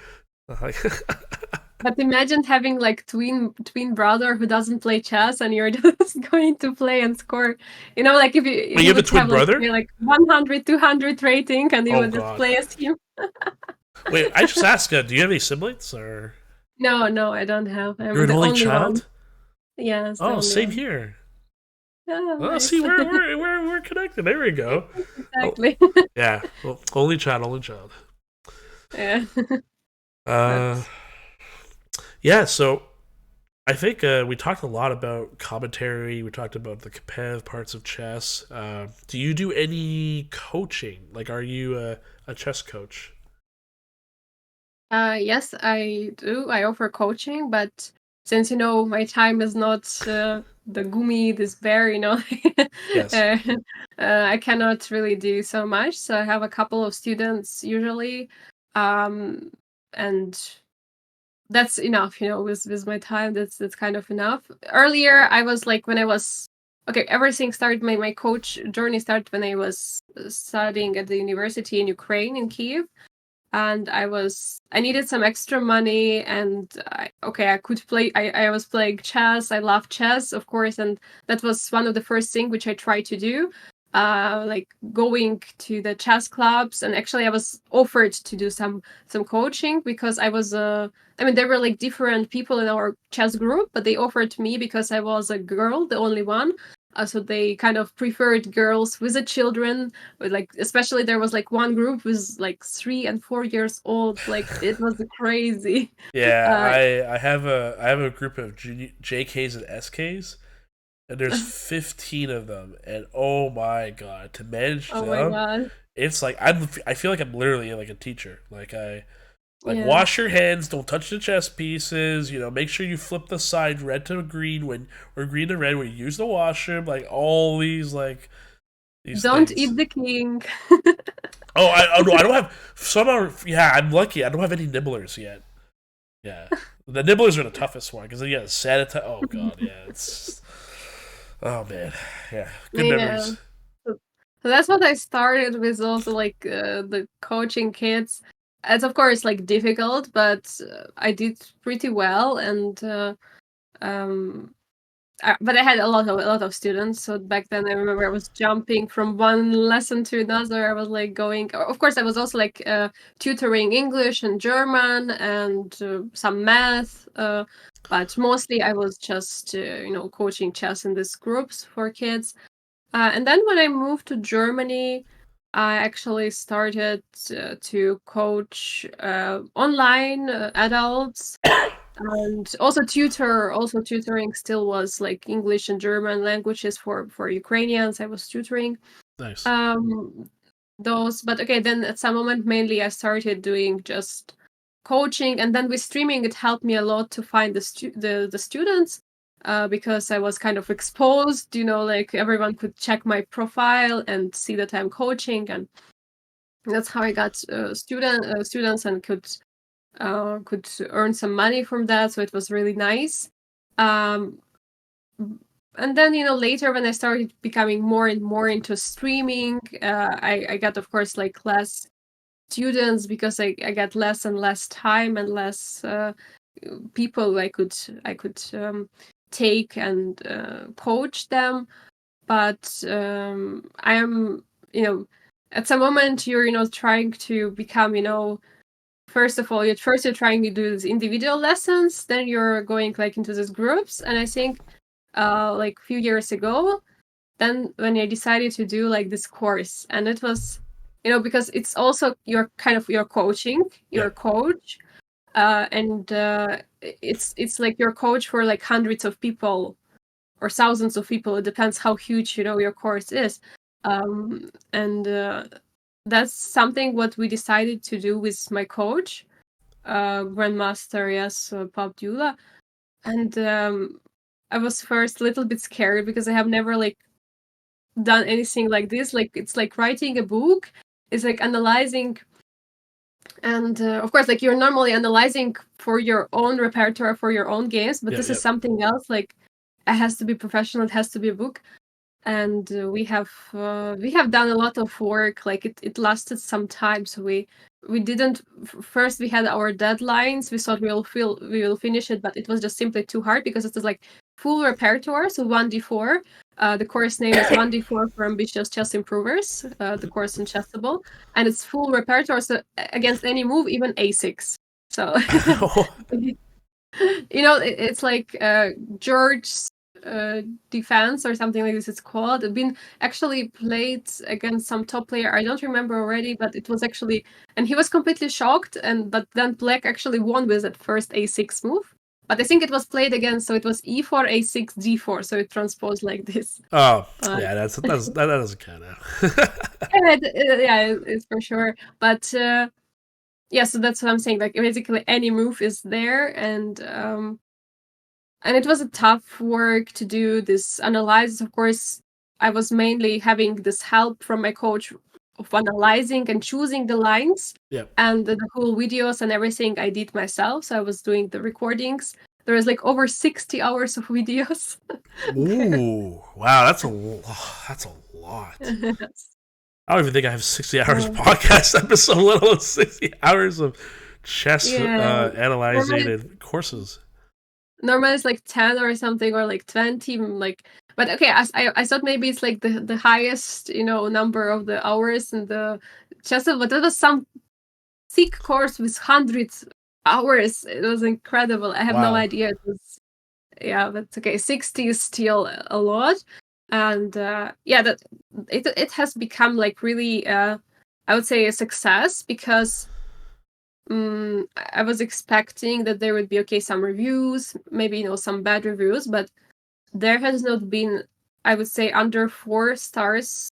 But imagine having like twin brother who doesn't play chess, and you're just going to play and score. You know, like if you have a twin brother, like 100, 200 rating, and you would just play as him. Wait, I just asked, do you have any siblings or? No, I don't have. You're an only child? One. Yes. Oh, same one. Here. Oh, nice. See, we're connected. There we go. Exactly. Oh, yeah. Well, only child. Yeah. Yeah. So, I think we talked a lot about commentary. We talked about the competitive parts of chess. Do you do any coaching? Like, are you a chess coach? Yes, I do. I offer coaching, but since my time is not the gummy, this bear, yes. I cannot really do so much. So I have a couple of students usually, and that's enough. With my time, that's kind of enough. Earlier, I was like when I was everything started. My coach journey started when I was studying at the university in Ukraine, in Kyiv. And I needed some extra money, and I could play. I was playing chess. I love chess, of course, and that was one of the first things which I tried to do, like going to the chess clubs. And actually, I was offered to do some coaching because I was there were like different people in our chess group, but they offered me because I was a girl, the only one. So they kind of preferred girls with the children, with like, especially there was like one group with like 3 and 4 years old. Like it was crazy. Yeah, I have a group of JKs and SKs, and there's 15 of them, and oh my god, to manage them, my god. It's like I feel like I'm literally like a teacher. Wash your hands, don't touch the chess pieces, make sure you flip the side red to green or green to red when you use the washroom, like all these don't things. Eat the king. I don't have some I'm lucky, I don't have any nibblers yet. Yeah. The nibblers are the toughest one because sanitize. Oh god, yeah, it's oh man. Yeah. Good memories. So that's what I started with, also like the coaching kids. It's of course like difficult, but I did pretty well, and but I had a lot of students. So back then, I remember I was jumping from one lesson to another. I was like going. Of course, I was also like tutoring English and German and some math. But mostly, I was just coaching chess in these groups for kids. And then when I moved to Germany, I actually started to coach online adults and also tutoring still was like English and German languages for Ukrainians. I was tutoring. Nice. Those, but then at some moment mainly I started doing just coaching, and then with streaming it helped me a lot to find the students. Because I was kind of exposed, like everyone could check my profile and see that I'm coaching, and that's how I got students and could could earn some money from that, so it was really nice. And then later when I started becoming more and more into streaming, I got, of course, like less students because I got less and less time and less people I could take and coach them. But I am, at some moment you're trying to become, first of all, you're trying to do these individual lessons, then you're going like into these groups. And I think like a few years ago, then when I decided to do like this course, and it was, because it's also your coaching, your coach, and it's like your coach for like hundreds of people or thousands of people. It depends how huge your course is, and that's something what we decided to do with my coach, Grandmaster Pop Dula. And I was first a little bit scared because I have never like done anything like this. Like it's like writing a book, it's like analyzing, and of course like you're normally analyzing for your own repertoire, for your own games, but this is something else. Like it has to be professional, it has to be a book. And we have done a lot of work. Like it lasted some time, so we didn't first we had our deadlines. We thought we will finish it, but it was just simply too hard because it was like full repertoire. So 1d4, the course name is 1d4 for ambitious chess improvers, the course in Chessable, and it's full repertoire, so against any move, even a6. So it's like George's defense or something like this, it's called. It's been actually played against some top player, I don't remember already, but it was actually, and he was completely shocked, but then black actually won with that first a6 move. But I think it was played again, so it was e4, a6, d4, so it transposed like this. Oh, yeah, that doesn't count out. Yeah, it's for sure. But yeah, so that's what I'm saying. Like basically any move is there, and it was a tough work to do this analysis. Of course, I was mainly having this help from my coach of analyzing and choosing the lines. Yep. And the whole videos and everything I did myself. So I was doing the recordings. There was like over 60 hours of videos. Ooh, wow, that's a lot. I don't even think I have 60 hours of podcast episode, let alone 60 hours of chess analyzing and courses. Normally it's like 10 or something, or like 20, like. But okay, I thought maybe it's like the highest number of the hours in the chess, but it was some thick course with hundreds hours. It was incredible. I have no idea. It was, yeah, but okay, 60 is still a lot. And yeah, that it has become like really I would say a success, because I was expecting that there would be some reviews, maybe some bad reviews, but there has not been, I would say, under 4 stars.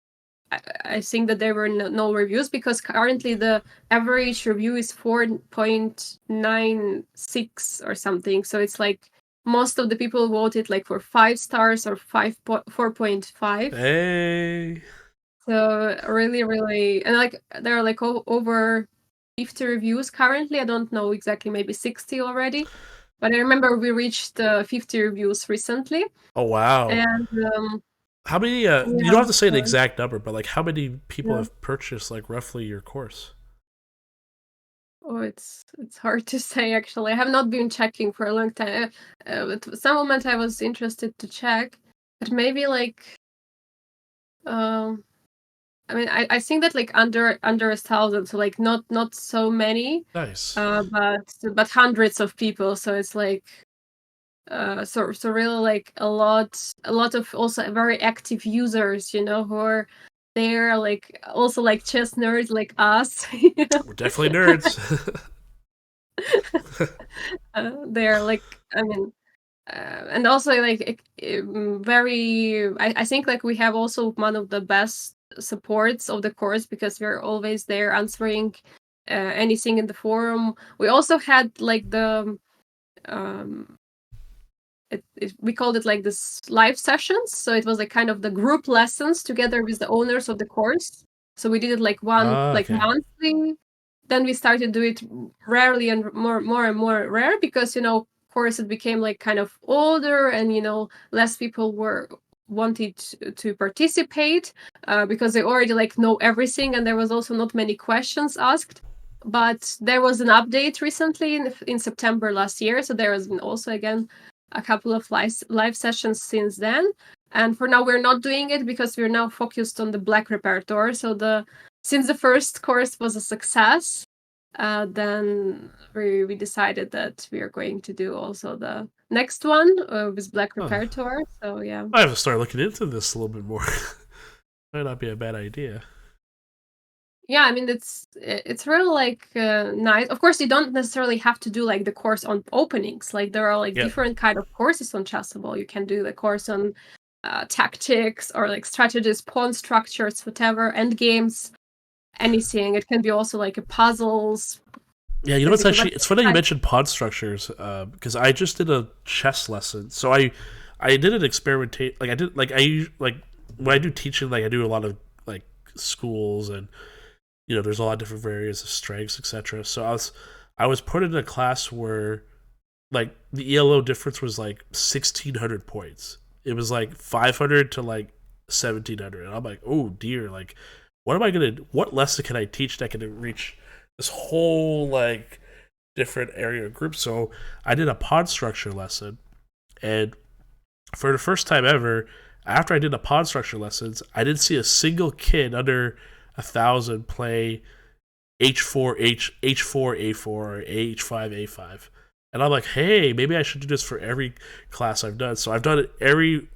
I think that there were no reviews, because currently the average review is 4.96 or something. So it's like most of the people voted like for 5 stars or 4.5. Hey. So really, and like there are like over 50 reviews currently. I don't know exactly, maybe 60 already. But I remember we reached 50 reviews recently. Oh, wow. And how many, you don't have to say the exact number, but like how many people have purchased like roughly your course? Oh, it's hard to say, actually. I have not been checking for a long time. At some moment I was interested to check, but maybe like, I mean, I think that like under 1,000, so like not so many. Nice. But hundreds of people, so it's like so really like a lot of also very active users, who are there, like also like chess nerds like us. We're definitely nerds. They're like, I mean, and also like very, I think like we have also one of the best supports of the course, because we're always there answering anything in the forum. We also had like the we called it like this live sessions, so it was like kind of the group lessons together with the owners of the course. So we did it like monthly, then we started to do it rarely and more and more rare, because of course it became like kind of older, and less people were wanted to participate, because they already like know everything, and there was also not many questions asked. But there was an update recently in September last year, so there has been also again a couple of live sessions since then. And for now we're not doing it because we're now focused on the black repertoire. So since the first course was a success, then we decided that we are going to do also the next one with black repertoire. So yeah, I have to start looking into this a little bit more. Might not be a bad idea. Yeah, I mean it's really like nice. Of course, you don't necessarily have to do like the course on openings. Like there are like different kind of courses on Chessable. You can do the course on tactics or like strategies, pawn structures, whatever, end games, anything. It can be also like a puzzles. Yeah, you know what's actually, it's funny you mentioned pawn structures, because I just did a chess lesson. So I did an experimentation, like I did, like when I do teaching, like I do a lot of like schools, and there's a lot of different variants of strengths, etc. So I was put in a class where like the ELO difference was like 1,600 points. It was like 500 to like 1,700, and I'm like, oh dear, like what lesson can I teach that can reach this whole like different area group? So I did a pawn structure lesson, and for the first time ever, after I did the pawn structure lessons, I didn't see a single kid under 1,000 play h4 a4 or h5 a5. And I'm like, hey, maybe I should do this for every class I've done. So I've done it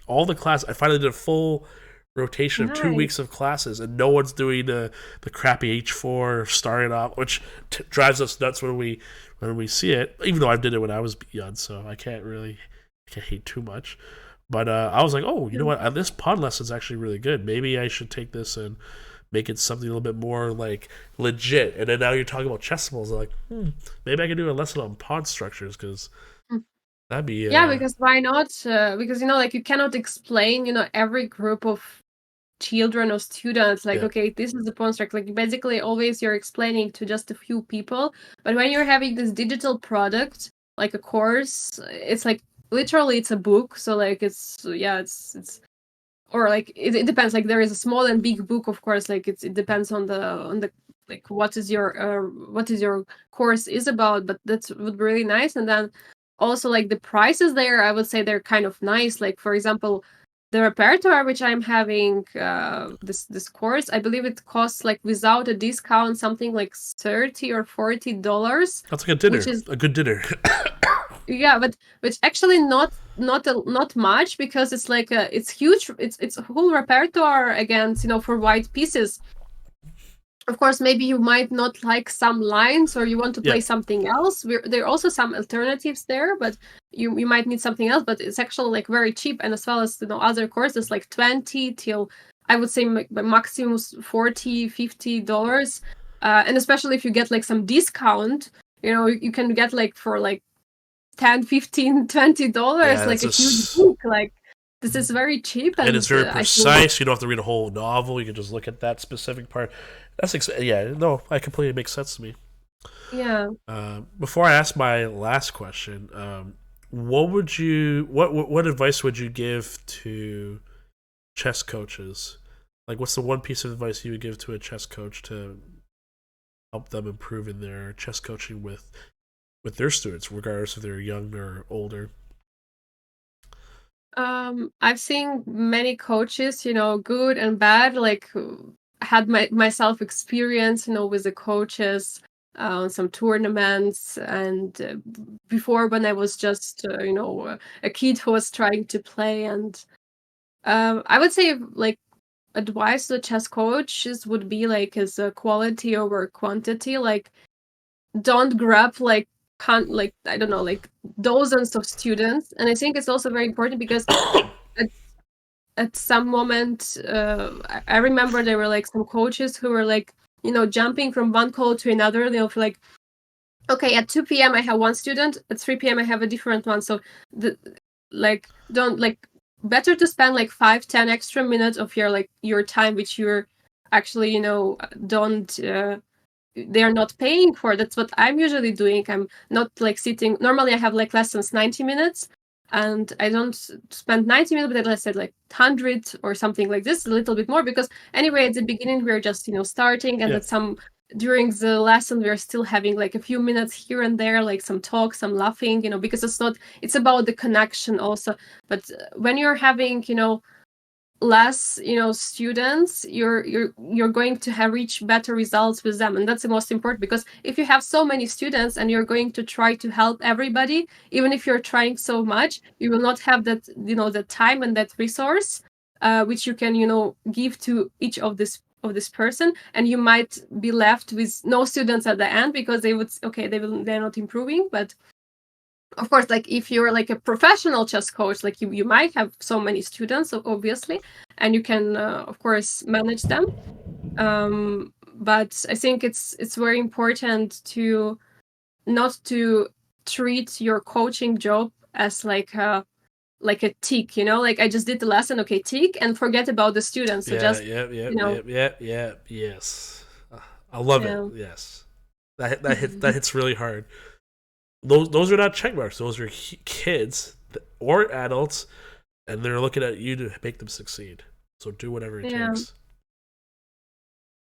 all the class. I finally did a full rotation of 2 weeks of classes, and no one's doing the crappy h4 starting off, which drives us nuts when we see it. Even though I did it when I was young, so I can't hate too much. But I was like, oh, you know what? This pawn lesson is actually really good. Maybe I should take this and make it something a little bit more like legit. And then now you're talking about chessables. Like, maybe I can do a lesson on pawn structures, because that'd be because why not? Because like you cannot explain every group of children or students like, okay, this is the pawn structure. Like basically always you're explaining to just a few people. But when you're having this digital product like a course, it's like literally it's a book. So like it's or like it depends. Like there is a small and big book, of course. Like it depends on the like what is your course is about. But that would be really nice. And then also like the prices there, I would say they're kind of nice. Like for example, the repertoire which I'm having this course, I believe it costs like without a discount something like $30 or $40. That's like a dinner, a good dinner. Yeah, but which actually not much, because it's like it's huge. It's a whole repertoire against for white pieces. Of course, maybe you might not like some lines, or you want to play something else. There are also some alternatives there, but you might need something else. But it's actually like very cheap, and as well as other courses like 20 till I would say maximum $40-$50, and especially if you get like some discount, you can get like for like $10, $15, $20, like a huge book. Like this is very cheap, and it's very precise. You don't have to read a whole novel. You can just look at that specific part. I completely makes sense to me. Yeah. Before I ask my last question, what advice would you give to chess coaches? Like, what's the one piece of advice you would give to a chess coach to help them improve in their chess coaching with their students, regardless if they're young or older? I've seen many coaches, good and bad. Like, had myself experience, with the coaches on some tournaments, and before when I was just, a kid who was trying to play. And I would say, like, advice to the chess coaches would be like, is quality over quantity. Like, don't grab like I don't know, like dozens of students. And I think it's also very important because at some moment I remember there were like some coaches who were like jumping from one call to another. They'll feel like, okay, at 2 p.m. I have one student, at 3 p.m. I have a different one. So better to spend like 5-10 extra minutes of your time which you're actually don't they're not paying for. That's what I'm usually doing. I'm not like sitting. Normally, I have like lessons 90 minutes, and I don't spend 90 minutes, but let's say like 100 or something like this, a little bit more, because anyway, at the beginning we're just starting, and at during the lesson we're still having like a few minutes here and there, like some talk, some laughing, because it's about the connection also. But when you're having less students, you're going to have reach better results with them, and that's the most important, because if you have so many students and you're going to try to help everybody, even if you're trying so much, you will not have that the time and that resource which you can give to each of this person, and you might be left with no students at the end, because they're not improving. But of course, like if you're like a professional chess coach, like you might have so many students, obviously, and you can of course manage them. But I think it's very important to not to treat your coaching job as like a tick, like I just did the lesson, okay, tick, and forget about the students. So yes. I love it. Yes, that hits really hard. Those are not check marks. Those are kids or adults, and they're looking at you to make them succeed. So do whatever it takes.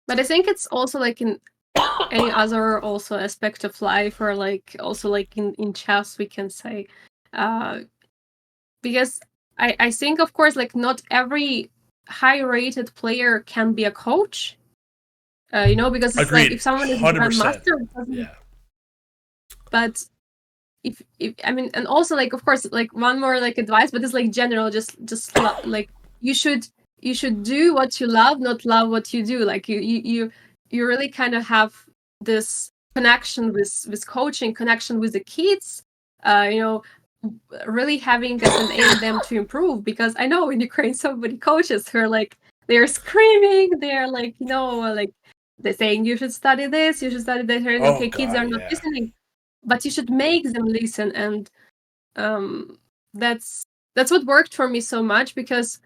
But I think it's also like in any other also aspect of life, or like also like in chess, we can say, because I think, of course, like not every high-rated player can be a coach. Because it's Agreed. like if someone is a grandmaster, but if I mean, and also like of course like one more like advice, but it's like general, just like you should do what you love, not love what you do. Like you really kind of have this connection with coaching, connection with the kids, really having as an aim them to improve, because I know in Ukraine so many coaches who are like, they're screaming, they're like like they're saying you should study this, you should study that. Kids are not listening, but you should make them listen. And that's what worked for me so much, because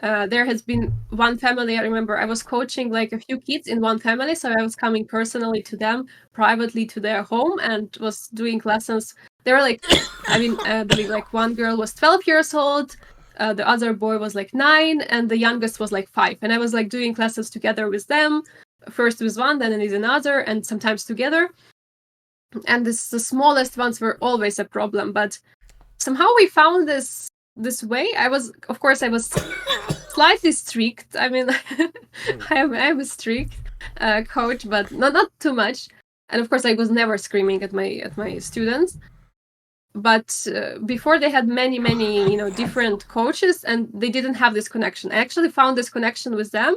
there has been one family, I remember I was coaching like a few kids in one family, so I was coming personally to them, privately to their home, and was doing lessons. They were like, I mean, I believe like one girl was 12 years old, the other boy was like 9, and the youngest was like 5. And I was like doing classes together with them, first with one, then with another, and sometimes together. And the smallest ones were always a problem, but somehow we found this way. I was slightly strict. I mean, I'm a strict coach, but not too much. And of course, I was never screaming at my students. But before, they had many different coaches, and they didn't have this connection. I actually found this connection with them.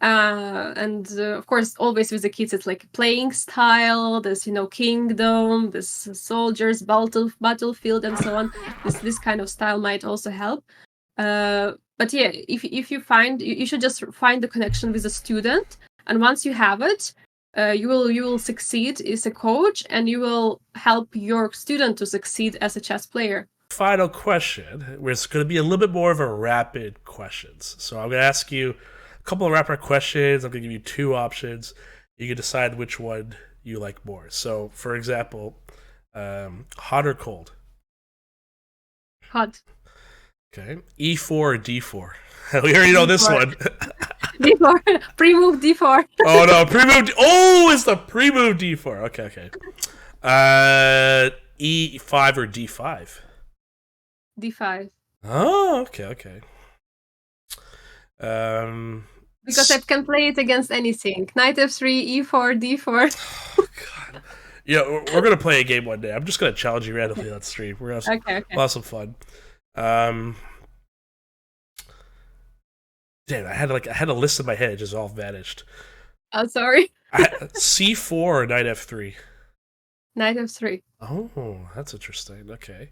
And of course, always with the kids, it's like playing style, this kingdom, this soldiers, battlefield, and so on. This kind of style might also help. But yeah, if you find, you should just find the connection with a student, and once you have it, you will succeed as a coach, and you will help your student to succeed as a chess player. Final question, where it's going to be a little bit more of a rapid questions. So I'm going to ask you a couple of rapid questions. I'm going to give you 2 options. You can decide which one you like more. So, for example, hot or cold? Hot. Okay. E4 or D4? We already know this one. D4. Pre-move D4. Oh, no. Pre-move. Oh, it's the pre-move D4. Okay. E5 or D5? D5. Oh, okay. Because I can play it against anything. Knight F3, E4, D4. Oh, God. Yeah, we're going to play a game one day. I'm just going to challenge you randomly on stream. We're going to have some fun. Damn, I had a list in my head. It just all vanished. Oh, sorry. C4 or Knight F3? Knight F3. Oh, that's interesting. Okay.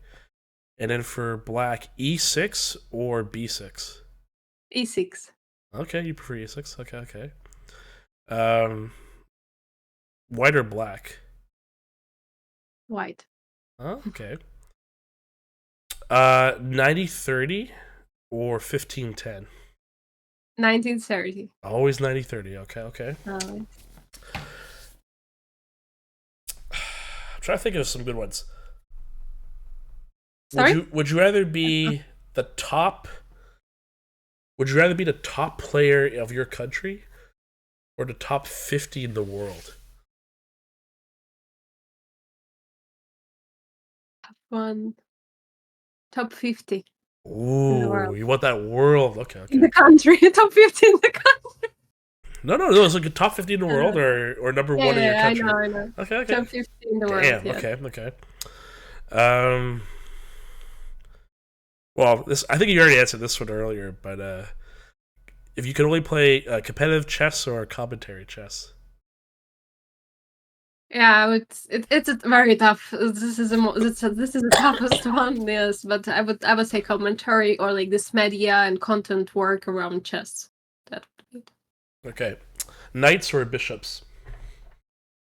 And then for black, E6 or B6? E6. Okay, you prefer E6. Okay. White or black? White. Oh, okay. 90-30 or 15-10? 1930. Always 90-30. Okay. trying to think of some good ones. Sorry? Would you rather be the top? Would you rather be the top player of your country, or the top 50 in the world? One top 50 in the Ooh, world. you want that world? Okay, In okay. the country, top 50 in the country. No. It's like a top 50 in the world, Uh, or number yeah, one in your yeah, country. I know. Okay, okay. Top 50 in the world, Damn. yeah. Okay. Um. Well, this I think you already answered this one earlier, but if you could only play competitive chess or commentary chess. Yeah, it's a very tough. This is the toughest one, yes. But I would say commentary or like this media and content work around chess. That would be it. Okay, knights or bishops?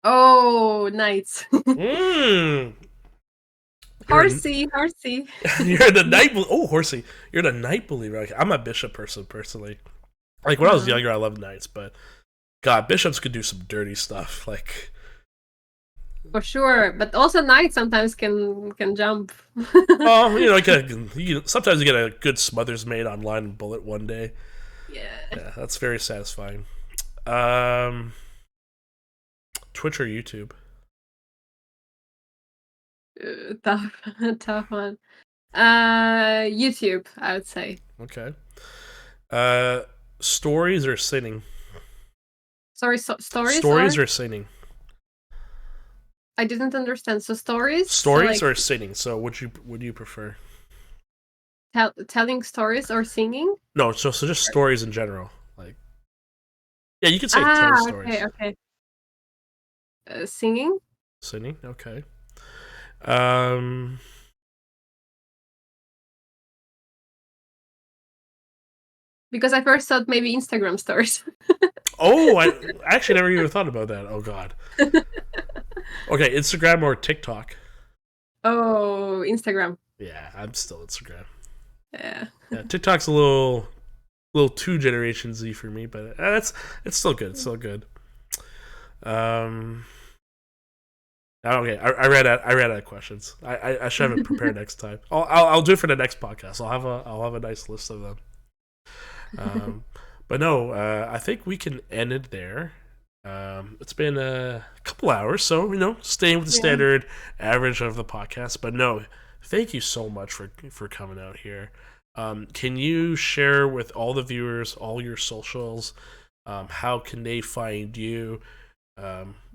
Oh, knights. Mmm. You're a, Horsey. you're the knight. Oh, horsey. You're the knight believer. Like, I'm a bishop person personally. Like when I was Uh, younger, I loved knights, but God, bishops could do some dirty stuff. Like, for sure, but also knights sometimes can jump. oh, sometimes you get a good Smothers made online bullet one day. Yeah. Yeah, that's very satisfying. Um, Twitch or YouTube? Tough, tough one. YouTube, I would say. Okay. Uh, Stories or singing? Sorry, stories Stories or or singing? I didn't understand. So stories, so Stories like or singing? So would you prefer? telling stories or singing. No, so just stories in general. Like, yeah, you could say Ah, telling okay, stories. okay. Singing Singing, okay. Um, because I first thought maybe Instagram stories. oh, I actually never even thought about that. Oh God. Okay, Instagram or TikTok? Oh, Instagram. Yeah, I'm still Instagram. Yeah. Yeah, TikTok's a little too Generation Z for me, but it's still good. It's still good. Um, okay, I ran out of questions. I should have it prepared next time. I'll do it for the next podcast. I'll have a nice list of them. But no, I think we can end it there. It's been a couple hours, so staying with the Yeah. standard average of the podcast. But no, thank you so much for coming out here. Can you share with all the viewers all your socials? How can they find you?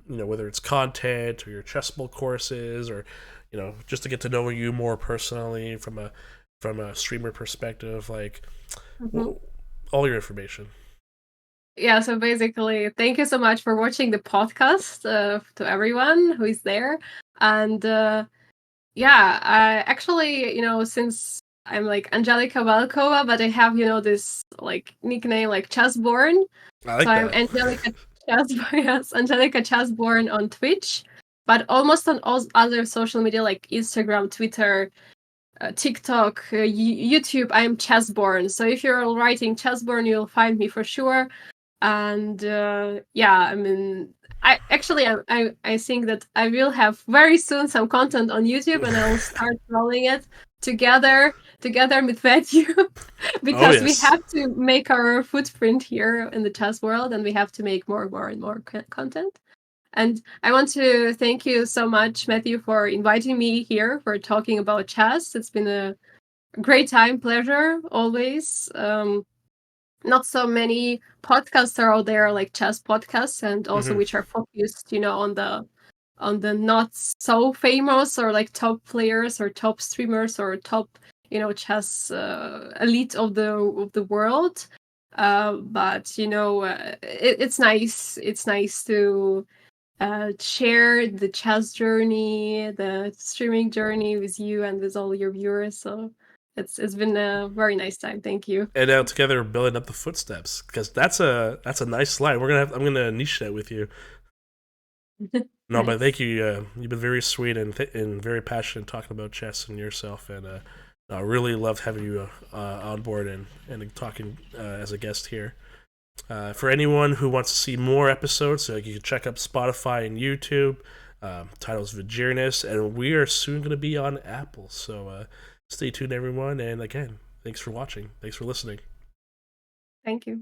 Whether it's content or your chessable courses, or just to get to know you more personally from a streamer perspective, like Mhm. all your information. Yeah, so basically, thank you so much for watching the podcast to everyone who is there. And yeah, I actually, since I'm like Angelika Valkova, but I have, this like nickname like chessborn. I So like I'm that. Angelika Chessborn, yes, AngelikaChessBorn on Twitch, but almost on all other social media like Instagram, Twitter, TikTok, YouTube. I'm chessborn. So if you're writing chessborn, you'll find me for sure. And yeah, I mean, I think that I will have very soon some content on YouTube, and I'll start rolling it together with Matthew Oh because we yes. have to make our footprint here in the chess world, and we have to make more and more content. And I want to thank you so much, Matthew, for inviting me here for talking about chess. It's been a great time, pleasure always. Not so many podcasts are out there like chess podcasts, and also Hmm. which are focused on the not so famous or like top players or top streamers or top chess elite of the world. But it's nice to share the chess journey, the streaming journey with you and with all your viewers. So it's been a very nice time. Thank you. And now together building up the footsteps, because that's a nice slide. I'm gonna niche that with you. No, but Nice. thank you. You've been very sweet and very passionate talking about chess and yourself, and I really loved having you on board and talking as a guest here. For anyone who wants to see more episodes, you can check out Spotify and YouTube. Title's Vagirinus, and we are soon going to be on Apple. So stay tuned, everyone. And again, thanks for watching. Thanks for listening. Thank you.